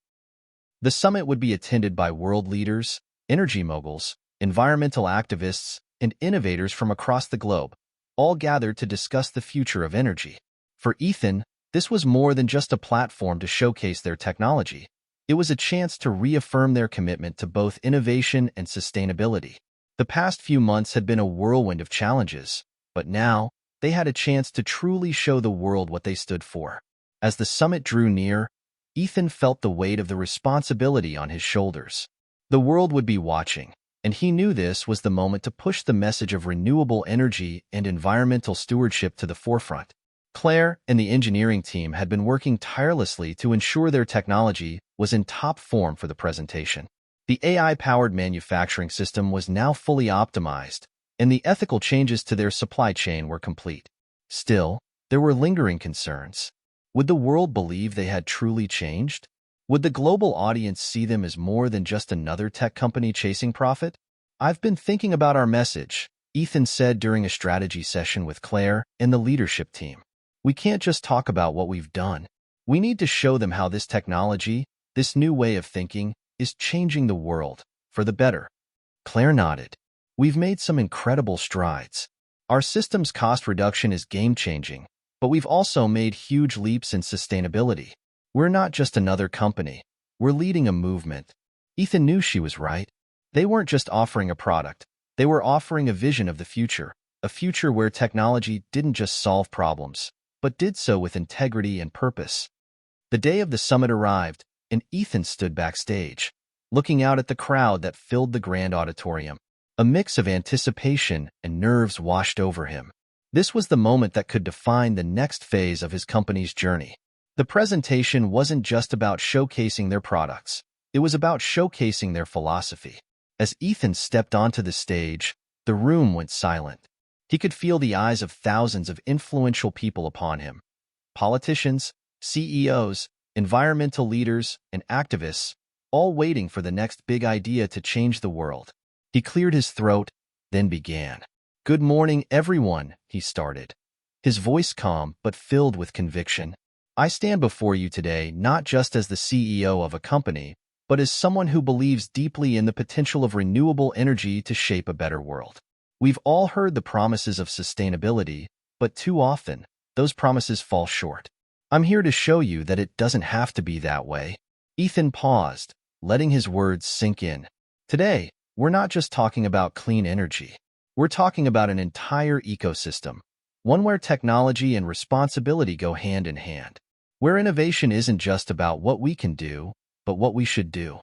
The summit would be attended by world leaders, energy moguls, environmental activists, and innovators from across the globe, all gathered to discuss the future of energy. For Ethan, this was more than just a platform to showcase their technology. It was a chance to reaffirm their commitment to both innovation and sustainability. The past few months had been a whirlwind of challenges, but now they had a chance to truly show the world what they stood for. As the summit drew near, Ethan felt the weight of the responsibility on his shoulders. The world would be watching, and he knew this was the moment to push the message of renewable energy and environmental stewardship to the forefront. Claire and the engineering team had been working tirelessly to ensure their technology was in top form for the presentation. The AI-powered manufacturing system was now fully optimized, and the ethical changes to their supply chain were complete. Still, there were lingering concerns. Would the world believe they had truly changed? Would the global audience see them as more than just another tech company chasing profit? I've been thinking about our message, Ethan said during a strategy session with Claire and the leadership team. We can't just talk about what we've done. We need to show them how this technology, this new way of thinking, is changing the world for the better. Claire nodded. We've made some incredible strides. Our system's cost reduction is game-changing, but we've also made huge leaps in sustainability. We're not just another company. We're leading a movement. Ethan knew she was right. They weren't just offering a product. They were offering a vision of the future, a future where technology didn't just solve problems, but did so with integrity and purpose. The day of the summit arrived, and Ethan stood backstage, looking out at the crowd that filled the grand auditorium. A mix of anticipation and nerves washed over him. This was the moment that could define the next phase of his company's journey. The presentation wasn't just about showcasing their products. It was about showcasing their philosophy. As Ethan stepped onto the stage, the room went silent. He could feel the eyes of thousands of influential people upon him. Politicians, CEOs, environmental leaders, and activists, all waiting for the next big idea to change the world. He cleared his throat, then began. Good morning, everyone, he started, his voice calm but filled with conviction. I stand before you today not just as the CEO of a company, but as someone who believes deeply in the potential of renewable energy to shape a better world. We've all heard the promises of sustainability, but too often, those promises fall short. I'm here to show you that it doesn't have to be that way. Ethan paused, letting his words sink in. Today, we're not just talking about clean energy. We're talking about an entire ecosystem, one where technology and responsibility go hand in hand, where innovation isn't just about what we can do, but what we should do.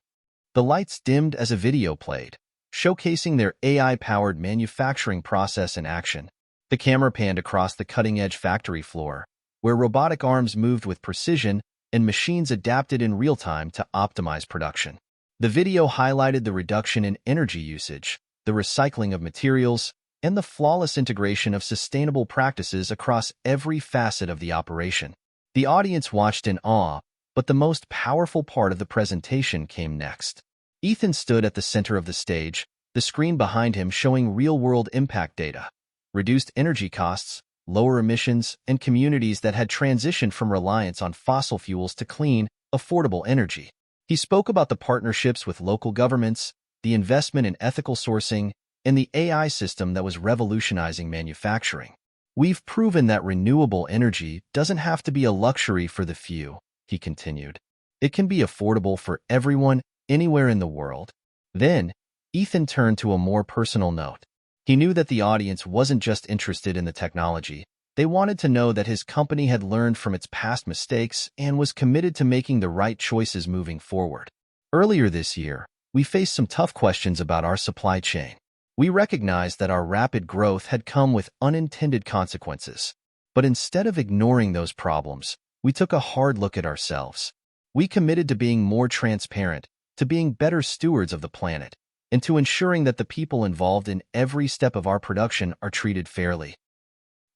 The lights dimmed as a video played, showcasing their AI-powered manufacturing process in action. The camera panned across the cutting-edge factory floor, where robotic arms moved with precision and machines adapted in real time to optimize production. The video highlighted the reduction in energy usage, the recycling of materials, and the flawless integration of sustainable practices across every facet of the operation. The audience watched in awe, but the most powerful part of the presentation came next. Ethan stood at the center of the stage, the screen behind him showing real-world impact data, reduced energy costs, lower emissions, and communities that had transitioned from reliance on fossil fuels to clean, affordable energy. He spoke about the partnerships with local governments, the investment in ethical sourcing, and the AI system that was revolutionizing manufacturing. We've proven that renewable energy doesn't have to be a luxury for the few, he continued. It can be affordable for everyone, anywhere in the world. Then, Ethan turned to a more personal note. He knew that the audience wasn't just interested in the technology. They wanted to know that his company had learned from its past mistakes and was committed to making the right choices moving forward. Earlier this year, we faced some tough questions about our supply chain. We recognized that our rapid growth had come with unintended consequences. But instead of ignoring those problems, we took a hard look at ourselves. We committed to being more transparent, to being better stewards of the planet, and to ensuring that the people involved in every step of our production are treated fairly.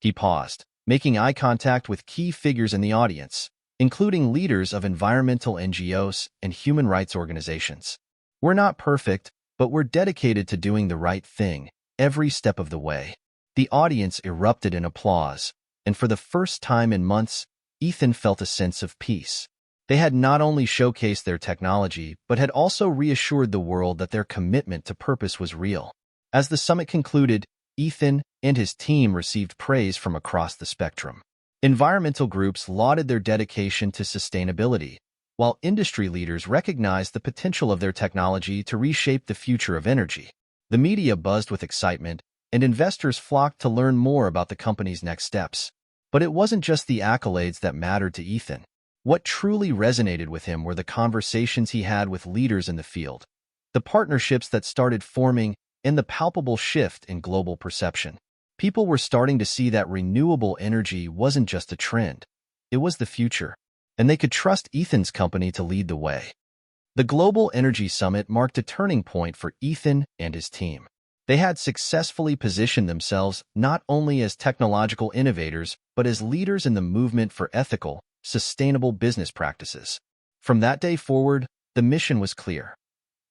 He paused, making eye contact with key figures in the audience, including leaders of environmental NGOs and human rights organizations. We're not perfect, but we're dedicated to doing the right thing every step of the way. The audience erupted in applause, and for the first time in months, Ethan felt a sense of peace. They had not only showcased their technology, but had also reassured the world that their commitment to purpose was real. As the summit concluded, Ethan and his team received praise from across the spectrum. Environmental groups lauded their dedication to sustainability, while industry leaders recognized the potential of their technology to reshape the future of energy. The media buzzed with excitement, and investors flocked to learn more about the company's next steps. But it wasn't just the accolades that mattered to Ethan. What truly resonated with him were the conversations he had with leaders in the field, the partnerships that started forming, and the palpable shift in global perception. People were starting to see that renewable energy wasn't just a trend, it was the future, and they could trust Ethan's company to lead the way. The Global Energy Summit marked a turning point for Ethan and his team. They had successfully positioned themselves not only as technological innovators, but as leaders in the movement for ethical, sustainable business practices. From that day forward, the mission was clear.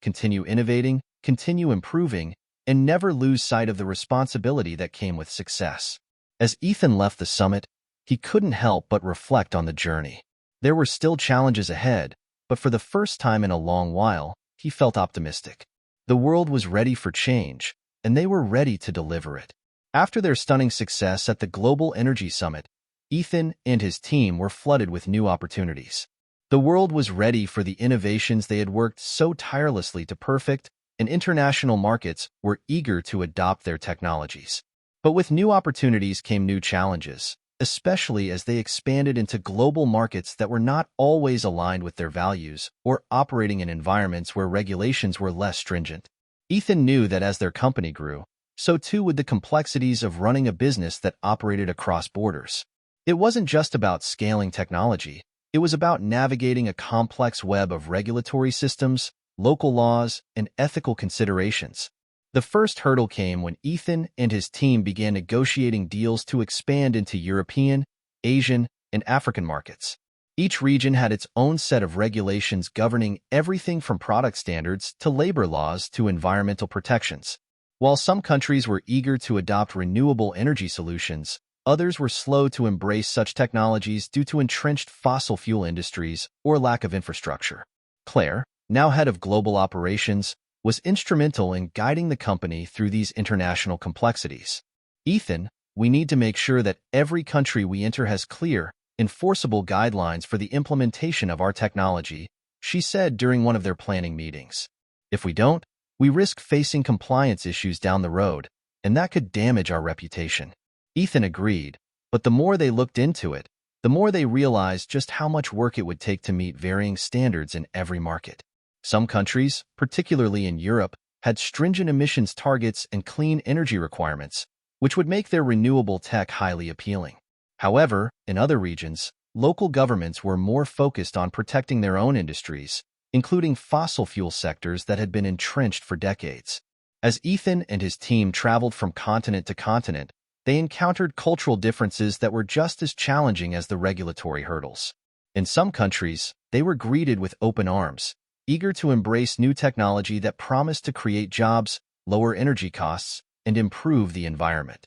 Continue innovating, continue improving, and never lose sight of the responsibility that came with success. As Ethan left the summit, he couldn't help but reflect on the journey. There were still challenges ahead, but for the first time in a long while, he felt optimistic. The world was ready for change, and they were ready to deliver it. After their stunning success at the Global Energy Summit, Ethan and his team were flooded with new opportunities. The world was ready for the innovations they had worked so tirelessly to perfect, and international markets were eager to adopt their technologies. But with new opportunities came new challenges, especially as they expanded into global markets that were not always aligned with their values or operating in environments where regulations were less stringent. Ethan knew that as their company grew, so too would the complexities of running a business that operated across borders. It wasn't just about scaling technology, it was about navigating a complex web of regulatory systems, local laws, and ethical considerations. The first hurdle came when Ethan and his team began negotiating deals to expand into European, Asian, and African markets. Each region had its own set of regulations governing everything from product standards to labor laws to environmental protections. While some countries were eager to adopt renewable energy solutions, others were slow to embrace such technologies due to entrenched fossil fuel industries or lack of infrastructure. Claire, now head of global operations, was instrumental in guiding the company through these international complexities. Ethan, we need to make sure that every country we enter has clear, enforceable guidelines for the implementation of our technology, she said during one of their planning meetings. If we don't, we risk facing compliance issues down the road, and that could damage our reputation. Ethan agreed, but the more they looked into it, the more they realized just how much work it would take to meet varying standards in every market. Some countries, particularly in Europe, had stringent emissions targets and clean energy requirements, which would make their renewable tech highly appealing. However, in other regions, local governments were more focused on protecting their own industries, including fossil fuel sectors that had been entrenched for decades. As Ethan and his team traveled from continent to continent, they encountered cultural differences that were just as challenging as the regulatory hurdles. In some countries, they were greeted with open arms, eager to embrace new technology that promised to create jobs, lower energy costs, and improve the environment.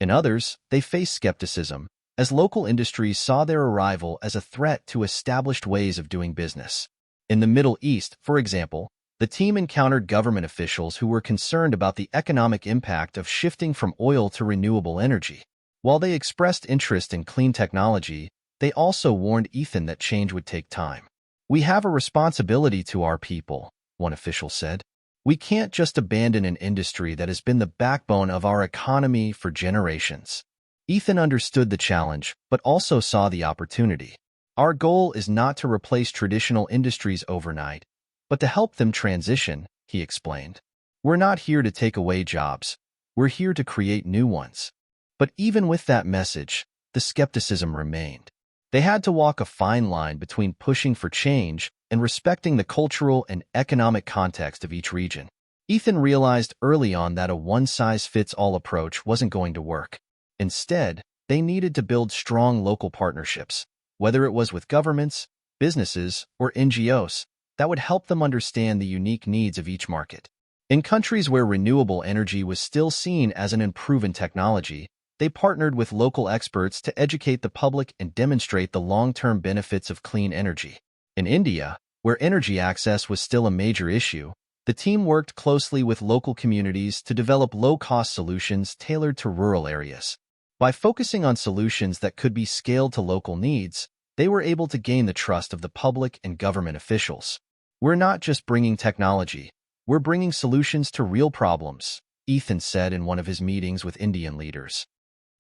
In others, they faced skepticism, as local industries saw their arrival as a threat to established ways of doing business. In the Middle East, for example, the team encountered government officials who were concerned about the economic impact of shifting from oil to renewable energy. While they expressed interest in clean technology, they also warned Ethan that change would take time. "We have a responsibility to our people," one official said. "We can't just abandon an industry that has been the backbone of our economy for generations." Ethan understood the challenge, but also saw the opportunity. "Our goal is not to replace traditional industries overnight, but to help them transition," he explained. "We're not here to take away jobs. We're here to create new ones." But even with that message, the skepticism remained. They had to walk a fine line between pushing for change and respecting the cultural and economic context of each region. Ethan realized early on that a one-size-fits-all approach wasn't going to work. Instead, they needed to build strong local partnerships, whether it was with governments, businesses, or NGOs, that would help them understand the unique needs of each market. In countries where renewable energy was still seen as an unproven technology, they partnered with local experts to educate the public and demonstrate the long-term benefits of clean energy. In India, where energy access was still a major issue, the team worked closely with local communities to develop low-cost solutions tailored to rural areas. By focusing on solutions that could be scaled to local needs, they were able to gain the trust of the public and government officials. "We're not just bringing technology, we're bringing solutions to real problems," Ethan said in one of his meetings with Indian leaders.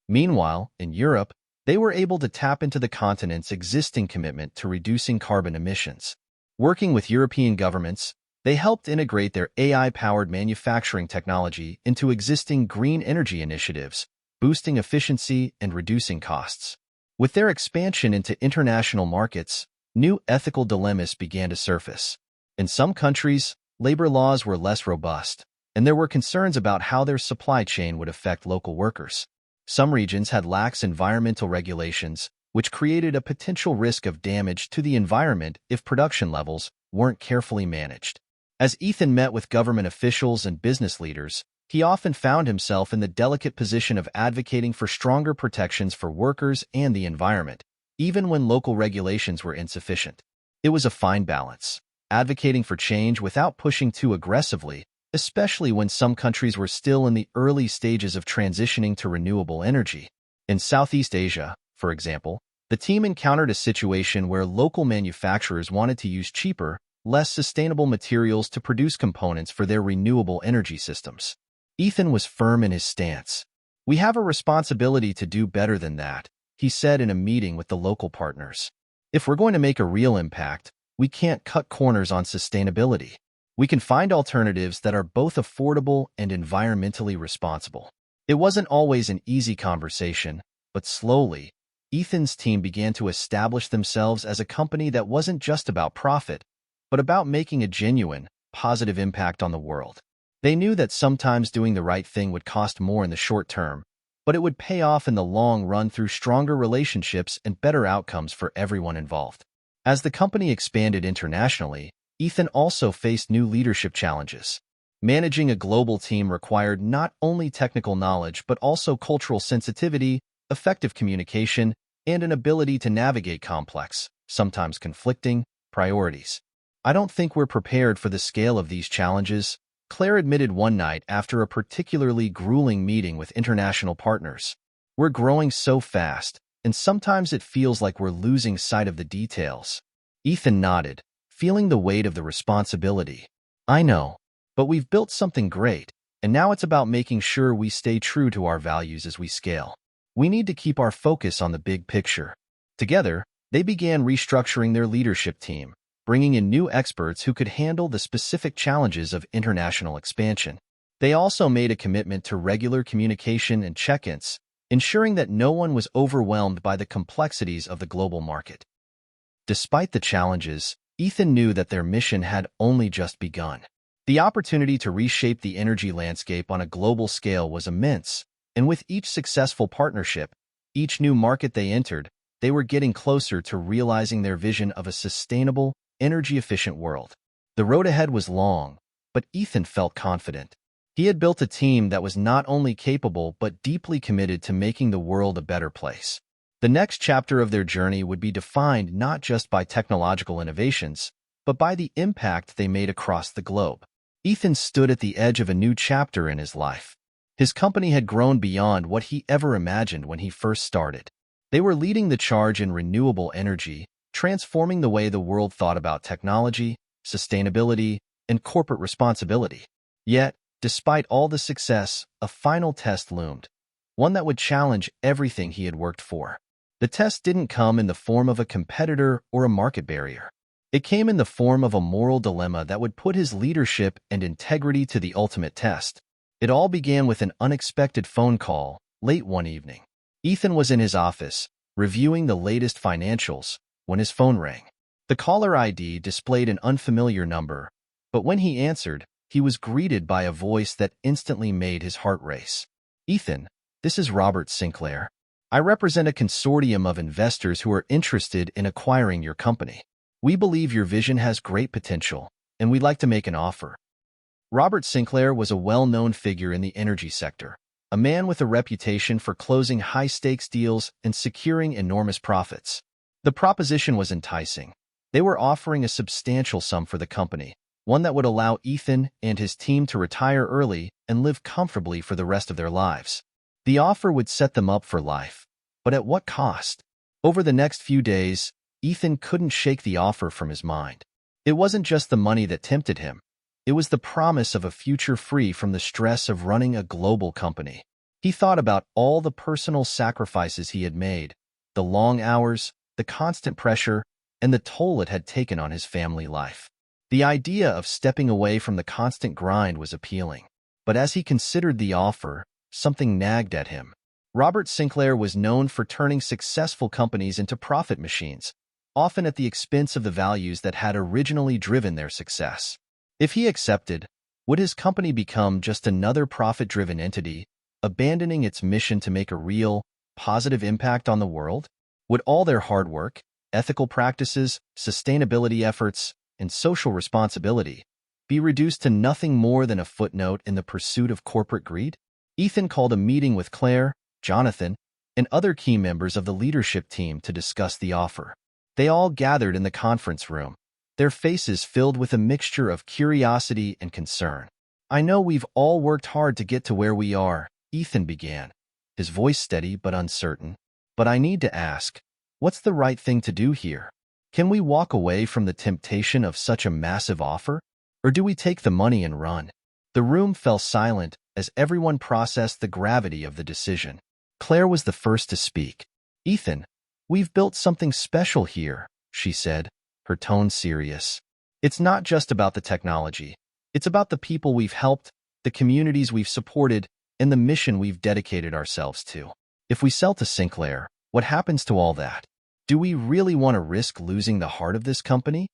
Meanwhile, in Europe, they were able to tap into the continent's existing commitment to reducing carbon emissions. Working with European governments, they helped integrate their AI-powered manufacturing technology into existing green energy initiatives, boosting efficiency and reducing costs. With their expansion into international markets, new ethical dilemmas began to surface. In some countries, labor laws were less robust, and there were concerns about how their supply chain would affect local workers. Some regions had lax environmental regulations, which created a potential risk of damage to the environment if production levels weren't carefully managed. As Ethan met with government officials and business leaders, he often found himself in the delicate position of advocating for stronger protections for workers and the environment, even when local regulations were insufficient. It was a fine balance, advocating for change without pushing too aggressively, especially when some countries were still in the early stages of transitioning to renewable energy. In Southeast Asia, for example, the team encountered a situation where local manufacturers wanted to use cheaper, less sustainable materials to produce components for their renewable energy systems. Ethan was firm in his stance. "We have a responsibility to do better than that," he said in a meeting with the local partners. "If we're going to make a real impact, we can't cut corners on sustainability. We can find alternatives that are both affordable and environmentally responsible." It wasn't always an easy conversation, but slowly, Ethan's team began to establish themselves as a company that wasn't just about profit, but about making a genuine, positive impact on the world. They knew that sometimes doing the right thing would cost more in the short term, but it would pay off in the long run through stronger relationships and better outcomes for everyone involved. As the company expanded internationally, Ethan also faced new leadership challenges. Managing a global team required not only technical knowledge but also cultural sensitivity, effective communication, and an ability to navigate complex, sometimes conflicting, priorities. "I don't think we're prepared for the scale of these challenges," Claire admitted one night after a particularly grueling meeting with international partners. "We're growing so fast, and sometimes it feels like we're losing sight of the details." Ethan nodded, feeling the weight of the responsibility. "I know, but we've built something great, and now it's about making sure we stay true to our values as we scale. We need to keep our focus on the big picture." Together, they began restructuring their leadership team, bringing in new experts who could handle the specific challenges of international expansion. They also made a commitment to regular communication and check-ins, ensuring that no one was overwhelmed by the complexities of the global market. Despite the challenges, Ethan knew that their mission had only just begun. The opportunity to reshape the energy landscape on a global scale was immense, and with each successful partnership, each new market they entered, they were getting closer to realizing their vision of a sustainable, energy-efficient world. The road ahead was long, but Ethan felt confident. He had built a team that was not only capable but deeply committed to making the world a better place. The next chapter of their journey would be defined not just by technological innovations, but by the impact they made across the globe. Ethan stood at the edge of a new chapter in his life. His company had grown beyond what he ever imagined when he first started. They were leading the charge in renewable energy, transforming the way the world thought about technology, sustainability, and corporate responsibility. Yet, despite all the success, a final test loomed, one that would challenge everything he had worked for. The test didn't come in the form of a competitor or a market barrier. It came in the form of a moral dilemma that would put his leadership and integrity to the ultimate test. It all began with an unexpected phone call, late one evening. Ethan was in his office, reviewing the latest financials, when his phone rang. The caller ID displayed an unfamiliar number, but when he answered, he was greeted by a voice that instantly made his heart race. "Ethan, this is Robert Sinclair. I represent a consortium of investors who are interested in acquiring your company. We believe your vision has great potential, and we'd like to make an offer." Robert Sinclair was a well-known figure in the energy sector, a man with a reputation for closing high-stakes deals and securing enormous profits. The proposition was enticing. They were offering a substantial sum for the company, one that would allow Ethan and his team to retire early and live comfortably for the rest of their lives. The offer would set them up for life, but at what cost? Over the next few days, Ethan couldn't shake the offer from his mind. It wasn't just the money that tempted him. It was the promise of a future free from the stress of running a global company. He thought about all the personal sacrifices he had made, the long hours, the constant pressure, and the toll it had taken on his family life. The idea of stepping away from the constant grind was appealing. But as he considered the offer, something nagged at him. Robert Sinclair was known for turning successful companies into profit machines, often at the expense of the values that had originally driven their success. If he accepted, would his company become just another profit-driven entity, abandoning its mission to make a real, positive impact on the world? Would all their hard work, ethical practices, sustainability efforts, and social responsibility be reduced to nothing more than a footnote in the pursuit of corporate greed? Ethan called a meeting with Claire, Jonathan, and other key members of the leadership team to discuss the offer. They all gathered in the conference room, their faces filled with a mixture of curiosity and concern. "I know we've all worked hard to get to where we are," Ethan began, his voice steady but uncertain. "But I need to ask, what's the right thing to do here? Can we walk away from the temptation of such a massive offer? Or do we take the money and run?" The room fell silent as everyone processed the gravity of the decision. Claire was the first to speak. "Ethan, we've built something special here," she said, her tone serious. "It's not just about the technology. It's about the people we've helped, the communities we've supported, and the mission we've dedicated ourselves to. If we sell to Sinclair, what happens to all that? Do we really want to risk losing the heart of this company?"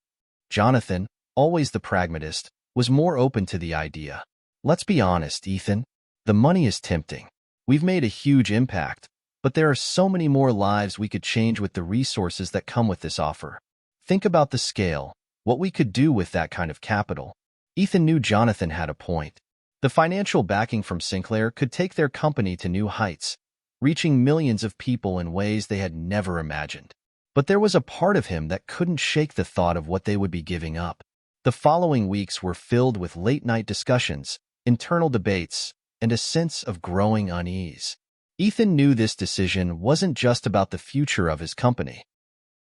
Jonathan, always the pragmatist, was more open to the idea. "Let's be honest, Ethan. The money is tempting. We've made a huge impact, but there are so many more lives we could change with the resources that come with this offer. Think about the scale, what we could do with that kind of capital." Ethan knew Jonathan had a point. The financial backing from Sinclair could take their company to new heights, reaching millions of people in ways they had never imagined. But there was a part of him that couldn't shake the thought of what they would be giving up. The following weeks were filled with late-night discussions, internal debates, and a sense of growing unease. Ethan knew this decision wasn't just about the future of his company.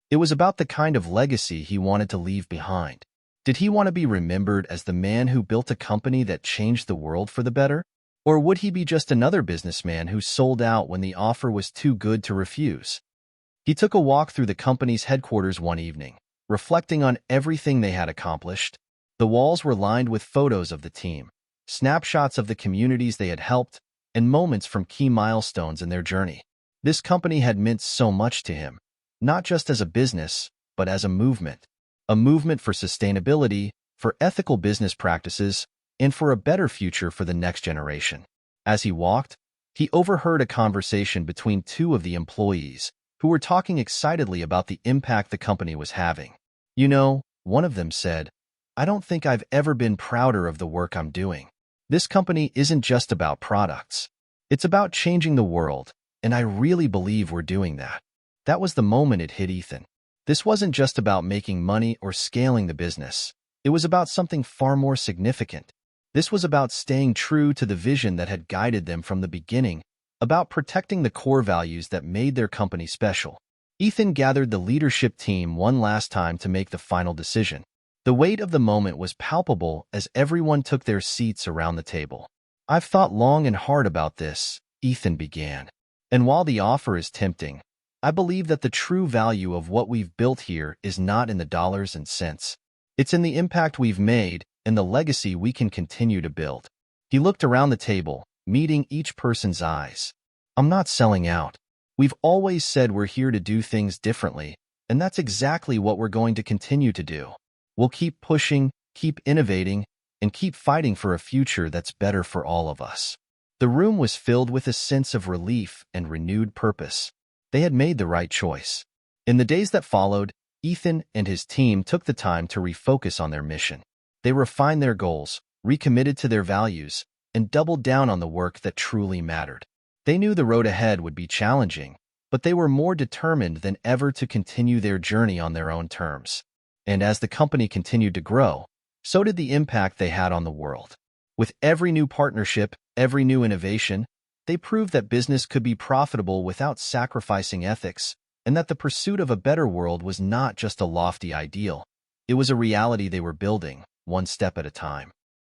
It was about the kind of legacy he wanted to leave behind. Did he want to be remembered as the man who built a company that changed the world for the better? Or would he be just another businessman who sold out when the offer was too good to refuse? He took a walk through the company's headquarters one evening, reflecting on everything they had accomplished. The walls were lined with photos of the team, snapshots of the communities they had helped, and moments from key milestones in their journey. This company had meant so much to him, not just as a business, but as a movement. a movement for sustainability, for ethical business practices, and for a better future for the next generation. As he walked, he overheard a conversation between two of the employees who were talking excitedly about the impact the company was having. You know, one of them said, "I don't think I've ever been prouder of the work I'm doing. This company isn't just about products. It's about changing the world, and I really believe we're doing that." That was the moment it hit Ethan. This wasn't just about making money or scaling the business. It was about something far more significant. This was about staying true to the vision that had guided them from the beginning, about protecting the core values that made their company special. Ethan gathered the leadership team one last time to make the final decision. The weight of the moment was palpable as everyone took their seats around the table. "I've thought long and hard about this," Ethan began. "And while the offer is tempting, I believe that the true value of what we've built here is not in the dollars and cents. It's in the impact we've made and the legacy we can continue to build." He looked around the table, meeting each person's eyes. "I'm not selling out. We've always said we're here to do things differently, and that's exactly what we're going to continue to do. We'll keep pushing, keep innovating, and keep fighting for a future that's better for all of us." The room was filled with a sense of relief and renewed purpose. They had made the right choice. In the days that followed, Ethan and his team took the time to refocus on their mission. They refined their goals, recommitted to their values, and doubled down on the work that truly mattered. They knew the road ahead would be challenging, but they were more determined than ever to continue their journey on their own terms. And as the company continued to grow, so did the impact they had on the world. With every new partnership, every new innovation, they proved that business could be profitable without sacrificing ethics, and that the pursuit of a better world was not just a lofty ideal. It was a reality they were building, one step at a time.